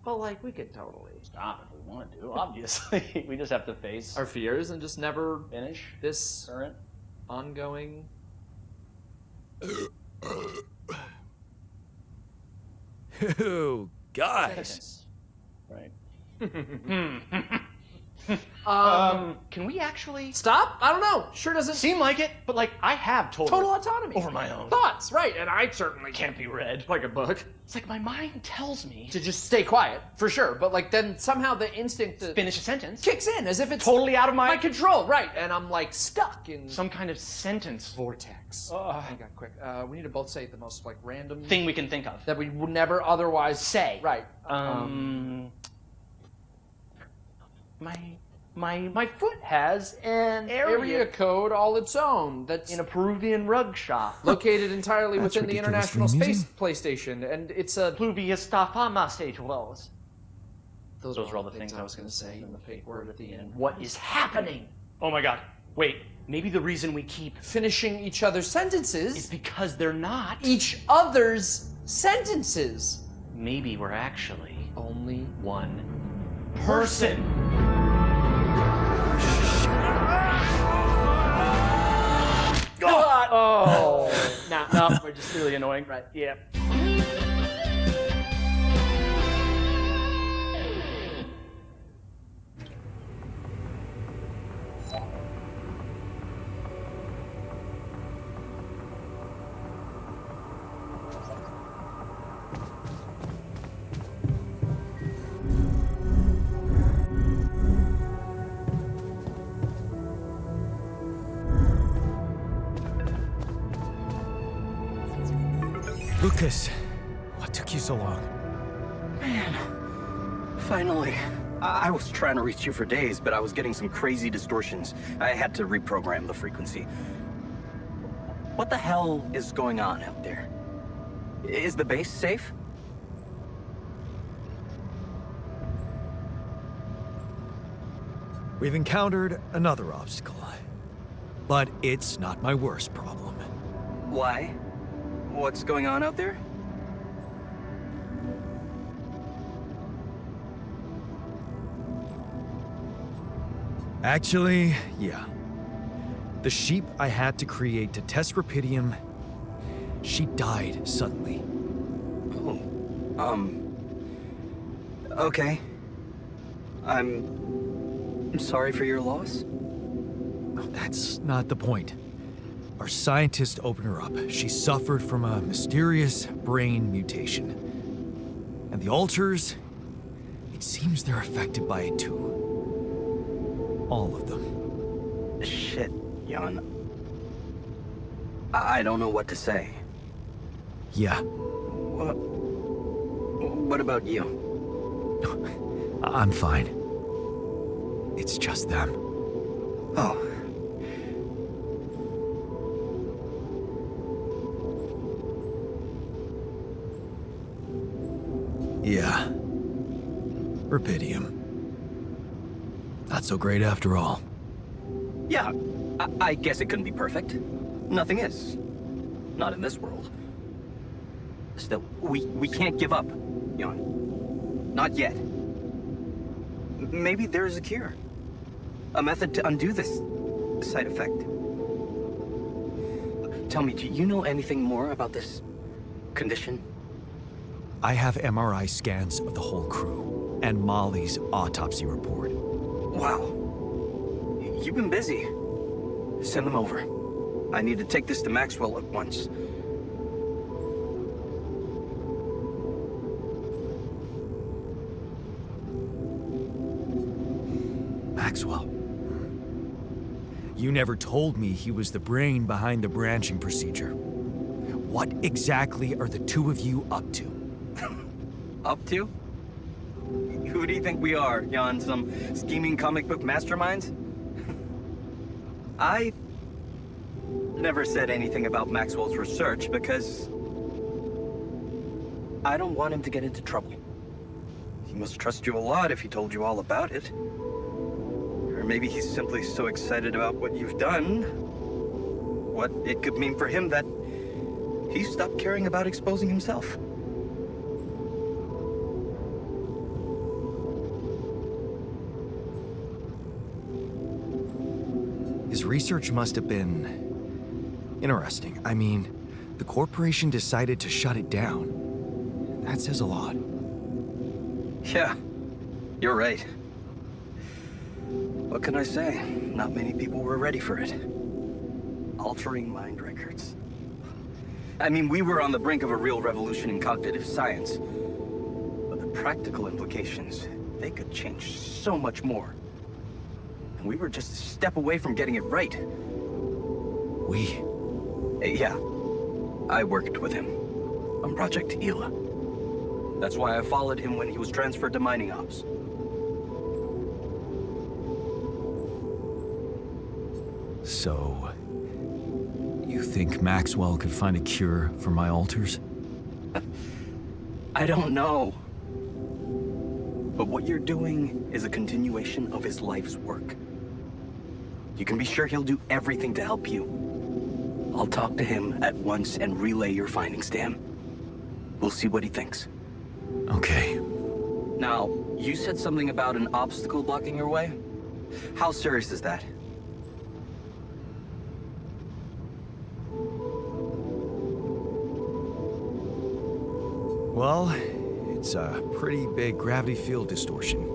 But like, we could totally Stop if we want to, obviously. We just have to face our fears and just never finish this current. ongoing. Oh, guys. Right. Can we actually Stop? I don't know. Sure doesn't Seem like it, but like I have total autonomy over my own. thoughts, right? And I certainly Can't be read. like a book It's like my mind tells me to just stay quiet for sure. But like, then somehow the instinct to finish a sentence. kicks in as if it's Totally out of my my control, right? And I'm like stuck in some kind of sentence vortex. Hang on, quick. We need to both say the most like random thing we can think of. that we would never otherwise Say. Right. My foot has an area code all its own. That's in a Peruvian rug shop. located entirely That's within the ridiculously International Space amusing. PlayStation, and it's a. Pluvia stafama stage wells. Those are all the things I was going to say. and the fake word at the end. What is happening? Oh my god. Wait. Maybe the reason we keep finishing each other's sentences is because they're not. each other's sentences. Maybe we're actually Only one person. Oh. No, we're just really annoying. Right, yeah. Lucas, what took you so long? Man, finally. I was trying to reach you for days, but I was getting some crazy distortions. I had to reprogram the frequency. What the hell is going on out there? Is the base safe? We've encountered another obstacle, but it's not my worst problem. Why? What's going on out there? Actually, yeah. The sheep I had to create to test Rapidium, she died suddenly. Okay. I'm sorry for your loss. That's not the point. Our scientists opened her up. She suffered from a mysterious brain mutation. And the alters, it seems they're affected by it too. All of them. Shit, Jan. I don't know what to say. Yeah. What about you? I'm fine. It's just them. Oh. Yeah. Rapidium. Not so great after all. Yeah, I guess it couldn't be perfect. Nothing is. Not in this world. Still, we can't give up, Jan. Not yet. Maybe there is a cure. A method to undo this side effect. Tell me, do you know anything more about this condition? I have MRI scans of the whole crew, and Molly's autopsy report. Wow. You've been busy. Send them over. I need to take this to Maxwell at once. Maxwell. You never told me he was the brain behind the branching procedure. What exactly are the two of you up to? Up to? Who do you think we are, Jan? Some scheming comic book masterminds? I never said anything about Maxwell's research because I don't want him to get into trouble. He must trust you a lot if he told you all about it. Or maybe he's simply so excited about what you've done, what it could mean for him, that he stopped caring about exposing himself. His research must have been interesting. I mean, the corporation decided to shut it down. That says a lot. Yeah, you're right. What can I say? Not many people were ready for it. Altering mind records. I mean, we were on the brink of a real revolution in cognitive science. But the practical implications, they could change so much more. And we were just a step away from getting it right. We? Yeah. I worked with him on Project Ela. That's why I followed him when he was transferred to mining ops. So, you think Maxwell could find a cure for my alters? I don't know. But what you're doing is a continuation of his life's work. You can be sure he'll do everything to help you. I'll talk to him at once and relay your findings to him. We'll see what he thinks. Okay. Now, you said something about an obstacle blocking your way? How serious is that? Well, it's a pretty big gravity field distortion.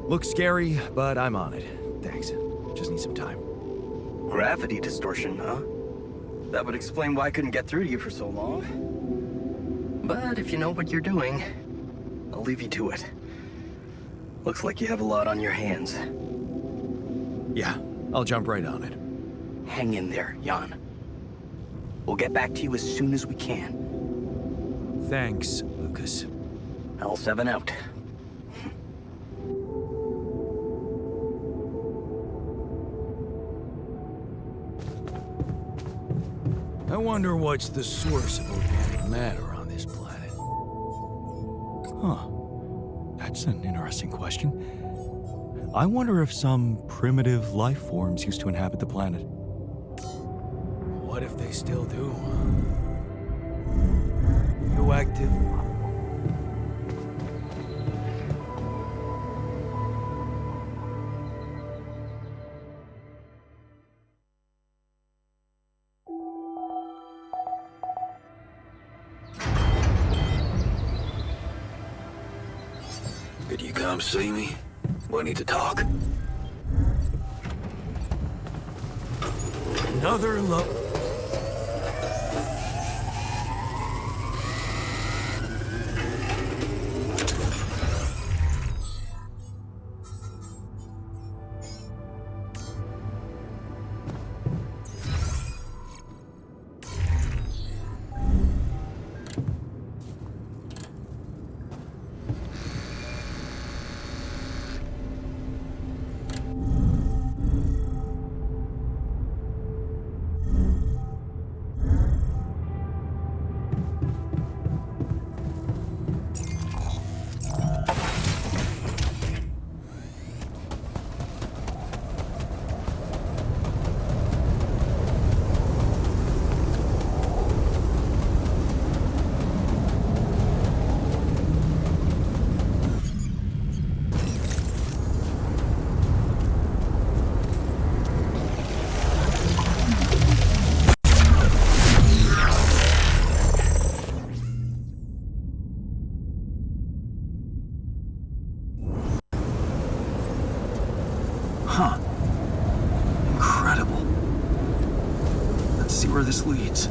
Looks scary, but I'm on it. Thanks. Just need some time. Gravity distortion, huh? That would explain why I couldn't get through to you for so long. But if you know what you're doing, I'll leave you to it. Looks like you have a lot on your hands. Yeah, I'll jump right on it. Hang in there, Jan. We'll get back to you as soon as we can. Thanks, Lucas. L7 out. I wonder what's the source of organic matter on this planet. Huh. That's an interesting question. I wonder if some primitive life forms used to inhabit the planet. What if they still do? Radioactive. Could you come see me? We need to talk. Another look. Huh. Incredible. Let's see where this leads.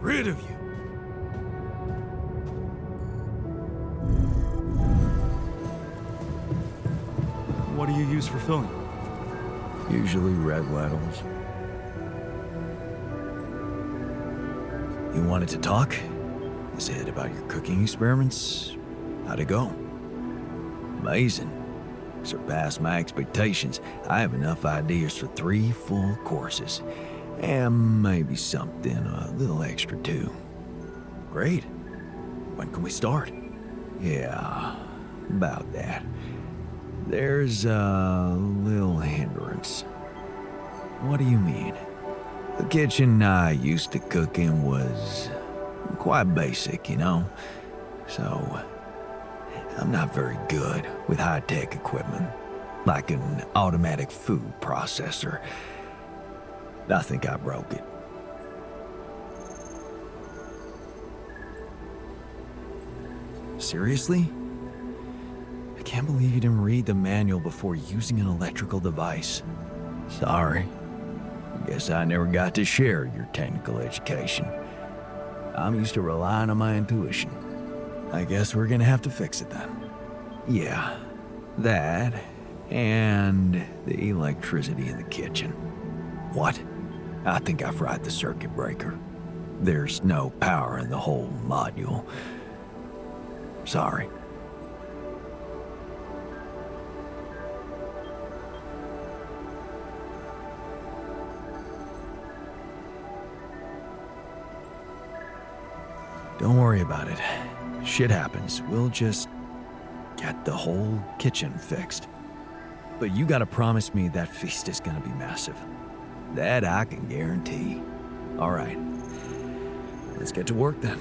Rid of you. What do you use for filling? Usually red letters. You wanted to talk? Is it about your cooking experiments? How'd it go? Amazing. Surpassed my expectations. I have enough ideas for 3 full courses. And maybe something a little extra too. Great. When can we start? Yeah, about that. There's a little hindrance. What do you mean? The kitchen I used to cook in was quite basic, you know? So, I'm not very good with high-tech equipment, like an automatic food processor. I think I broke it. Seriously? I can't believe you didn't read the manual before using an electrical device. Sorry. Guess I never got to share your technical education. I'm used to relying on my intuition. I guess we're gonna have to fix it then. Yeah, that and the electricity in the kitchen. What? I think I fried the circuit breaker. There's no power in the whole module. Sorry. Don't worry about it. Shit happens. We'll just get the whole kitchen fixed. But you gotta promise me that feast is gonna be massive. That I can guarantee. All right. Let's get to work then.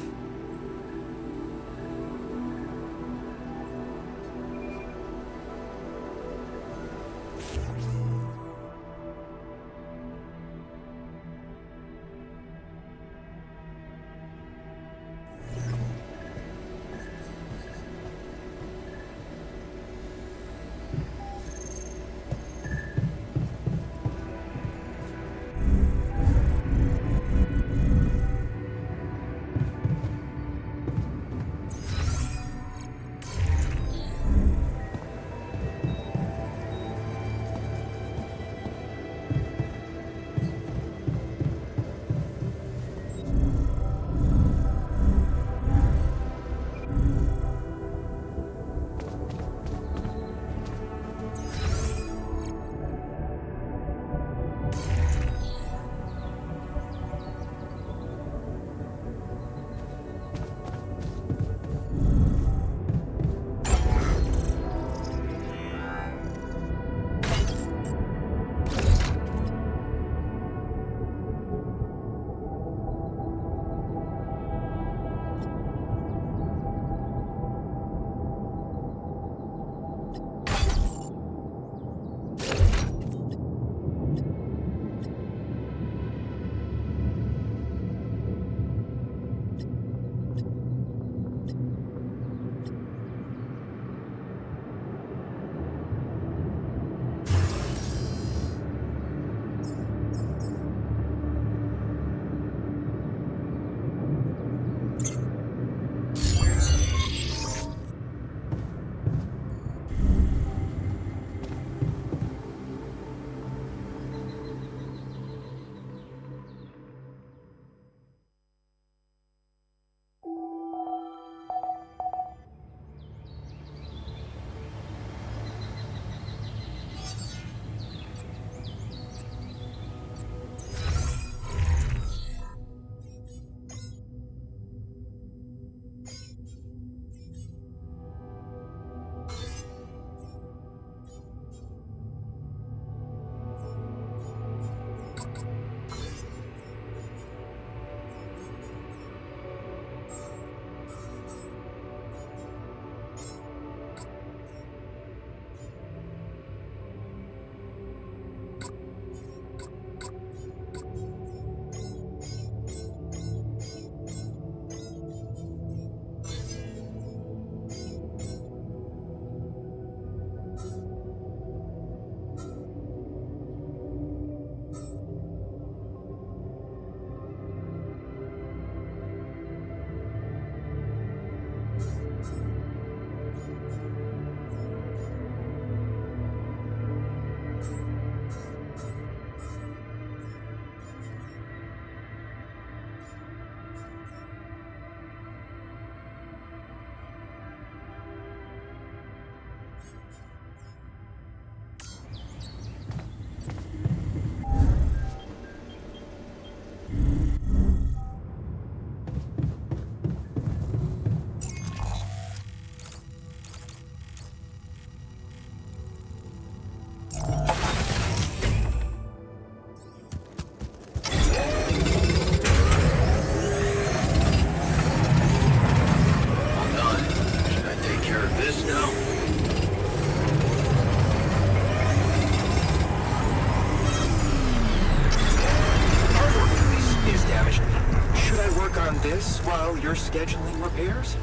work on this while you're scheduling repairs?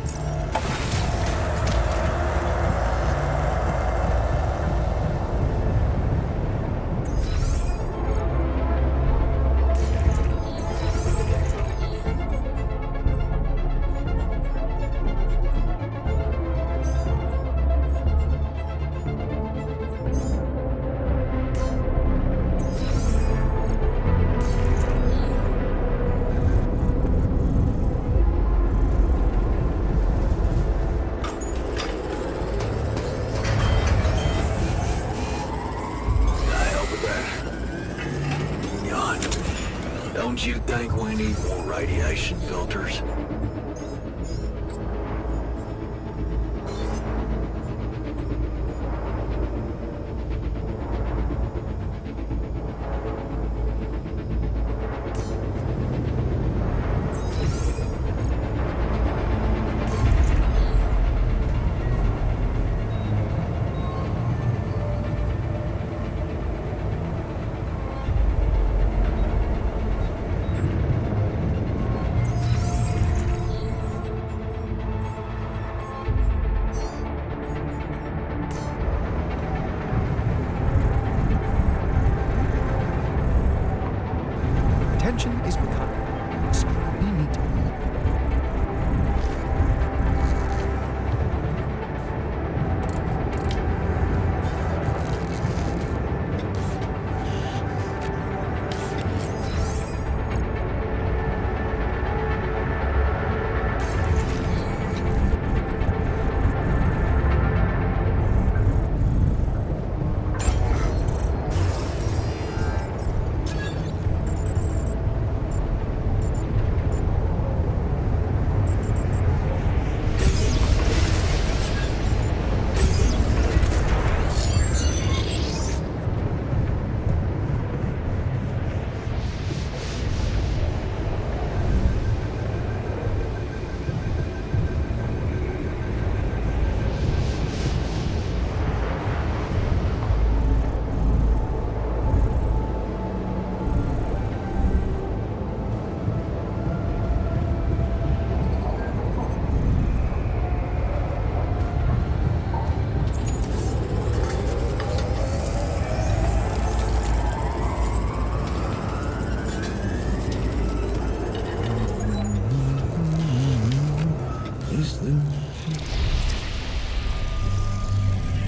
Don't you think we need more radiation filters? Attention is becoming extremely neat.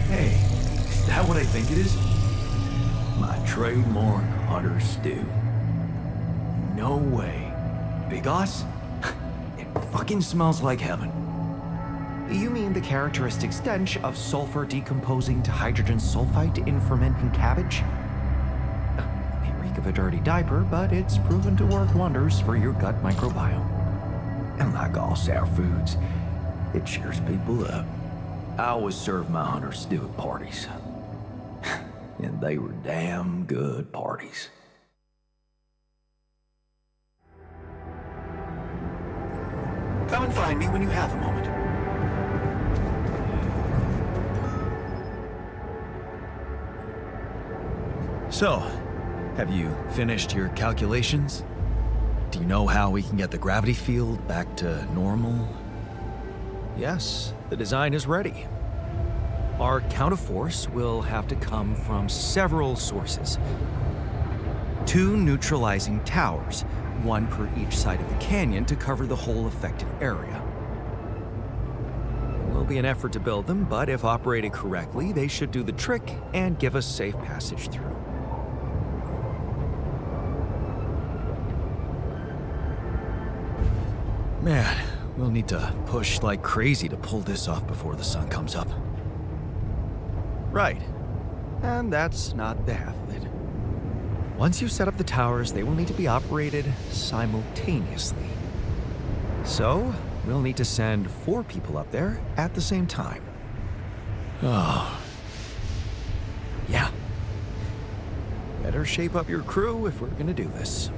Hey, is that what I think it is? My trademark hunter stew. No way. Big Oss? It fucking smells like heaven. You mean the characteristic stench of sulfur decomposing to hydrogen sulfide in fermenting cabbage? May reek of a dirty diaper, but it's proven to work wonders for your gut microbiome. And like all sour foods, it cheers people up. I always serve my hunter stew at parties. And they were damn good parties. Come and find me when you have a moment. So, have you finished your calculations? Do you know how we can get the gravity field back to normal? Yes, the design is ready. Our counterforce will have to come from several sources. 2 neutralizing towers, 1 per each side of the canyon to cover the whole affected area. It will be an effort to build them, but if operated correctly, they should do the trick and give us safe passage through. Man, we'll need to push like crazy to pull this off before the sun comes up. Right. And that's not the half of it. Once you set up the towers, they will need to be operated simultaneously. So, we'll need to send 4 people up there at the same time. Oh. Yeah. Better shape up your crew if we're gonna do this.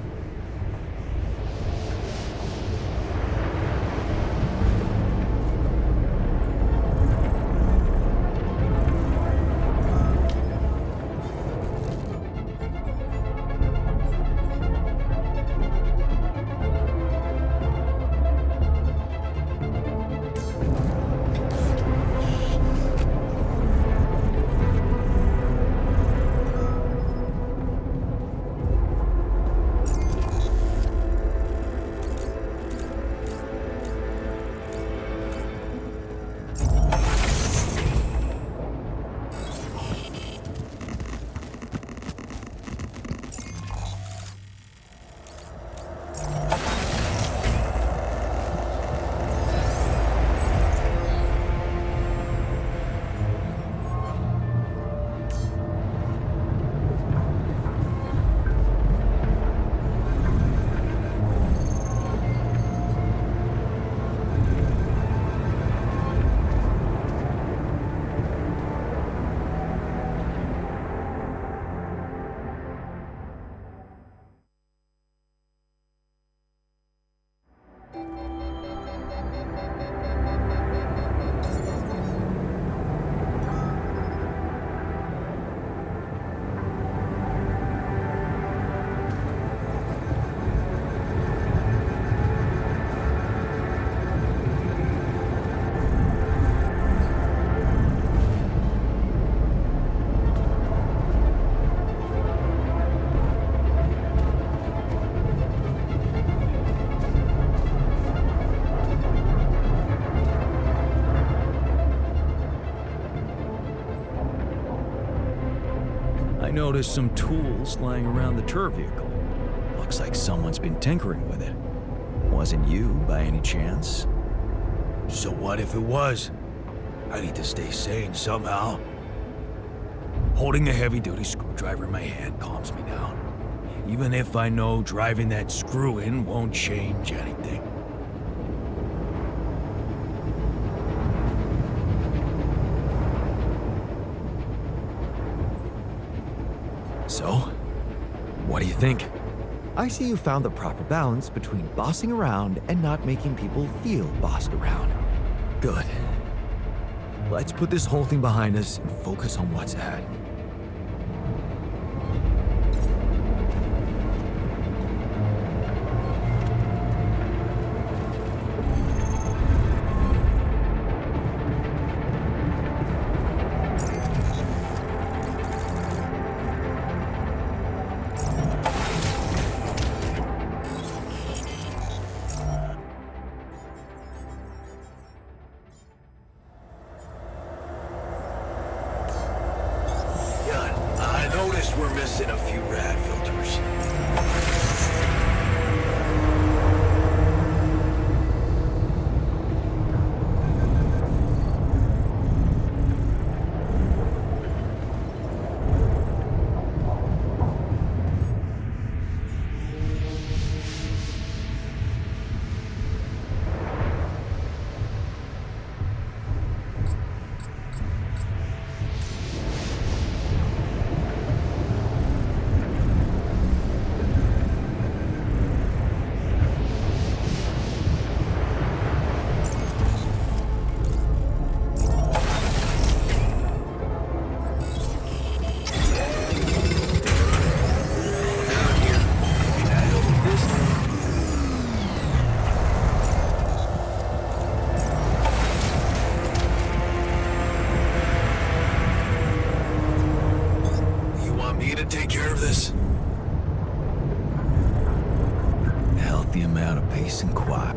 noticed some tools lying around the tour vehicle. Looks like someone's been tinkering with it. Wasn't you, by any chance? So what if it was? I need to stay sane somehow. Holding a heavy-duty screwdriver in my hand calms me down. Even if I know driving that screw-in won't change anything. So, what do you think? I see you found the proper balance between bossing around and not making people feel bossed around. Good. Let's put this whole thing behind us and focus on what's ahead. We're missing a few rad filters. Take care of this. A healthy amount of peace and quiet.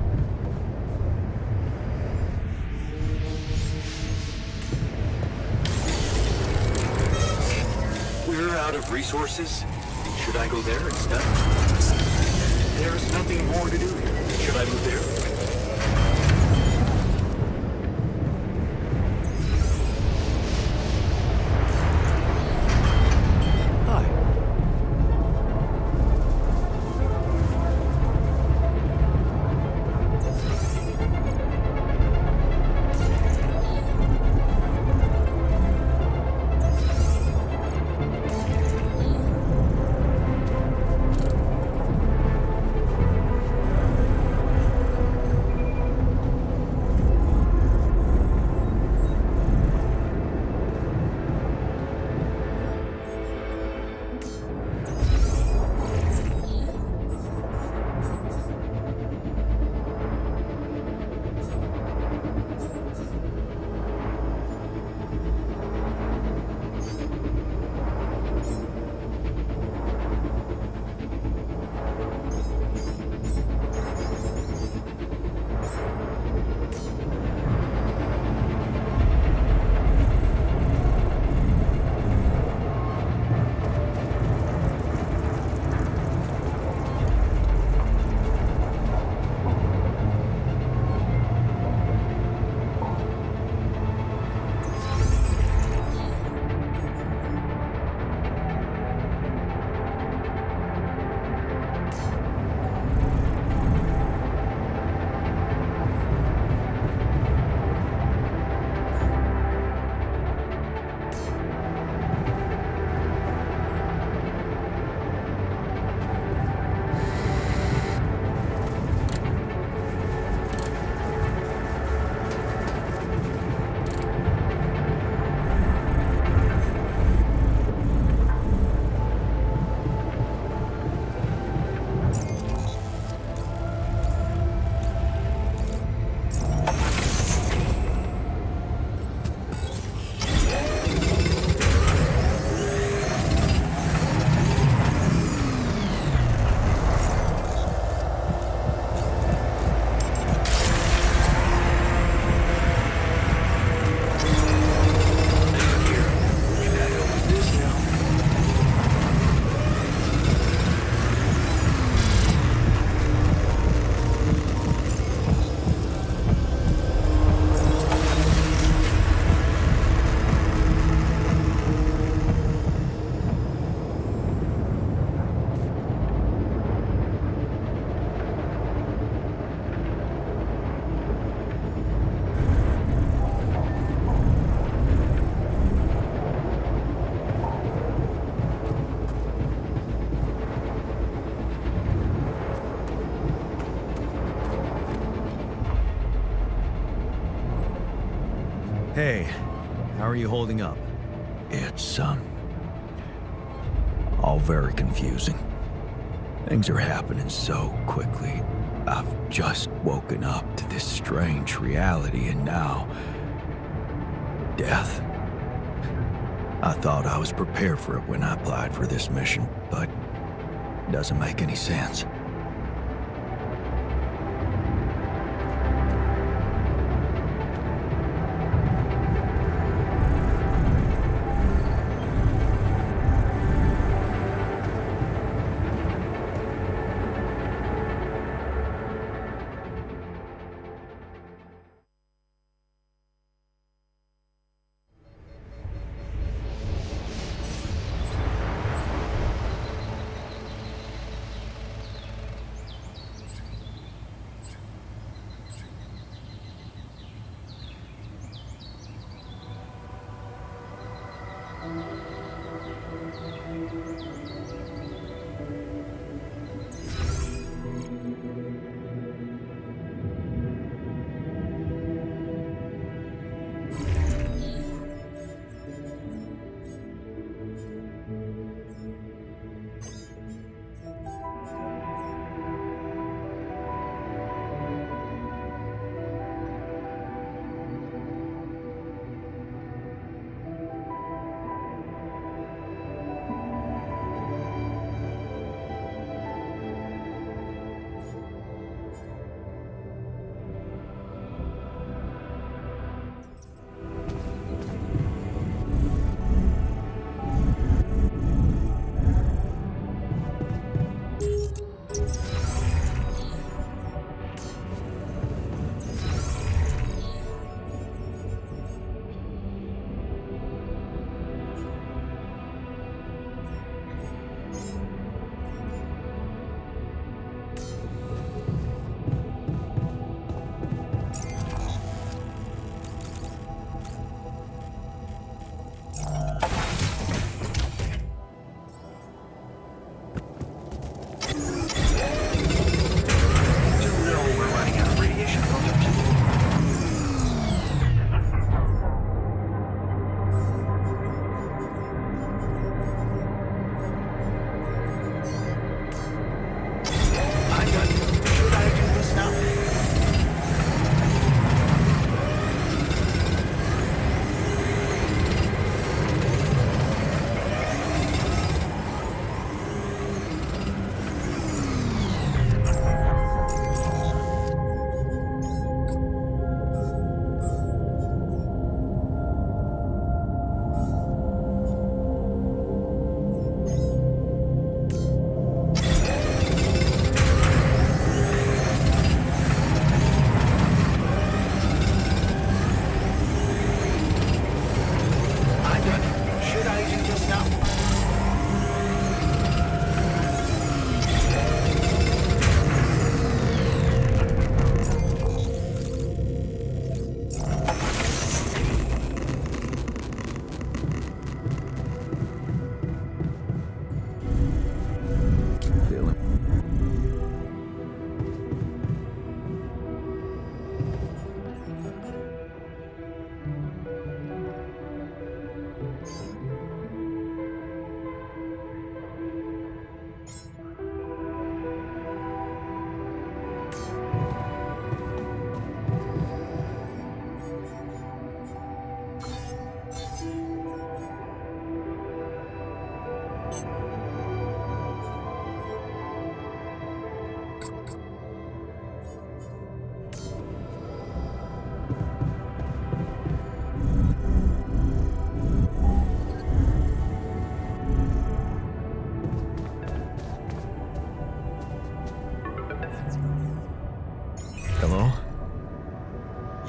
We're out of resources. Should I go there instead? There's nothing more to do here. Should I move there? Hey, how are you holding up? It's, all very confusing. Things are happening so quickly. I've just woken up to this strange reality, and now... death. I thought I was prepared for it when I applied for this mission, but it doesn't make any sense.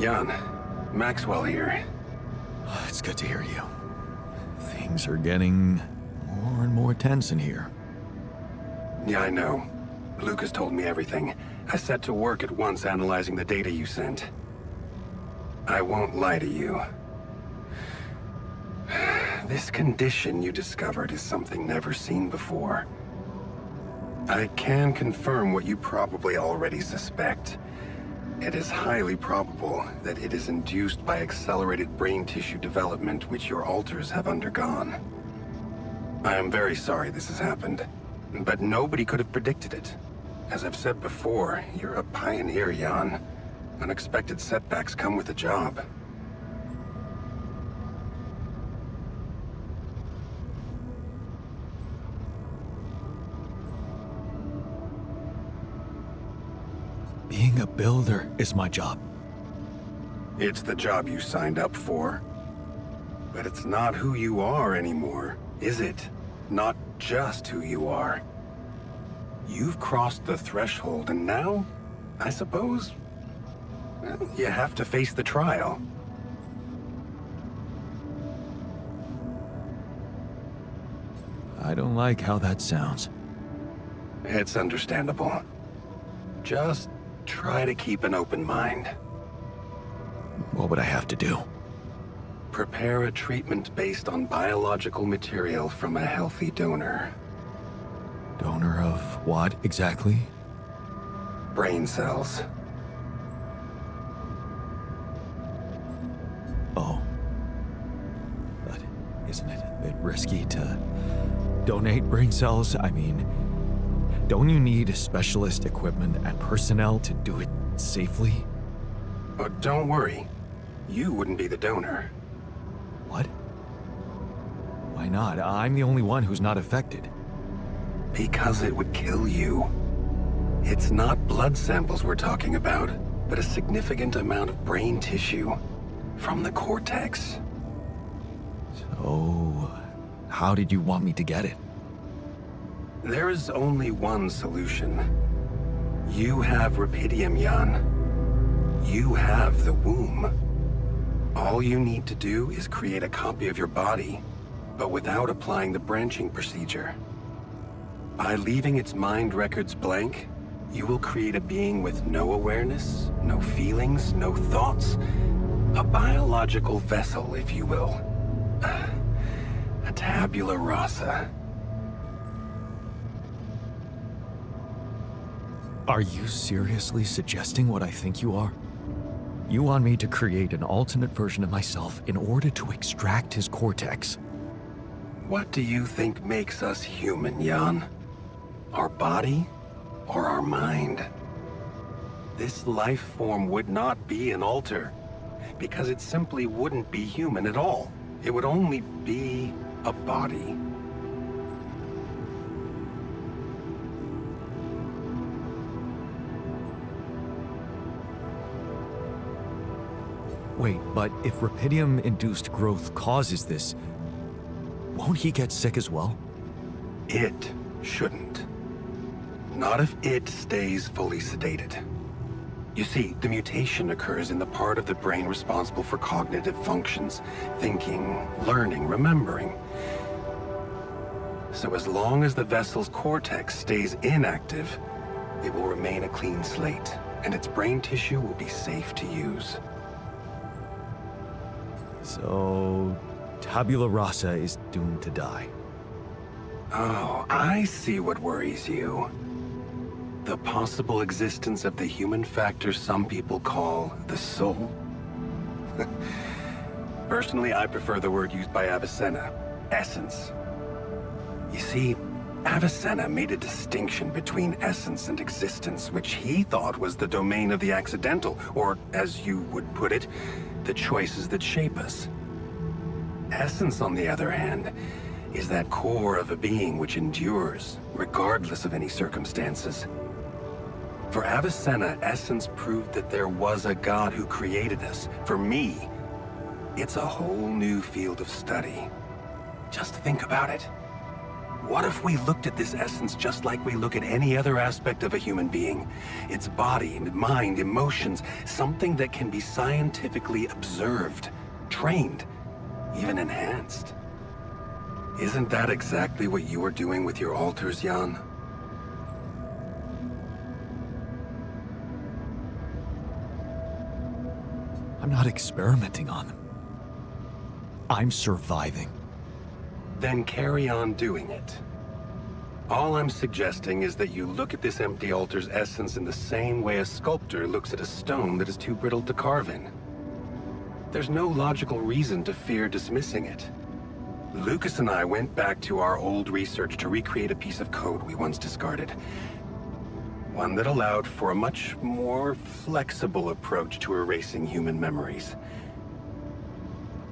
Jan, Maxwell here. It's good to hear you. Things are getting more and more tense in here. Yeah, I know. Lucas told me everything. I set to work at once analyzing the data you sent. I won't lie to you. This condition you discovered is something never seen before. I can confirm what you probably already suspect. It is highly probable that it is induced by accelerated brain tissue development which your alters have undergone. I am very sorry this has happened, but nobody could have predicted it. As I've said before, you're a pioneer, Jan. Unexpected setbacks come with the job. Being a builder is my job. It's the job you signed up for. But it's not who you are anymore, is it? Not just who you are. You've crossed the threshold, and now, I suppose, well, you have to face the trial. I don't like how that sounds. It's understandable. Just try to keep an open mind. What would I have to do? Prepare a treatment based on biological material from a healthy donor. Donor of what, exactly? Brain cells. Oh. But isn't it a bit risky to donate brain cells? I mean, don't you need specialist equipment and personnel to do it safely? Oh, don't worry. You wouldn't be the donor. What? Why not? I'm the only one who's not affected. Because it would kill you. It's not blood samples we're talking about, but a significant amount of brain tissue from the cortex. So, how did you want me to get it? There is only one solution. You have Reqidium, Jan. You have the womb. All you need to do is create a copy of your body, but without applying the branching procedure. By leaving its mind records blank, you will create a being with no awareness, no feelings, no thoughts. A biological vessel, if you will. A tabula rasa. Are you seriously suggesting what I think you are? You want me to create an alternate version of myself in order to extract his cortex? What do you think makes us human, Jan? Our body or our mind? This life form would not be an alter, because it simply wouldn't be human at all. It would only be a body. Wait, but if Reqidium-induced growth causes this, won't he get sick as well? It shouldn't. Not if it stays fully sedated. You see, the mutation occurs in the part of the brain responsible for cognitive functions, thinking, learning, remembering. So as long as the vessel's cortex stays inactive, it will remain a clean slate, and its brain tissue will be safe to use. So, tabula rasa is doomed to die. Oh, I see what worries you. The possible existence of the human factor some people call the soul. Personally, I prefer the word used by Avicenna, essence. You see, Avicenna made a distinction between essence and existence, which he thought was the domain of the accidental, or, as you would put it, the choices that shape us. Essence, on the other hand, is that core of a being which endures, regardless of any circumstances. For Avicenna, essence proved that there was a God who created us. For me, it's a whole new field of study. Just think about it. What if we looked at this essence just like we look at any other aspect of a human being? Its body, mind, emotions, something that can be scientifically observed, trained, even enhanced. Isn't that exactly what you are doing with your alters, Jan? I'm not experimenting on them. I'm surviving. Then carry on doing it. All I'm suggesting is that you look at this empty altar's essence in the same way a sculptor looks at a stone that is too brittle to carve in. There's no logical reason to fear dismissing it. Lucas and I went back to our old research to recreate a piece of code we once discarded. One that allowed for a much more flexible approach to erasing human memories.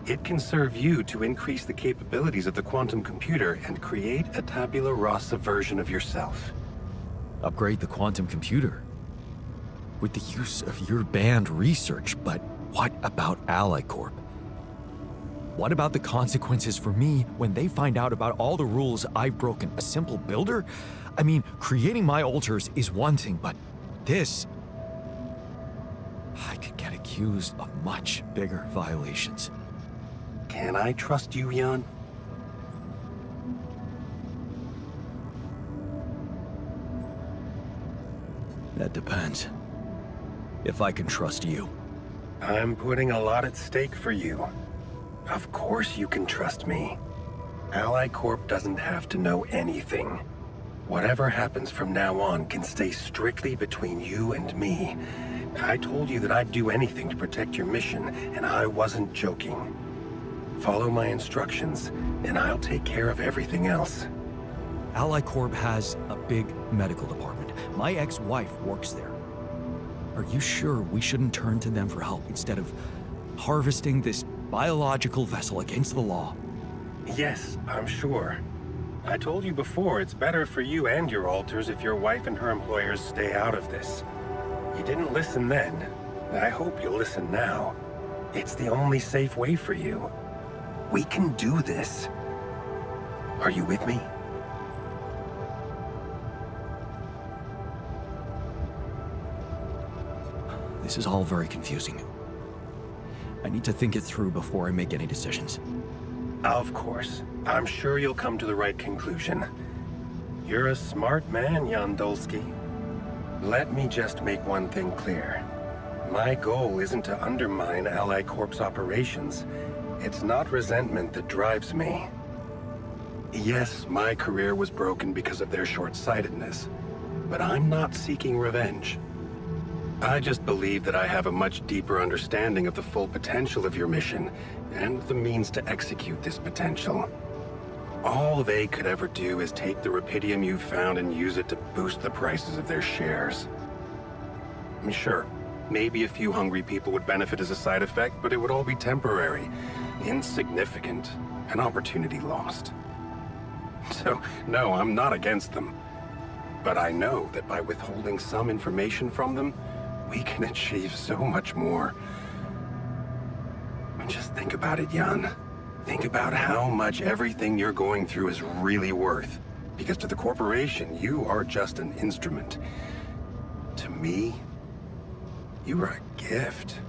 It can serve you to increase the capabilities of the quantum computer and create a tabula rasa version of yourself. Upgrade the quantum computer? With the use of your banned research, but what about Ally Corp? What about the consequences for me when they find out about all the rules I've broken? A simple builder? I mean, creating my alters is one thing, but this... I could get accused of much bigger violations. Can I trust you, Jan? That depends. If I can trust you. I'm putting a lot at stake for you. Of course you can trust me. Ally Corp doesn't have to know anything. Whatever happens from now on can stay strictly between you and me. I told you that I'd do anything to protect your mission, and I wasn't joking. Follow my instructions, and I'll take care of everything else. Ally Corp has a big medical department. My ex-wife works there. Are you sure we shouldn't turn to them for help instead of harvesting this biological vessel against the law? Yes, I'm sure. I told you before, it's better for you and your alters if your wife and her employers stay out of this. You didn't listen then. I hope you'll listen now. It's the only safe way for you. We can do this. Are you with me? This is all very confusing. I need to think it through before I make any decisions. Of course. I'm sure you'll come to the right conclusion. You're a smart man, Jan Dolski. Let me just make one thing clear. My goal isn't to undermine Ally Corp's operations. It's not resentment that drives me. Yes, my career was broken because of their short-sightedness, but I'm not seeking revenge. I just believe that I have a much deeper understanding of the full potential of your mission, and the means to execute this potential. All they could ever do is take the rupidium you've found and use it to boost the prices of their shares. Sure, maybe a few hungry people would benefit as a side effect, but it would all be temporary, insignificant, an opportunity lost. So, no, I'm not against them. But I know that by withholding some information from them, we can achieve so much more. Just think about it, Jan. Think about how much everything you're going through is really worth. Because to the corporation, you are just an instrument. To me, you are a gift.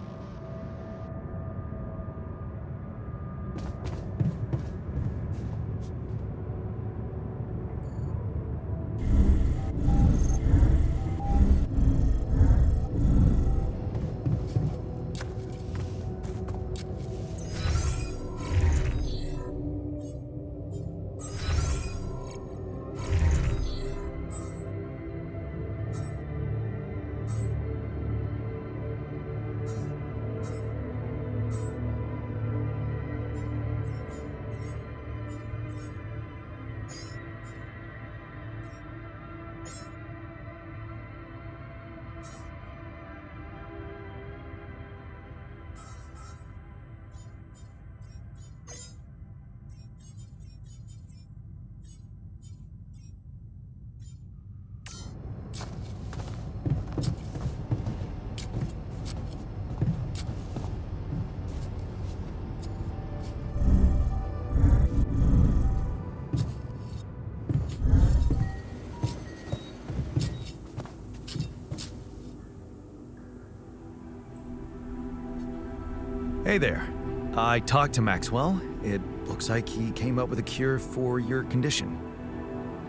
Hey there. I talked to Maxwell. It looks like he came up with a cure for your condition.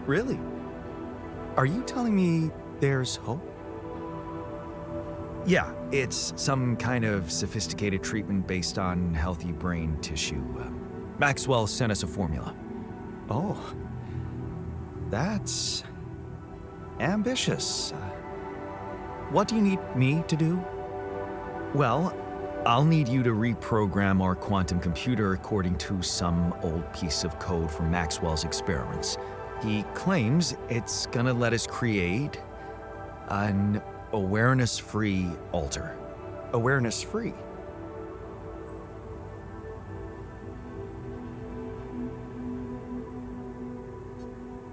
Really? Are you telling me there's hope? Yeah, it's some kind of sophisticated treatment based on healthy brain tissue. Maxwell sent us a formula. Oh. that's ambitious. What do you need me to do? Well, I'll need you to reprogram our quantum computer according to some old piece of code from Maxwell's experiments. He claims it's gonna let us create an awareness-free alter. Awareness-free?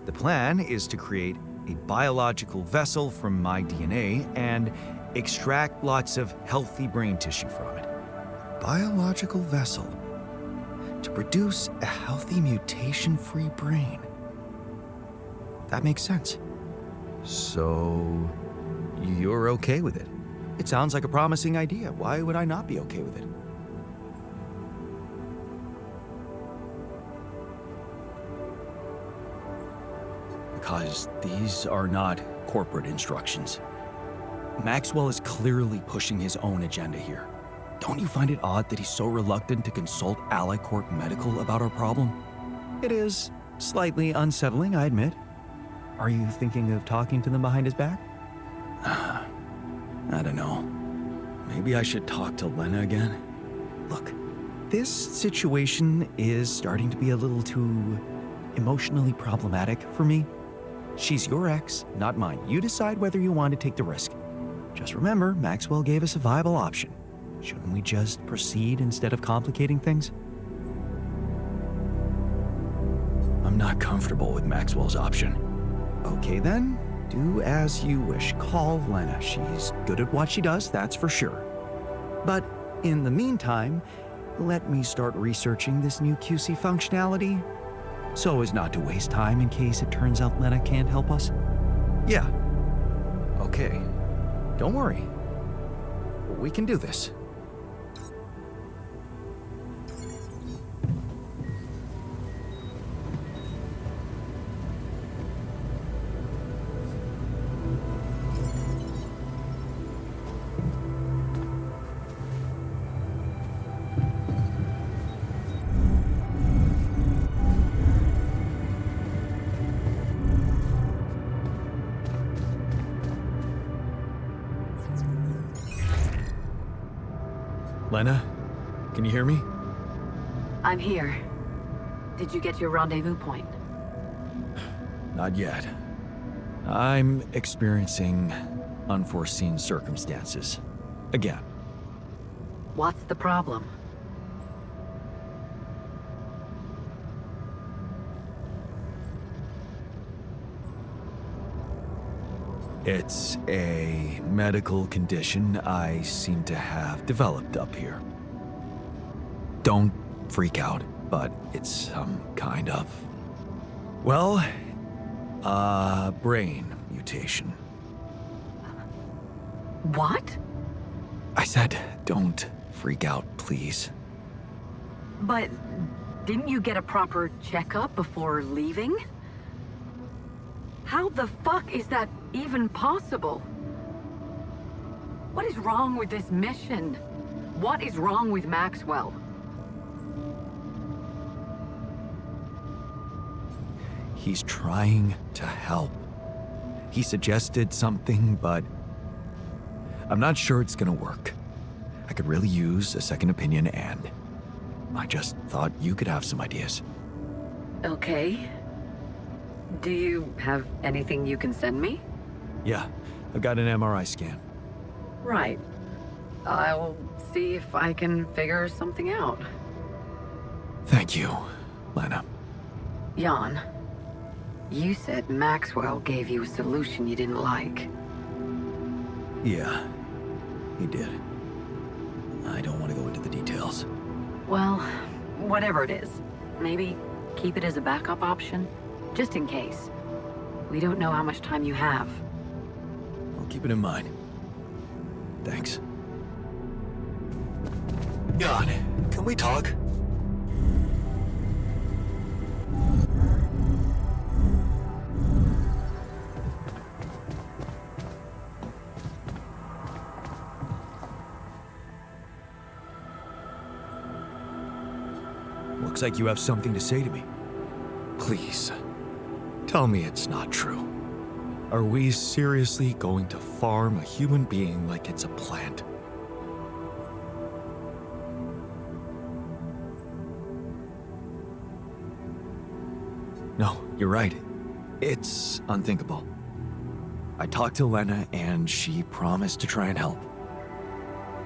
The plan is to create a biological vessel from my DNA and extract lots of healthy brain tissue from it. Biological vessel to produce a healthy mutation-free brain. That makes sense. So, you're okay with it? It sounds like a promising idea. Why would I not be okay with it? Because these are not corporate instructions. Maxwell is clearly pushing his own agenda here. Don't you find it odd that he's so reluctant to consult Ally Corp Medical about our problem? It is slightly unsettling, I admit. Are you thinking of talking to them behind his back? I don't know. Maybe I should talk to Lena again? Look, this situation is starting to be a little too emotionally problematic for me. She's your ex, not mine. You decide whether you want to take the risk. Just remember, Maxwell gave us a viable option. Shouldn't we just proceed instead of complicating things? I'm not comfortable with Maxwell's option. Okay then, do as you wish. Call Lena. She's good at what she does, that's for sure. But in the meantime, let me start researching this new QC functionality so as not to waste time in case it turns out Lena can't help us. Yeah. Okay. Don't worry. We can do this. Lena, can you hear me? I'm here. Did you get to your rendezvous point? Not yet. I'm experiencing unforeseen circumstances. Again. What's the problem? It's a medical condition I seem to have developed up here. Don't freak out, but it's some kind of... well, brain mutation. What? I said, don't freak out, please. But didn't you get a proper checkup before leaving? How the fuck is that even possible? What is wrong with this mission? What is wrong with Maxwell? He's trying to help. He suggested something, but I'm not sure it's gonna work. I could really use a second opinion, and I just thought you could have some ideas. Okay. Do you have anything you can send me? Yeah, I've got an MRI scan. Right. I'll see if I can figure something out. Thank you, Lena. Jan, you said Maxwell gave you a solution you didn't like. Yeah, he did. I don't want to go into the details. Well, whatever it is, maybe keep it as a backup option, just in case. We don't know how much time you have. I'll keep it in mind. Thanks. Jan, can we talk? Looks like you have something to say to me. Please, Tell me it's not true. Are we seriously going to farm a human being like it's a plant? No, you're right. It's unthinkable. I talked to Lena and she promised to try and help.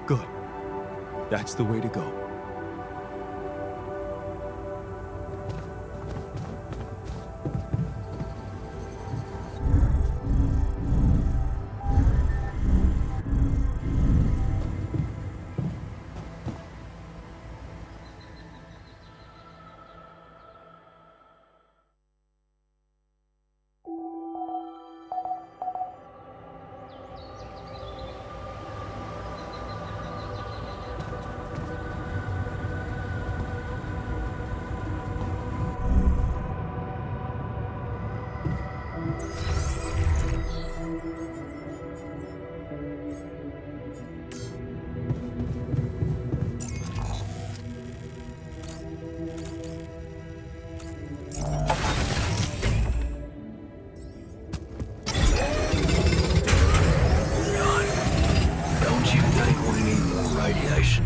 Good. That's the way to go.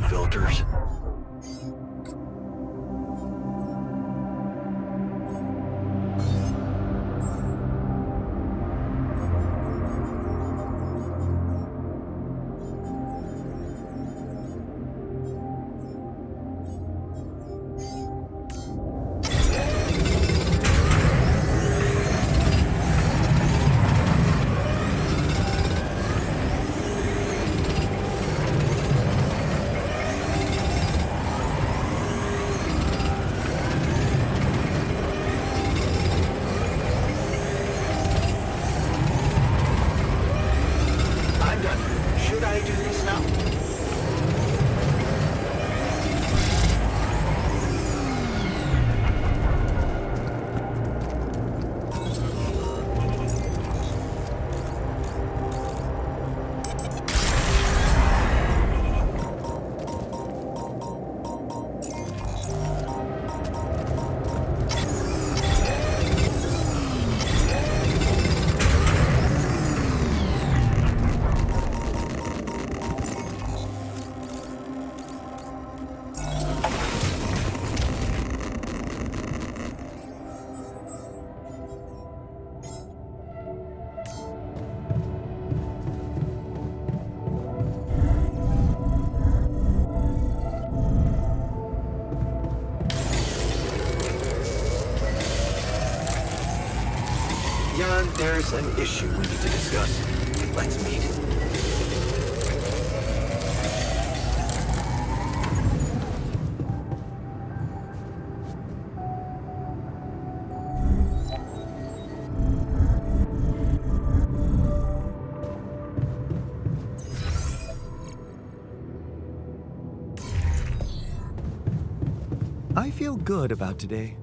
Filters. Jan, there's an issue we need to discuss. Let's meet. I feel good about today.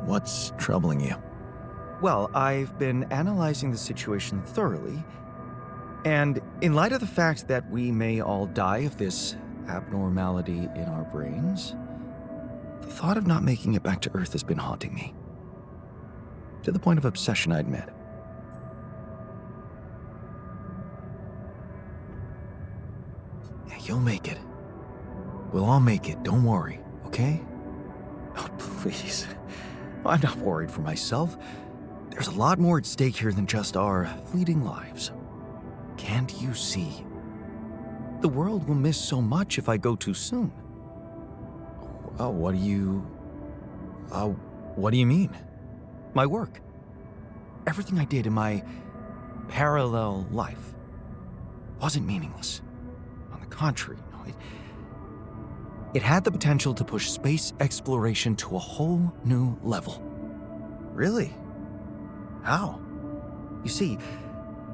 What's troubling you? Well, I've been analyzing the situation thoroughly, and in light of the fact that we may all die of this abnormality in our brains, the thought of not making it back to Earth has been haunting me. To the point of obsession, I admit. Yeah, you'll make it. We'll all make it, don't worry, okay? Oh, please. I'm not worried for myself. There's a lot more at stake here than just our fleeting lives. Can't you see? The world will miss so much if I go too soon. Oh, what do you mean? My work. Everything I did in my parallel life wasn't meaningless. On the contrary, no, it had the potential to push space exploration to a whole new level. Really? How? You see,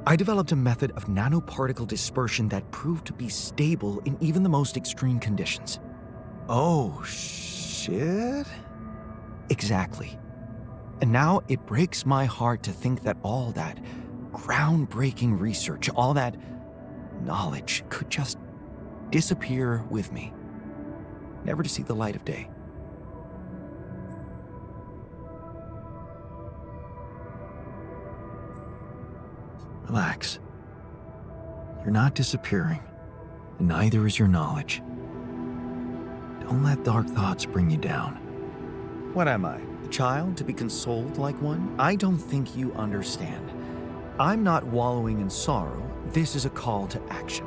I developed a method of nanoparticle dispersion that proved to be stable in even the most extreme conditions. Oh, shit? Exactly. And now it breaks my heart to think that all that groundbreaking research, all that knowledge could just disappear with me, never to see the light of day. Relax. You're not disappearing, and neither is your knowledge. Don't let dark thoughts bring you down. What am I, a child to be consoled like one? I don't think you understand. I'm not wallowing in sorrow. This is a call to action.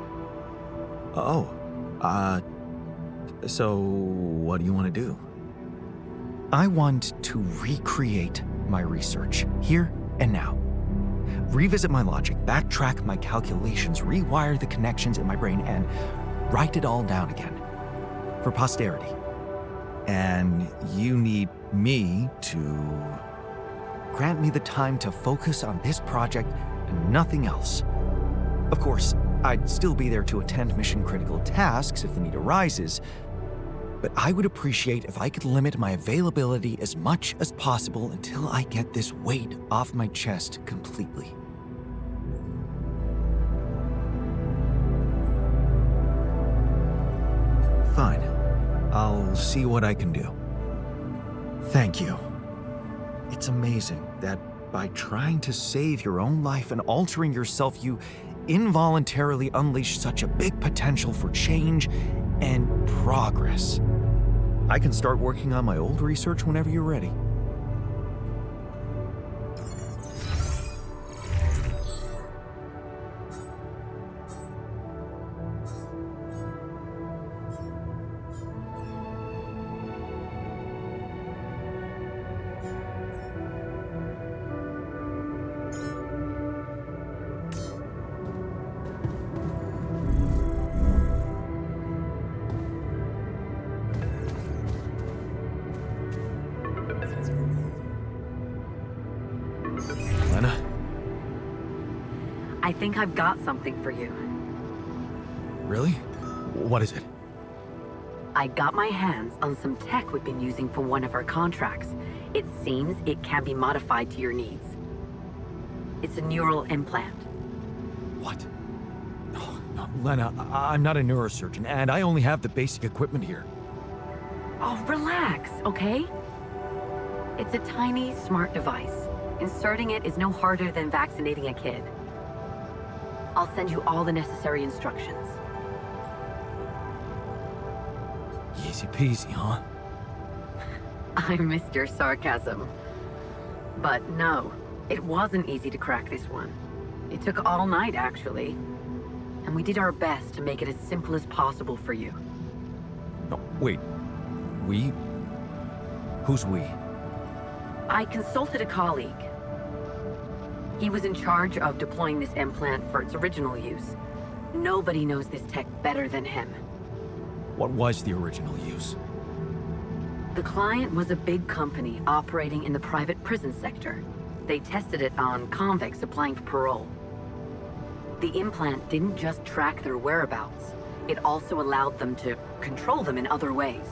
So what do you want to do? I want to recreate my research, here and now. Revisit my logic, backtrack my calculations, rewire the connections in my brain, and write it all down again. For posterity. And you need me to grant me the time to focus on this project and nothing else. Of course, I'd still be there to attend mission-critical tasks if the need arises, but I would appreciate if I could limit my availability as much as possible until I get this weight off my chest completely. Fine. I'll see what I can do. Thank you. It's amazing that by trying to save your own life and altering yourself, you involuntarily unleash such a big potential for change and progress. I can start working on my old research whenever you're ready. I think I've got something for you. Really? What is it? I got my hands on some tech we've been using for one of our contracts. It seems it can be modified to your needs. It's a neural implant. What? No, Lena, I'm not a neurosurgeon, and I only have the basic equipment here. Oh, relax, okay? It's a tiny, smart device. Inserting it is no harder than vaccinating a kid. I'll send you all the necessary instructions. Easy peasy, huh? I missed your sarcasm. But no, it wasn't easy to crack this one. It took all night, actually. And we did our best to make it as simple as possible for you. No, wait. We? Who's we? I consulted a colleague. He was in charge of deploying this implant for its original use. Nobody knows this tech better than him. What was the original use? The client was a big company operating in the private prison sector. They tested it on convicts applying for parole. The implant didn't just track their whereabouts. It also allowed them to control them in other ways.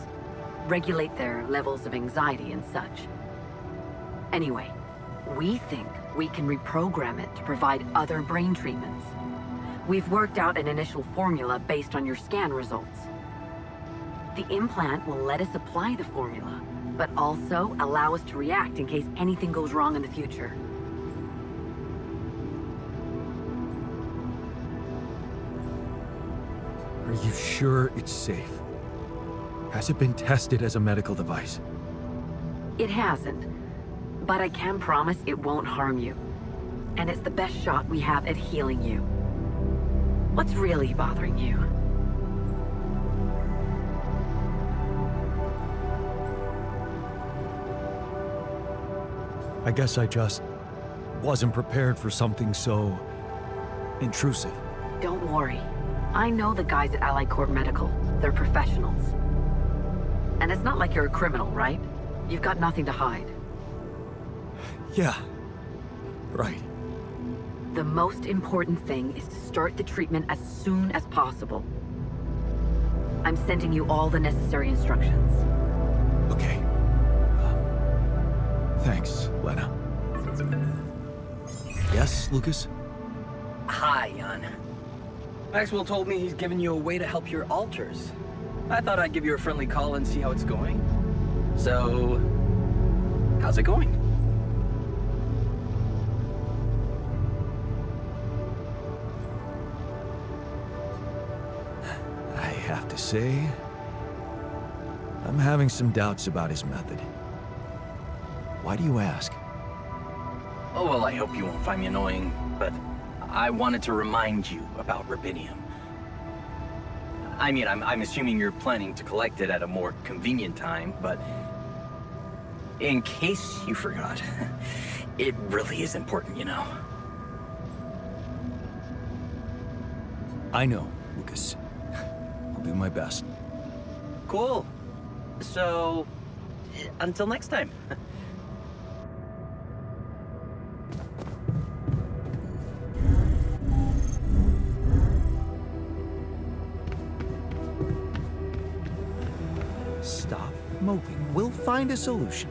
Regulate their levels of anxiety and such. Anyway, we think we can reprogram it to provide other brain treatments. We've worked out an initial formula based on your scan results. The implant will let us apply the formula, but also allow us to react in case anything goes wrong in the future. Are you sure it's safe? Has it been tested as a medical device? It hasn't, but I can promise it won't harm you. And it's the best shot we have at healing you. What's really bothering you? I guess I just wasn't prepared for something so intrusive. Don't worry. I know the guys at Allied Corp Medical. They're professionals. And it's not like you're a criminal, right? You've got nothing to hide. Yeah, right. The most important thing is to start the treatment as soon as possible. I'm sending you all the necessary instructions. Okay. Thanks, Lena. Yes, Lucas? Hi, Jan. Maxwell told me he's given you a way to help your alters. I thought I'd give you a friendly call and see how it's going. So, how's it going? have to say, I'm having some doubts about his method. Why do you ask? Oh, well, I hope you won't find me annoying, but I wanted to remind you about rubidium. I mean, I'm assuming you're planning to collect it at a more convenient time, but in case you forgot, it really is important, you know. I know, Lucas. I'll do my best. Cool. So, until next time. Stop moping. We'll find a solution.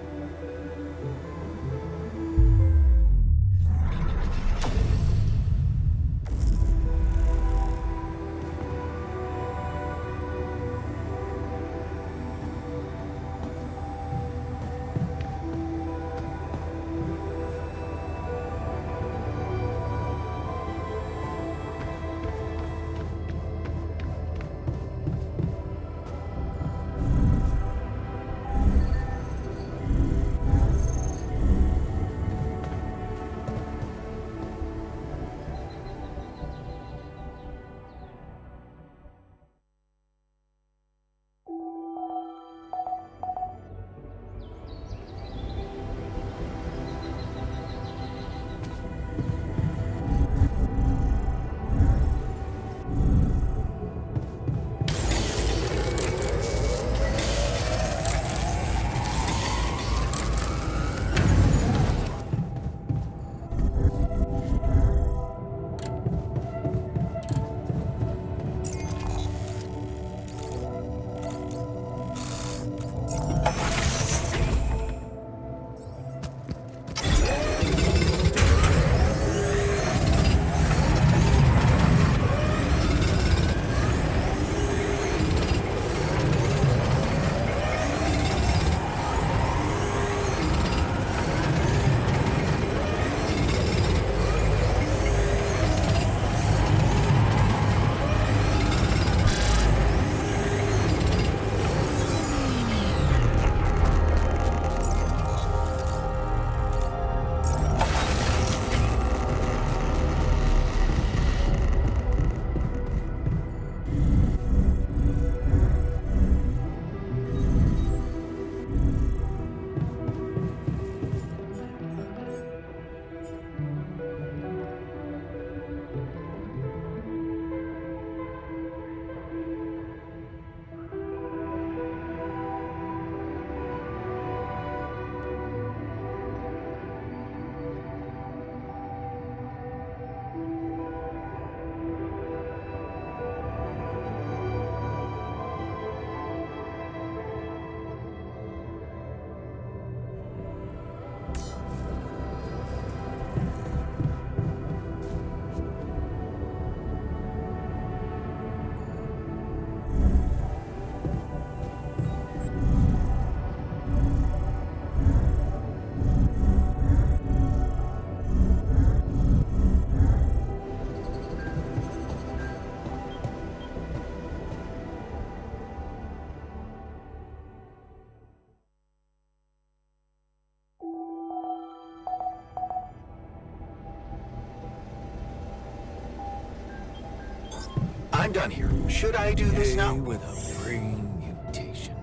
I'm done here. Should I do this now? With a brain mutation.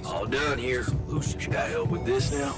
All done here. Should I help with this now?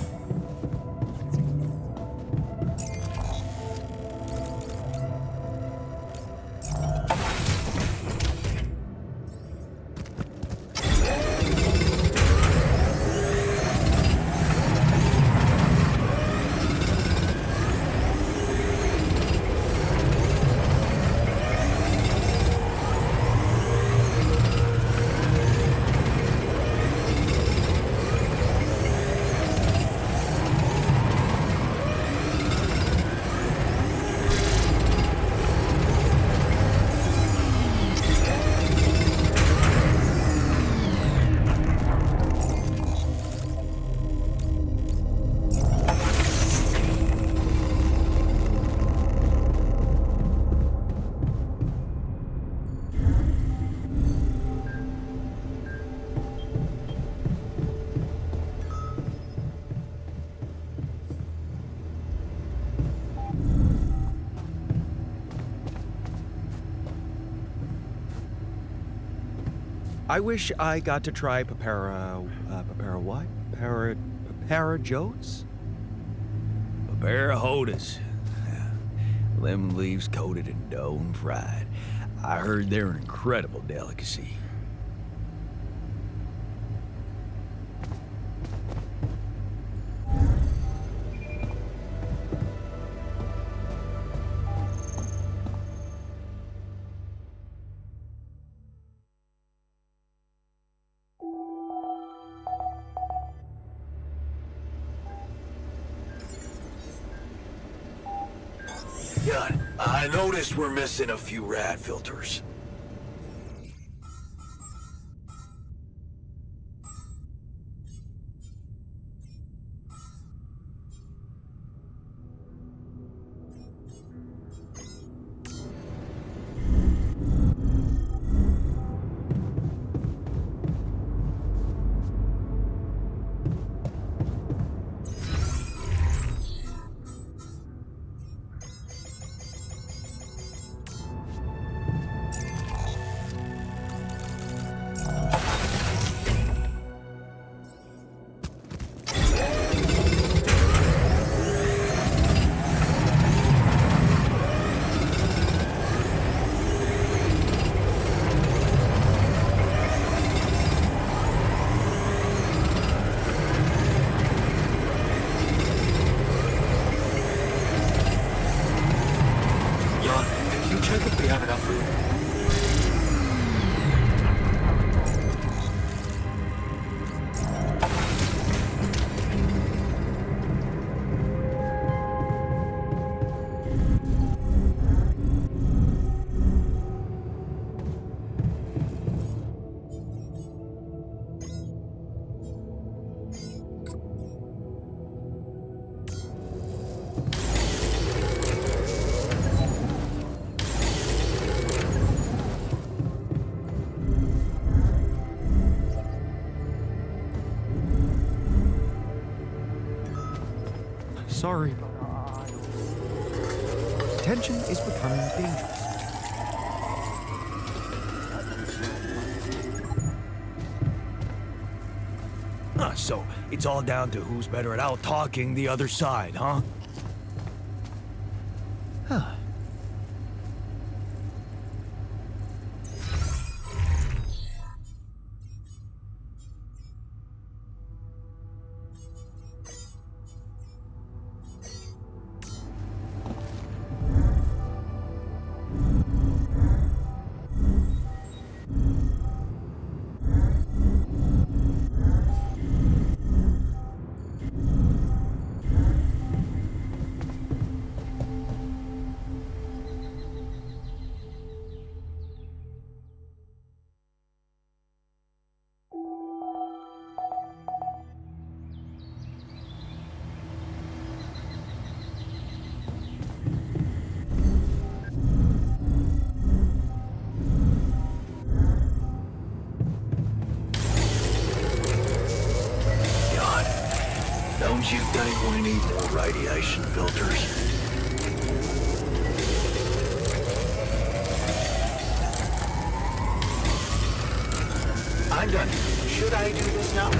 I wish I got to try Papara what? Papara Jotes? Paparahotas. Lemon leaves coated in dough and fried. I heard they're an incredible delicacy. Jan, I noticed we're missing a few rad filters. Sorry. Tension is becoming dangerous. So it's all down to who's better at out-talking the other side, huh? Huh. Don't you think we need more radiation filters? I'm done. Should I do this now?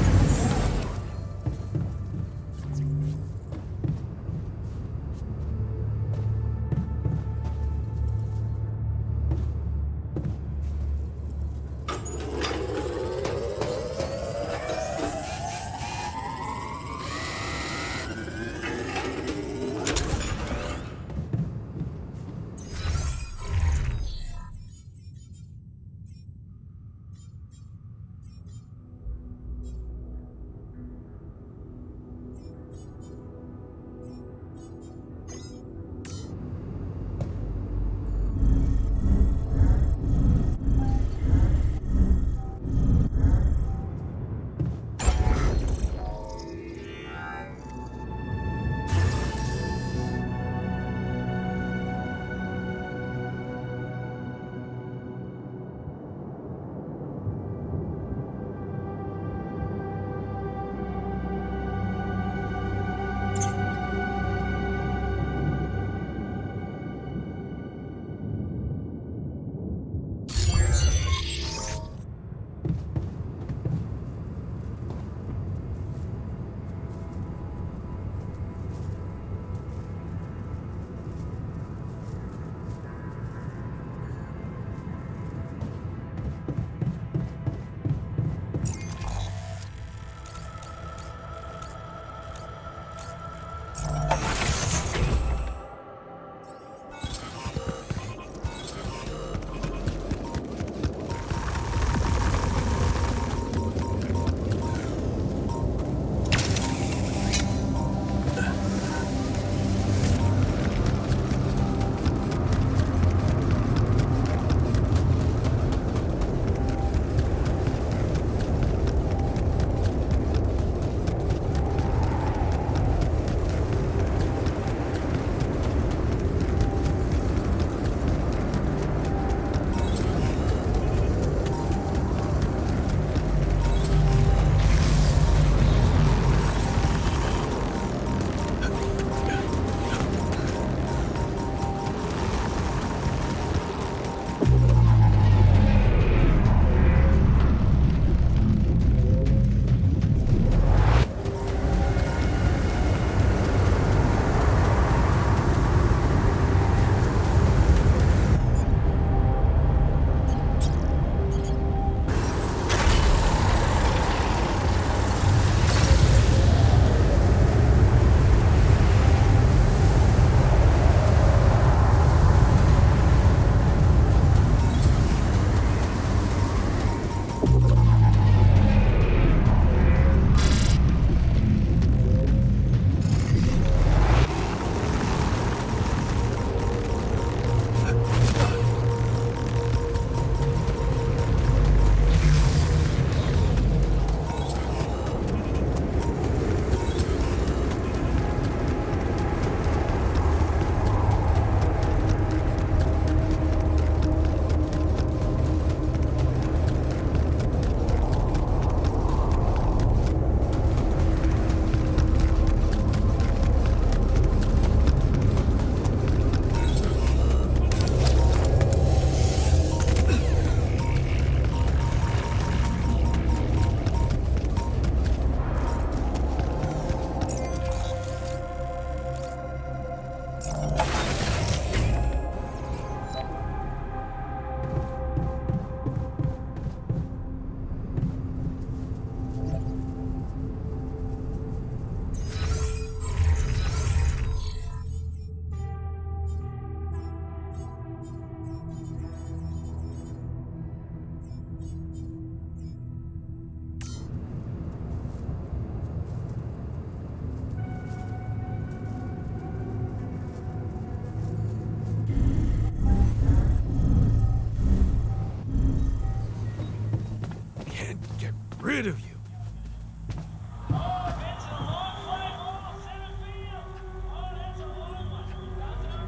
rid of you.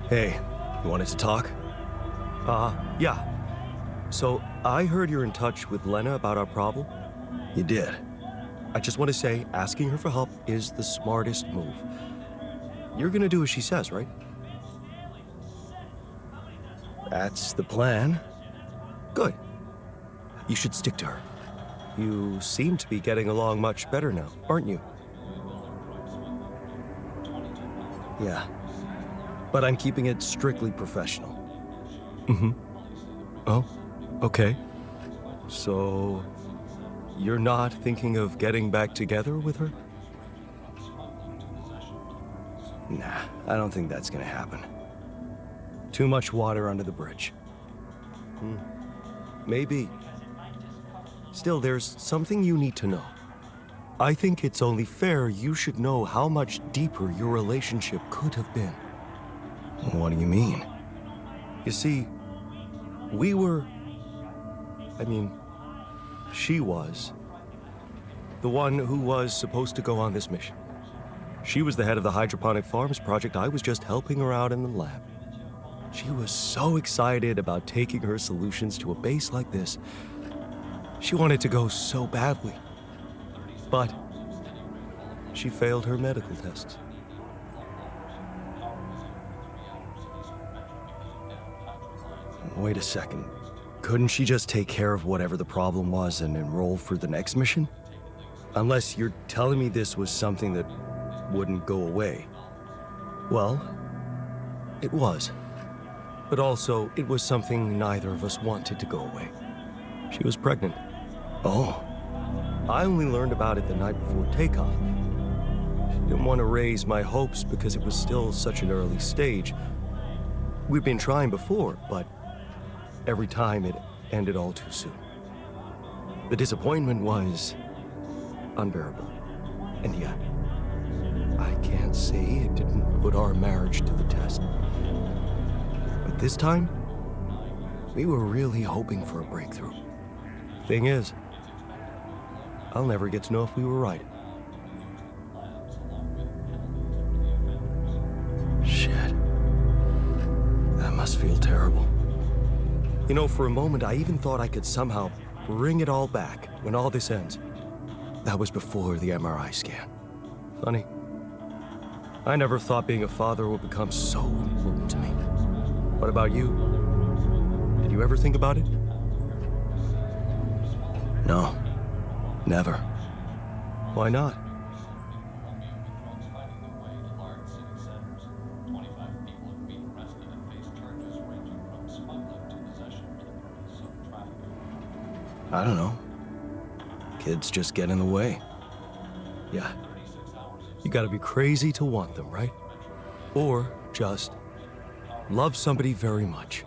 Hey, you wanted to talk? Yeah. So, I heard you're in touch with Lena about our problem? You did. I just want to say, asking her for help is the smartest move. You're gonna do as she says, right? That's the plan. Good. You should stick to her. You seem to be getting along much better now, aren't you? Yeah. But I'm keeping it strictly professional. Mm-hmm. Oh, okay. So, you're not thinking of getting back together with her? Nah, I don't think that's gonna happen. Too much water under the bridge. Maybe. Still, there's something you need to know. I think it's only fair you should know how much deeper your relationship could have been. What do you mean? You see, she was the one who was supposed to go on this mission. She was the head of the hydroponic farms project. I was just helping her out in the lab. She was so excited about taking her solutions to a base like this. She wanted to go so badly. But she failed her medical tests. Wait a second. Couldn't she just take care of whatever the problem was and enroll for the next mission? Unless you're telling me this was something that wouldn't go away. Well, it was. But also, it was something neither of us wanted to go away. She was pregnant. Oh. I only learned about it the night before takeoff. She didn't want to raise my hopes because it was still such an early stage. We'd been trying before, but every time it ended all too soon. The disappointment was unbearable. And yet, I can't say it didn't put our marriage to the test. But this time, we were really hoping for a breakthrough. Thing is, I'll never get to know if we were right. Shit. That must feel terrible. You know, for a moment, I even thought I could somehow bring it all back when all this ends. That was before the MRI scan. Funny. I never thought being a father would become so important to me. What about you? Did you ever think about it? No. Never. Why not? I don't know. Kids just get in the way. Yeah. You gotta be crazy to want them, right? Or just love somebody very much.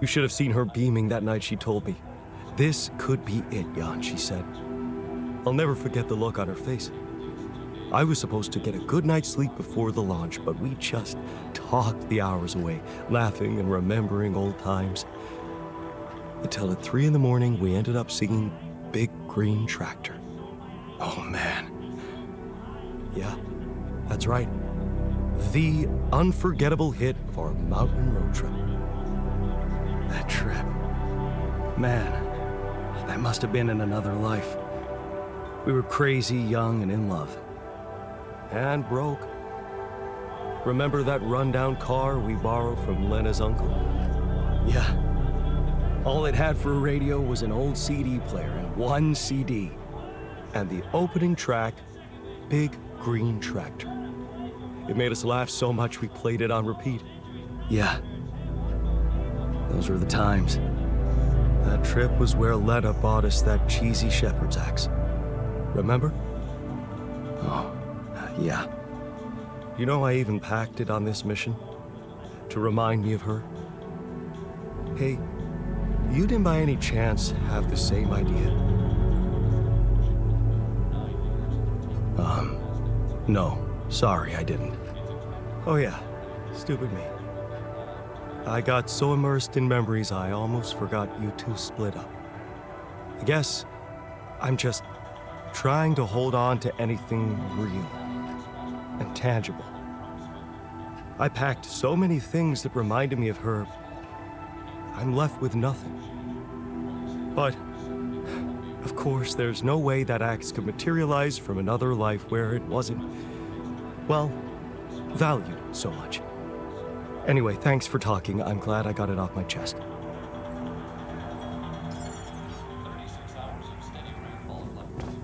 You should have seen her beaming that night she told me. This could be it, Jan, she said. I'll never forget the look on her face. I was supposed to get a good night's sleep before the launch, but we just talked the hours away, laughing and remembering old times. Until at 3 in the morning, we ended up singing Big Green Tractor. Oh, man. Yeah, that's right. The unforgettable hit of our mountain road trip. That trip. Man, that must have been in another life. We were crazy, young, and in love. And broke. Remember that rundown car we borrowed from Lena's uncle? Yeah. All it had for a radio was an old CD player and one CD. And the opening track, Big Green Tractor. It made us laugh so much we played it on repeat. Yeah. Those were the times. That trip was where Lena bought us that cheesy shepherd's axe. Remember? Oh, yeah. You know, I even packed it on this mission to remind me of her. Hey, you didn't by any chance have the same idea? No. Sorry, I didn't. Oh yeah, stupid me. I got so immersed in memories I almost forgot you two split up. I guess I'm just trying to hold on to anything real and tangible. I packed so many things that reminded me of her, I'm left with nothing. But, of course, there's no way that axe could materialize from another life where it wasn't, well, valued so much. Anyway, thanks for talking. I'm glad I got it off my chest. 36 hours of steady rainfall have left me.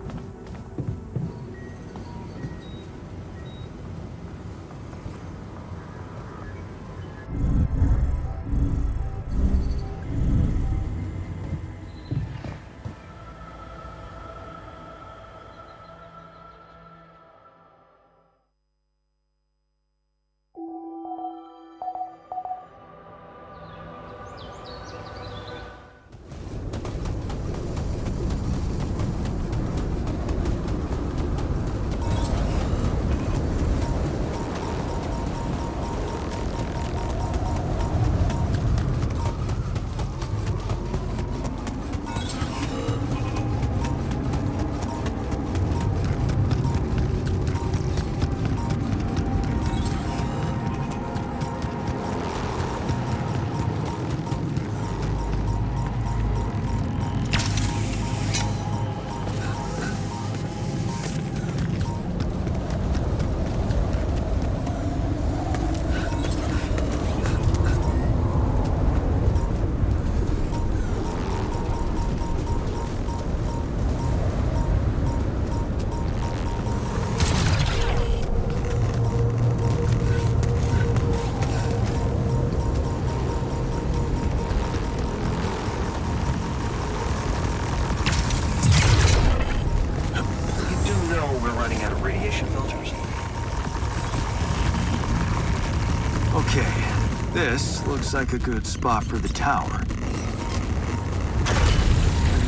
This looks like a good spot for the tower.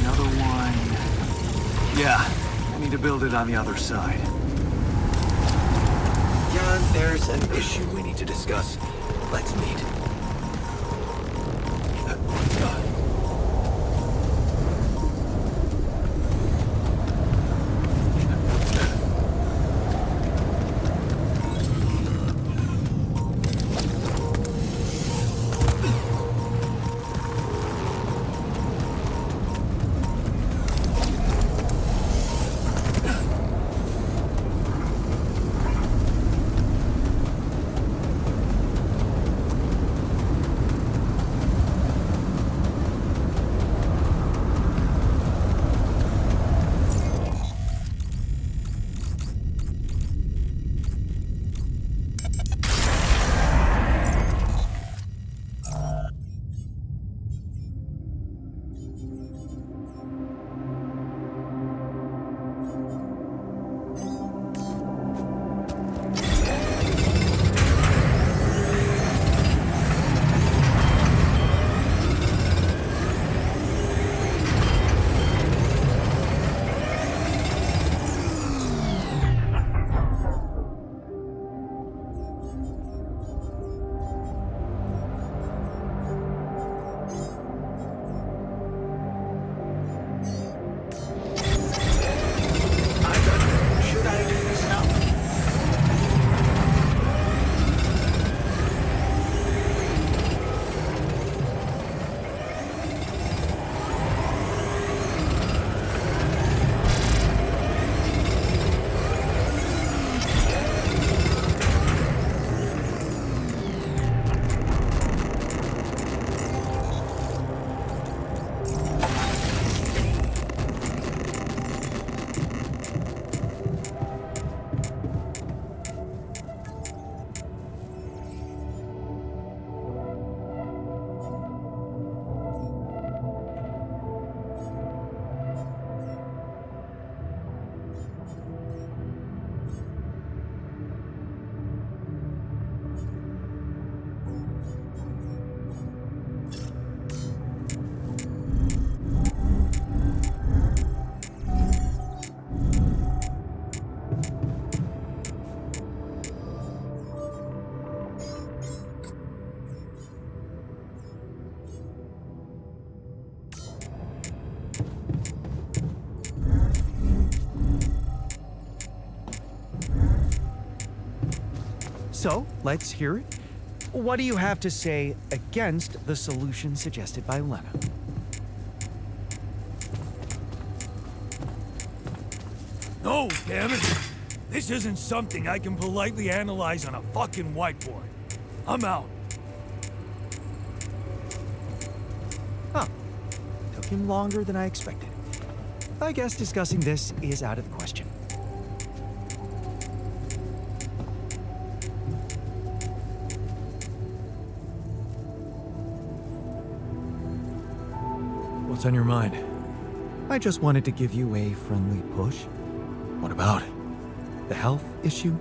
Another one. Yeah, I need to build it on the other side. Jan, there's an issue we need to discuss. Let's meet. So, let's hear it. What do you have to say against the solution suggested by Lena? No, damn it! This isn't something I can politely analyze on a fucking whiteboard. I'm out. Huh. Took him longer than I expected. I guess discussing this is out of the question. What's on your mind? I just wanted to give you a friendly push. What about? The health issue?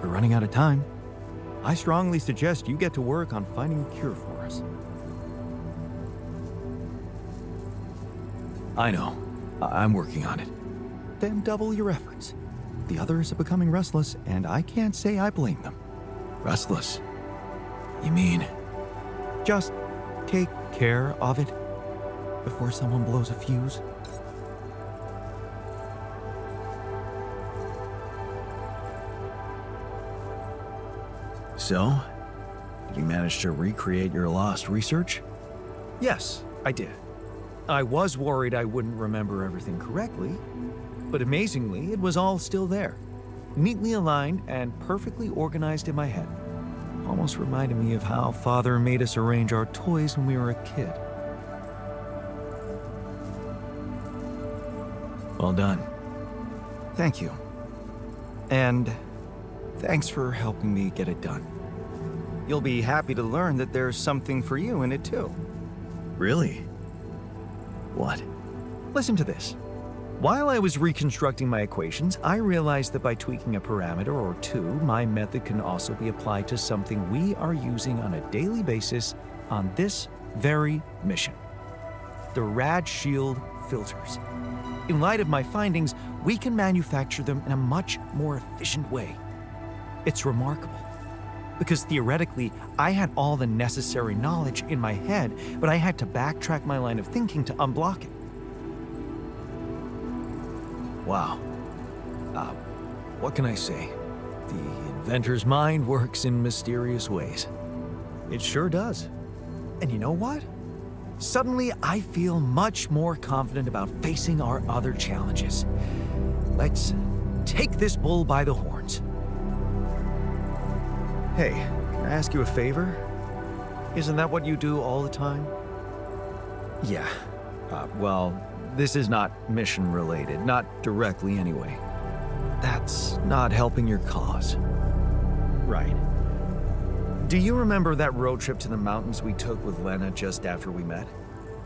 We're running out of time. I strongly suggest you get to work on finding a cure for us. I know. I'm working on it. Then double your efforts. The others are becoming restless, and I can't say I blame them. Restless? You mean? Just take care of it before someone blows a fuse. So, did you manage to recreate your lost research? Yes, I did. I was worried I wouldn't remember everything correctly, but amazingly, it was all still there, neatly aligned and perfectly organized in my head. Almost reminded me of how Father made us arrange our toys when we were a kid. Well done. Thank you. And thanks for helping me get it done. You'll be happy to learn that there's something for you in it too. Really? What? Listen to this. While I was reconstructing my equations, I realized that by tweaking a parameter or two, my method can also be applied to something we are using on a daily basis on this very mission. The Rad Shield filters. In light of my findings, we can manufacture them in a much more efficient way. It's remarkable, because theoretically, I had all the necessary knowledge in my head, but I had to backtrack my line of thinking to unblock it. Wow. What can I say? The inventor's mind works in mysterious ways. It sure does. And you know what? Suddenly, I feel much more confident about facing our other challenges. Let's take this bull by the horns. Hey, can I ask you a favor? Isn't that what you do all the time? Yeah. Well, this is not mission-related, not directly anyway. That's not helping your cause. Right. Do you remember that road trip to the mountains we took with Lena just after we met?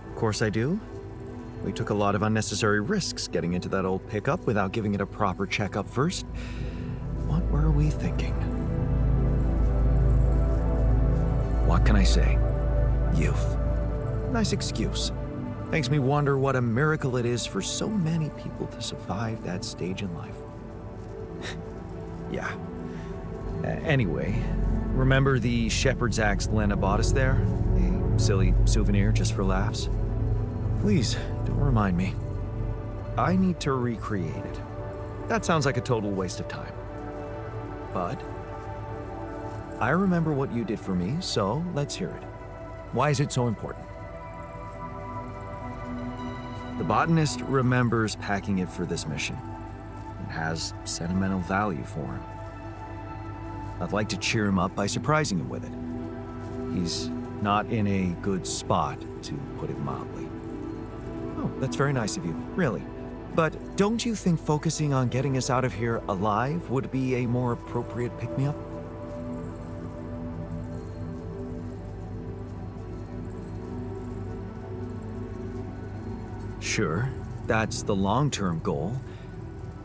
Of course I do. We took a lot of unnecessary risks getting into that old pickup without giving it a proper checkup first. What were we thinking? What can I say? Youth. Nice excuse. Makes me wonder what a miracle it is for so many people to survive that stage in life. Yeah. Anyway, remember the shepherd's axe Lena bought us there? A silly souvenir just for laughs? Please, don't remind me. I need to recreate it. That sounds like a total waste of time. But I remember what you did for me, so let's hear it. Why is it so important? The botanist remembers packing it for this mission. It has sentimental value for him. I'd like to cheer him up by surprising him with it. He's not in a good spot, to put it mildly. Oh, that's very nice of you, really. But don't you think focusing on getting us out of here alive would be a more appropriate pick-me-up? Sure, that's the long-term goal.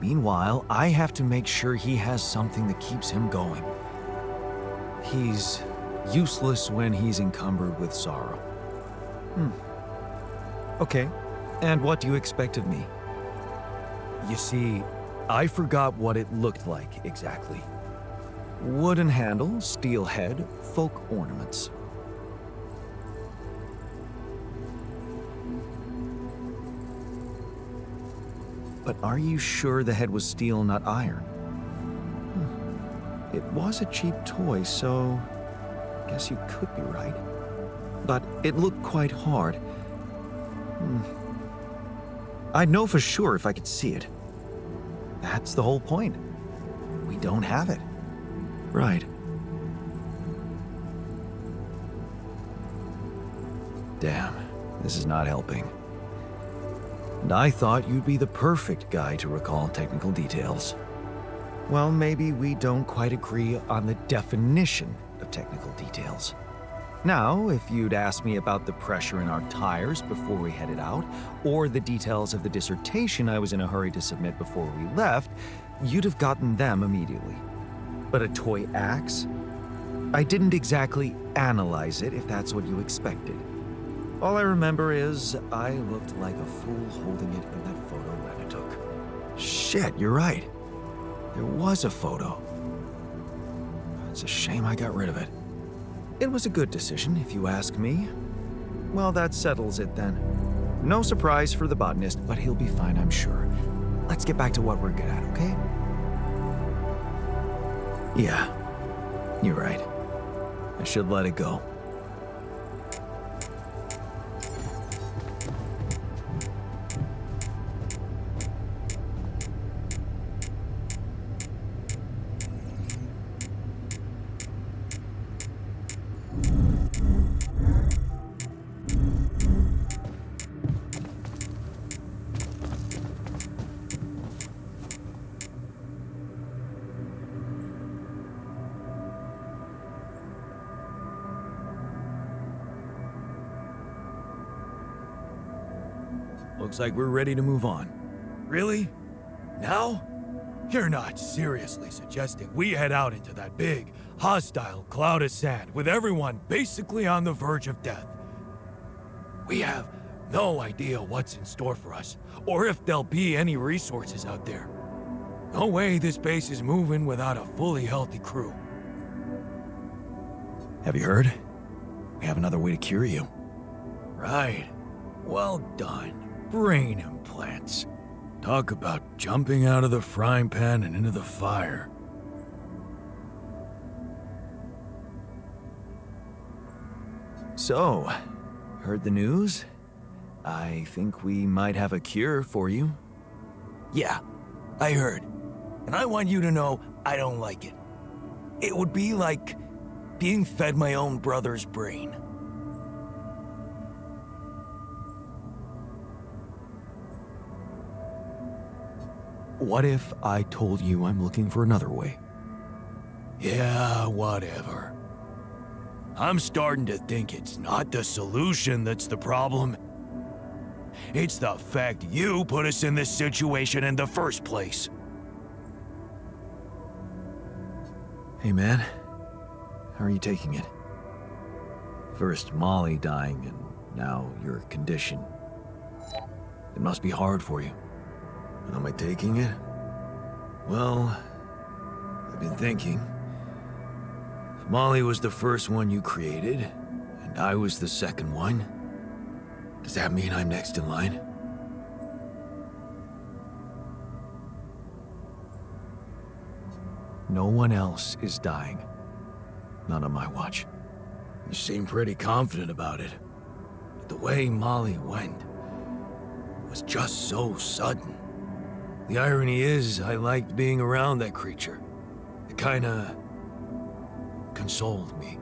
Meanwhile, I have to make sure he has something that keeps him going. He's useless when he's encumbered with sorrow. Okay, and what do you expect of me? You see, I forgot what it looked like exactly. Wooden handle, steel head, folk ornaments. But are you sure the head was steel, not iron? It was a cheap toy, so I guess you could be right. But it looked quite hard. I'd know for sure if I could see it. That's the whole point. We don't have it. Right. Damn, this is not helping. And I thought you'd be the perfect guy to recall technical details. Well, maybe we don't quite agree on the definition of technical details. Now, if you'd asked me about the pressure in our tires before we headed out, or the details of the dissertation I was in a hurry to submit before we left, you'd have gotten them immediately. But a toy axe? I didn't exactly analyze it, if that's what you expected. All I remember is I looked like a fool holding it in that photo Lena took. Shit, you're right. There was a photo. It's a shame I got rid of it. It was a good decision, if you ask me. Well, that settles it then. No surprise for the botanist, but he'll be fine, I'm sure. Let's get back to what we're good at, okay? Yeah, you're right. I should let it go. Looks like we're ready to move on. Really? Now? You're not seriously suggesting we head out into that big, hostile cloud of sand with everyone basically on the verge of death? We have no idea what's in store for us, or if there'll be any resources out there. No way this base is moving without a fully healthy crew. Have you heard? We have another way to cure you. Right. Well done. Brain implants. Talk about jumping out of the frying pan and into the fire. So, heard the news? I think we might have a cure for you. Yeah, I heard. And I want you to know I don't like it. It would be like being fed my own brother's brain. What if I told you I'm looking for another way? Yeah, whatever. I'm starting to think it's not the solution that's the problem. It's the fact you put us in this situation in the first place. Hey man, how are you taking it? First Molly dying and now your condition. It must be hard for you. Am I taking it? Well, I've been thinking. If Molly was the first one you created, and I was the second one, does that mean I'm next in line? No one else is dying. Not on my watch. You seem pretty confident about it. But the way Molly went was just so sudden. The irony is, I liked being around that creature. It kinda consoled me.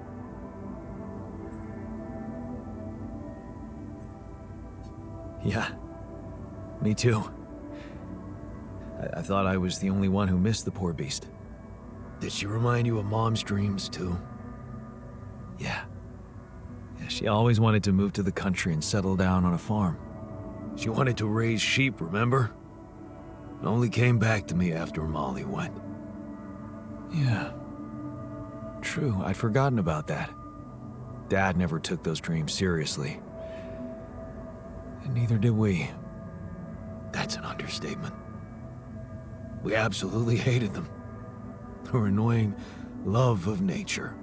Yeah, me too. I thought I was the only one who missed the poor beast. Did she remind you of Mom's dreams too? Yeah, she always wanted to move to the country and settle down on a farm. She wanted to raise sheep, remember? It only came back to me after Molly went. Yeah. True, I'd forgotten about that. Dad never took those dreams seriously. And neither did we. That's an understatement. We absolutely hated them. Her annoying love of nature.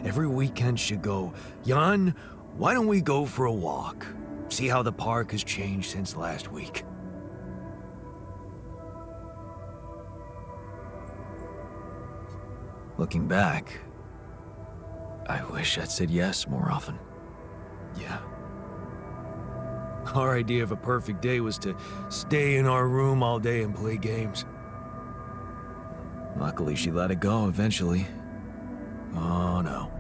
Every weekend she'd go, Jan, why don't we go for a walk? See how the park has changed since last week. Looking back, I wish I'd said yes more often. Yeah. Our idea of a perfect day was to stay in our room all day and play games. Luckily, she let it go eventually. Oh, no.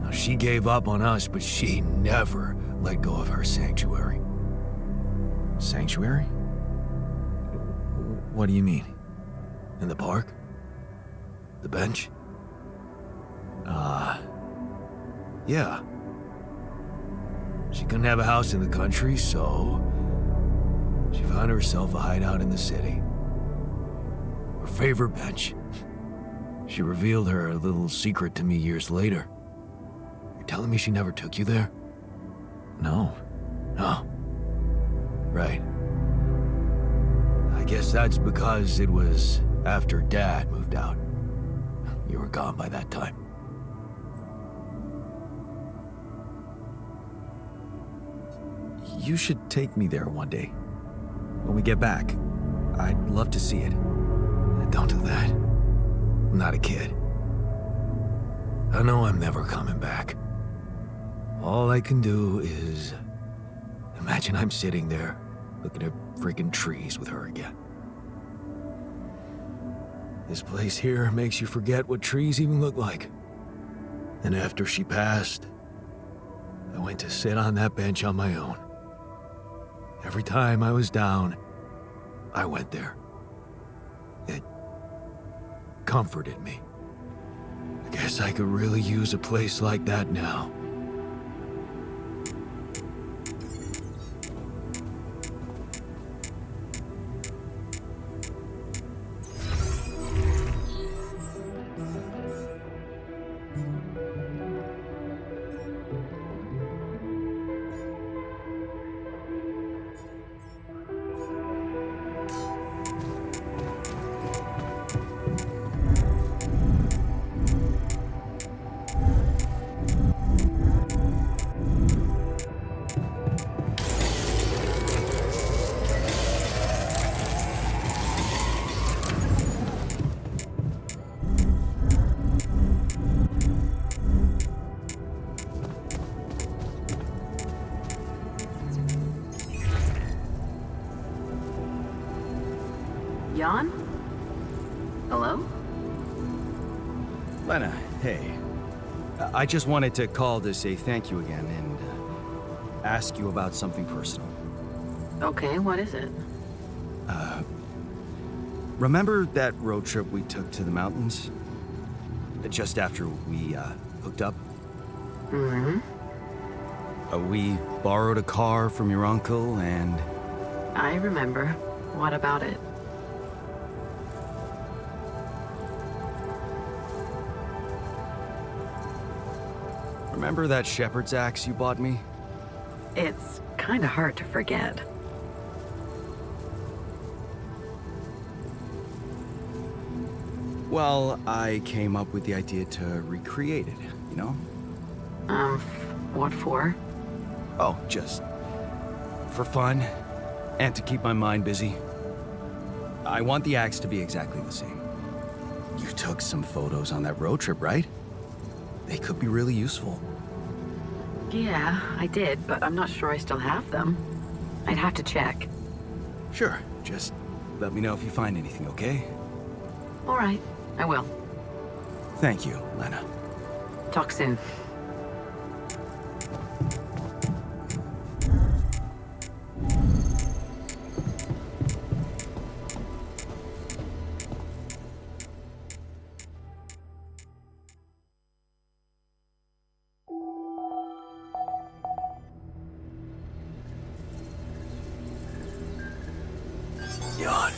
Now, she gave up on us, but she never let go of her sanctuary. Sanctuary? What do you mean? In the park? The bench? Yeah. She couldn't have a house in the country, so she found herself a hideout in the city. Her favorite bench. She revealed her little secret to me years later. You're telling me she never took you there? No. No. Right. I guess that's because it was after Dad moved out. You were gone by that time. You should take me there one day. When we get back, I'd love to see it. Don't do that. I'm not a kid. I know I'm never coming back. All I can do is imagine I'm sitting there looking at freaking trees with her again. This place here makes you forget what trees even look like. And after she passed, I went to sit on that bench on my own. Every time I was down, I went there. It comforted me. I guess I could really use a place like that now. Jan? Hello? Lena, hey. I just wanted to call to say thank you again and ask you about something personal. Okay, what is it? Remember that road trip we took to the mountains? Just after we hooked up? Mm-hmm. We borrowed a car from your uncle and... I remember. What about it? Remember that shepherd's axe you bought me? It's kinda hard to forget. Well, I came up with the idea to recreate it, you know? What for? Oh, just for fun and to keep my mind busy. I want the axe to be exactly the same. You took some photos on that road trip, right? They could be really useful. Yeah, I did, but I'm not sure I still have them. I'd have to check. Sure, just let me know if you find anything, okay? All right, I will. Thank you, Lena. Talk soon. Jan,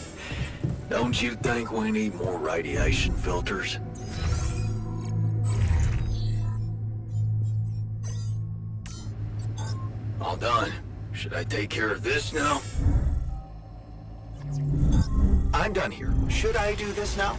don't you think we need more radiation filters? All done. Should I take care of this now? I'm done here. Should I do this now?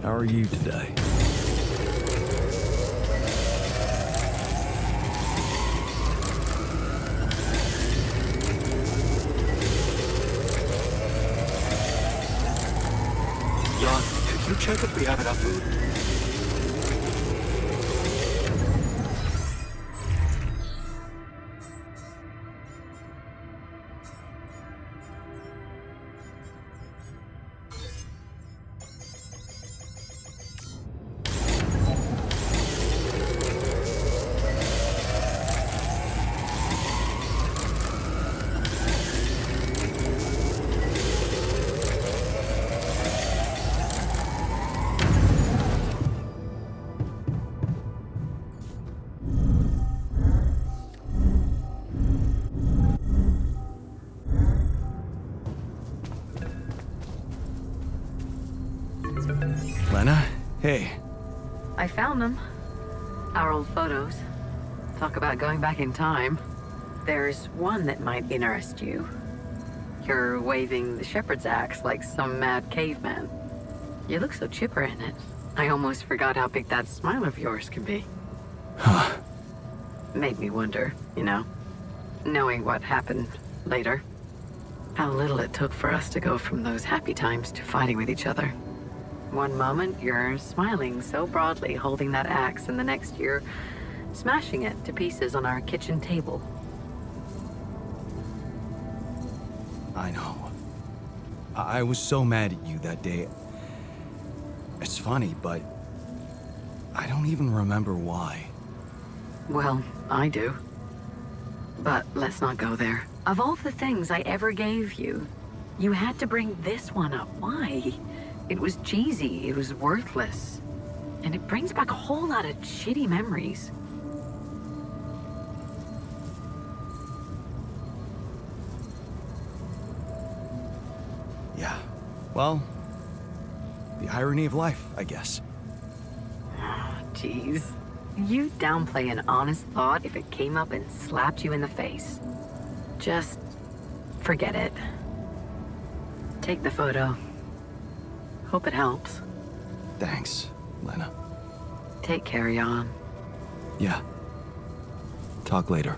How are you today? Jan, could you check if we have enough food? Lena? Hey. I found them. Our old photos. Talk about going back in time. There's one that might interest you. You're waving the shepherd's axe like some mad caveman. You look so chipper in it. I almost forgot how big that smile of yours can be. Huh. Made me wonder, you know, knowing what happened later. How little it took for us to go from those happy times to fighting with each other. One moment, you're smiling so broadly, holding that axe, and the next you're smashing it to pieces on our kitchen table. I know. I was so mad at you that day. It's funny, but I don't even remember why. Well, I do. But let's not go there. Of all the things I ever gave you, you had to bring this one up. Why? It was cheesy, it was worthless. And it brings back a whole lot of shitty memories. Yeah. Well, the irony of life, I guess. Jeez. You'd downplay an honest thought if it came up and slapped you in the face. Just forget it. Take the photo. Hope it helps. Thanks, Lena. Take care, Jan. Yeah. Talk later.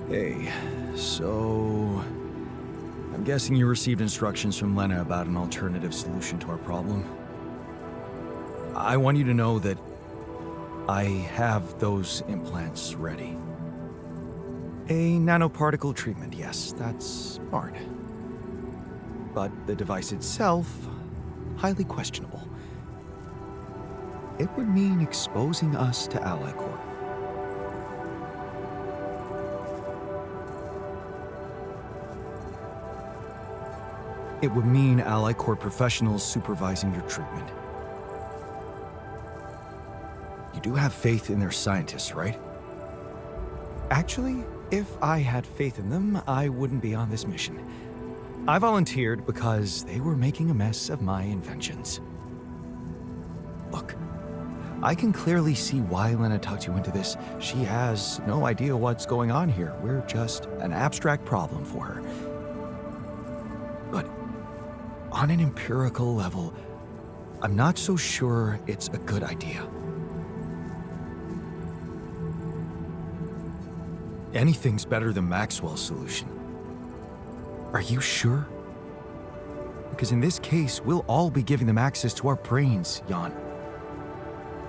Hey, so... I'm guessing you received instructions from Lena about an alternative solution to our problem. I want you to know that I have those implants ready. A nanoparticle treatment, yes, that's smart. But the device itself, highly questionable. It would mean exposing us to Ally Corp. It would mean Ally Corp professionals supervising your treatment. You do have faith in their scientists, right? Actually, if I had faith in them, I wouldn't be on this mission. I volunteered because they were making a mess of my inventions. Look, I can clearly see why Lena tucked you into this. She has no idea what's going on here. We're just an abstract problem for her. But on an empirical level, I'm not so sure it's a good idea. Anything's better than Maxwell's solution. Are you sure? Because in this case, we'll all be giving them access to our brains, Jan.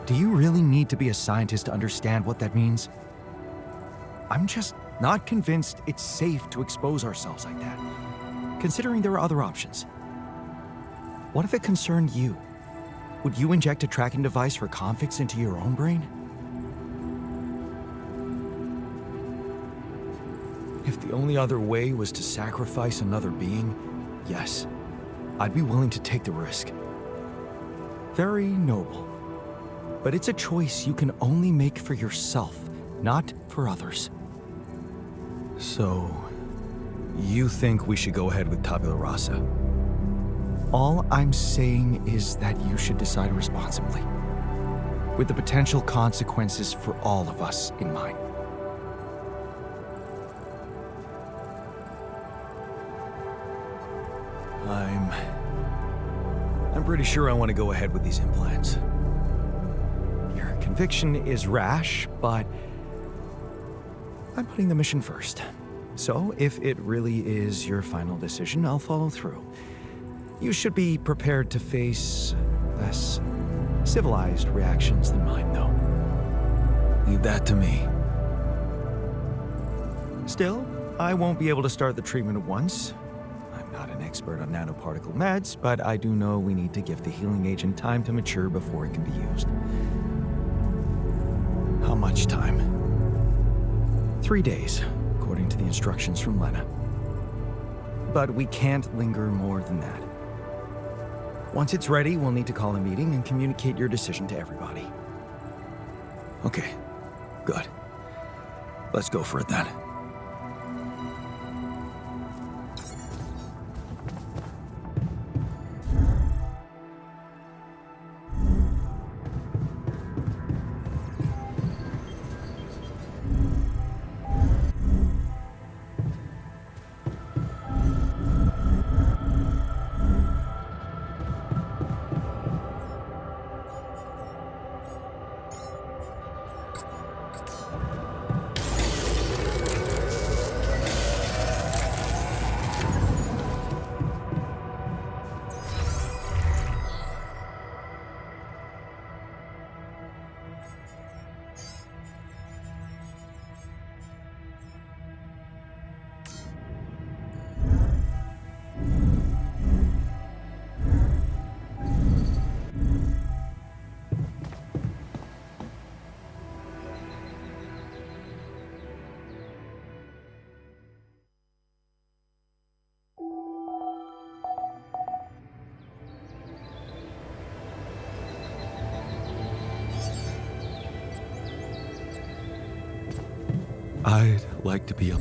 Do you really need to be a scientist to understand what that means? I'm just not convinced it's safe to expose ourselves like that, considering there are other options. What if it concerned you? Would you inject a tracking device for convicts into your own brain? If the only other way was to sacrifice another being, yes, I'd be willing to take the risk. Very noble. But it's a choice you can only make for yourself, not for others. So, you think we should go ahead with tabula rasa? All I'm saying is that you should decide responsibly, with the potential consequences for all of us in mind. I'm pretty sure I want to go ahead with these implants. Your conviction is rash, but I'm putting the mission first. So if it really is your final decision, I'll follow through. You should be prepared to face less civilized reactions than mine, though. Leave that to me. Still, I won't be able to start the treatment at once. Not an expert on nanoparticle meds, but I do know we need to give the healing agent time to mature before it can be used. How much time? 3 days, according to the instructions from Lena. But we can't linger more than that. Once it's ready, we'll need to call a meeting and communicate your decision to everybody. Okay, good. Let's go for it then. I'd like to be a...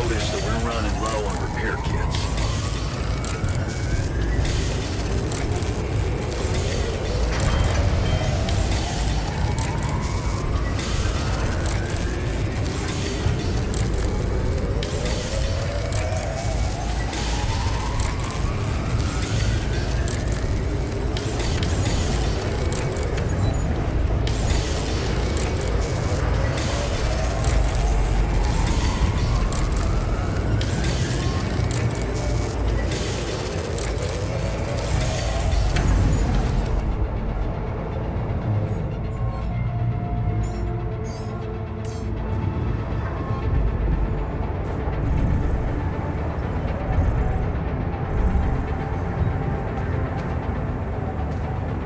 noticed that we're running low on repair kits.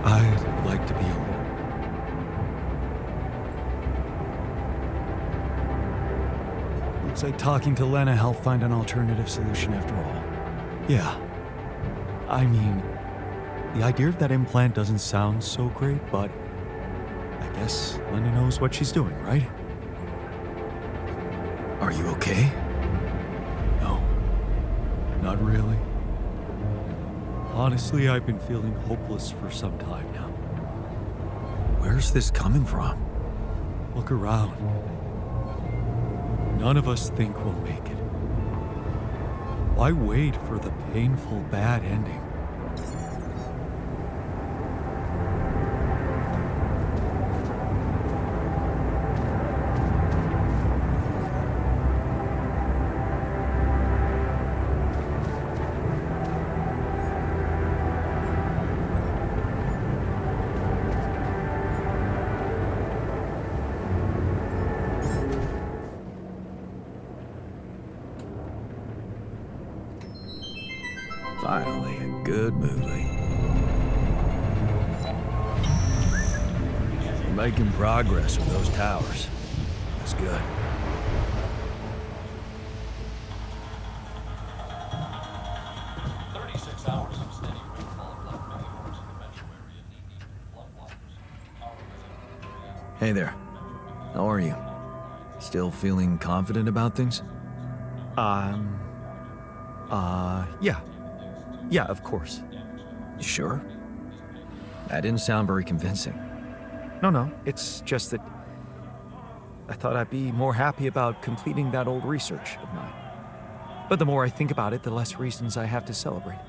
I'd like to be alone. Looks like talking to Lena helped find an alternative solution after all. Yeah. I mean, the idea of that implant doesn't sound so great, but I guess Lena knows what she's doing, right? Are you okay? No. Not really. Honestly, I've been feeling hopeless for some time now. Where's this coming from? Look around. None of us think we'll make it. Why wait for the painful bad ending? Finally, a good movie. We're making progress with those towers. That's good. Hey there. How are you? Still feeling confident about things? Yeah. Yeah, of course. You sure? That didn't sound very convincing. No, it's just that I thought I'd be more happy about completing that old research of mine. But the more I think about it, the less reasons I have to celebrate.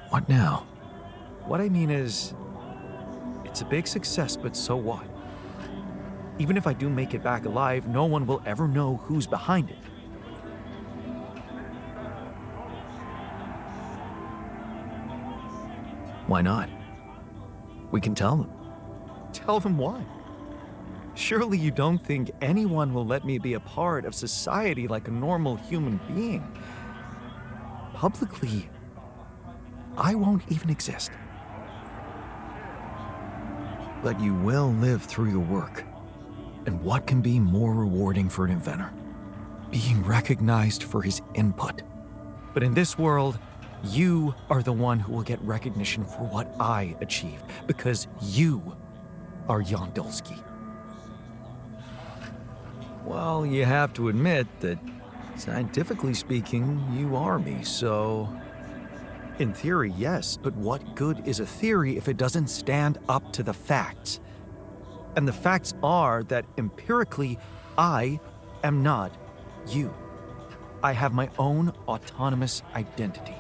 What now? What I mean is, it's a big success, but so what? Even if I do make it back alive, no one will ever know who's behind it. Why not? We can tell them. Tell them what? Surely you don't think anyone will let me be a part of society like a normal human being? Publicly, I won't even exist. But you will live through your work. And what can be more rewarding for an inventor? Being recognized for his input. But in this world, you are the one who will get recognition for what I achieved, because you are Jan Dolski. Well, you have to admit that, scientifically speaking, you are me, so... In theory, yes, but what good is a theory if it doesn't stand up to the facts? And the facts are that empirically, I am not you. I have my own autonomous identity.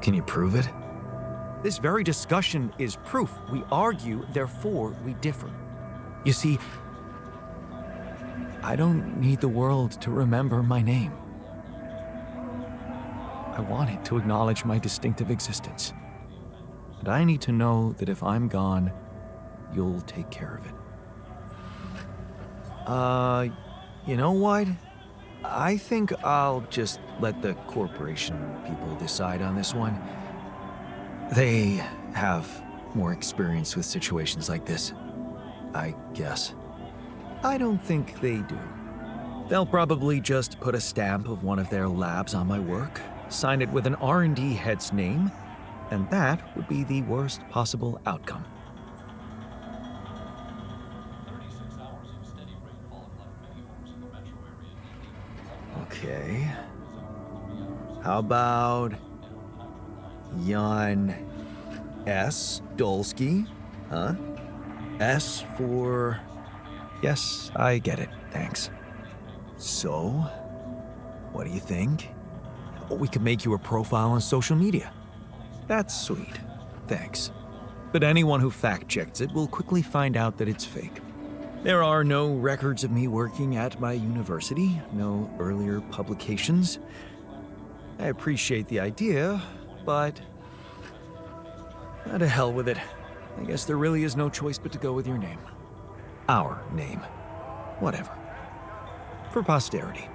Can you prove it? This very discussion is proof. We argue, therefore we differ. You see, I don't need the world to remember my name. I want it to acknowledge my distinctive existence. And I need to know that if I'm gone, you'll take care of it. You know what? I think I'll just let the corporation people decide on this one. They have more experience with situations like this, I guess. I don't think they do. They'll probably just put a stamp of one of their labs on my work, sign it with an R&D head's name, and that would be the worst possible outcome. Okay. How about Jan S. Dolski? Huh? S for... Yes, I get it. Thanks. So, what do you think? We could make you a profile on social media. That's sweet. Thanks. But anyone who fact-checks it will quickly find out that it's fake. There are no records of me working at my university, no earlier publications. I appreciate the idea, but... to hell with it. I guess there really is no choice but to go with your name. Our name. Whatever. For posterity.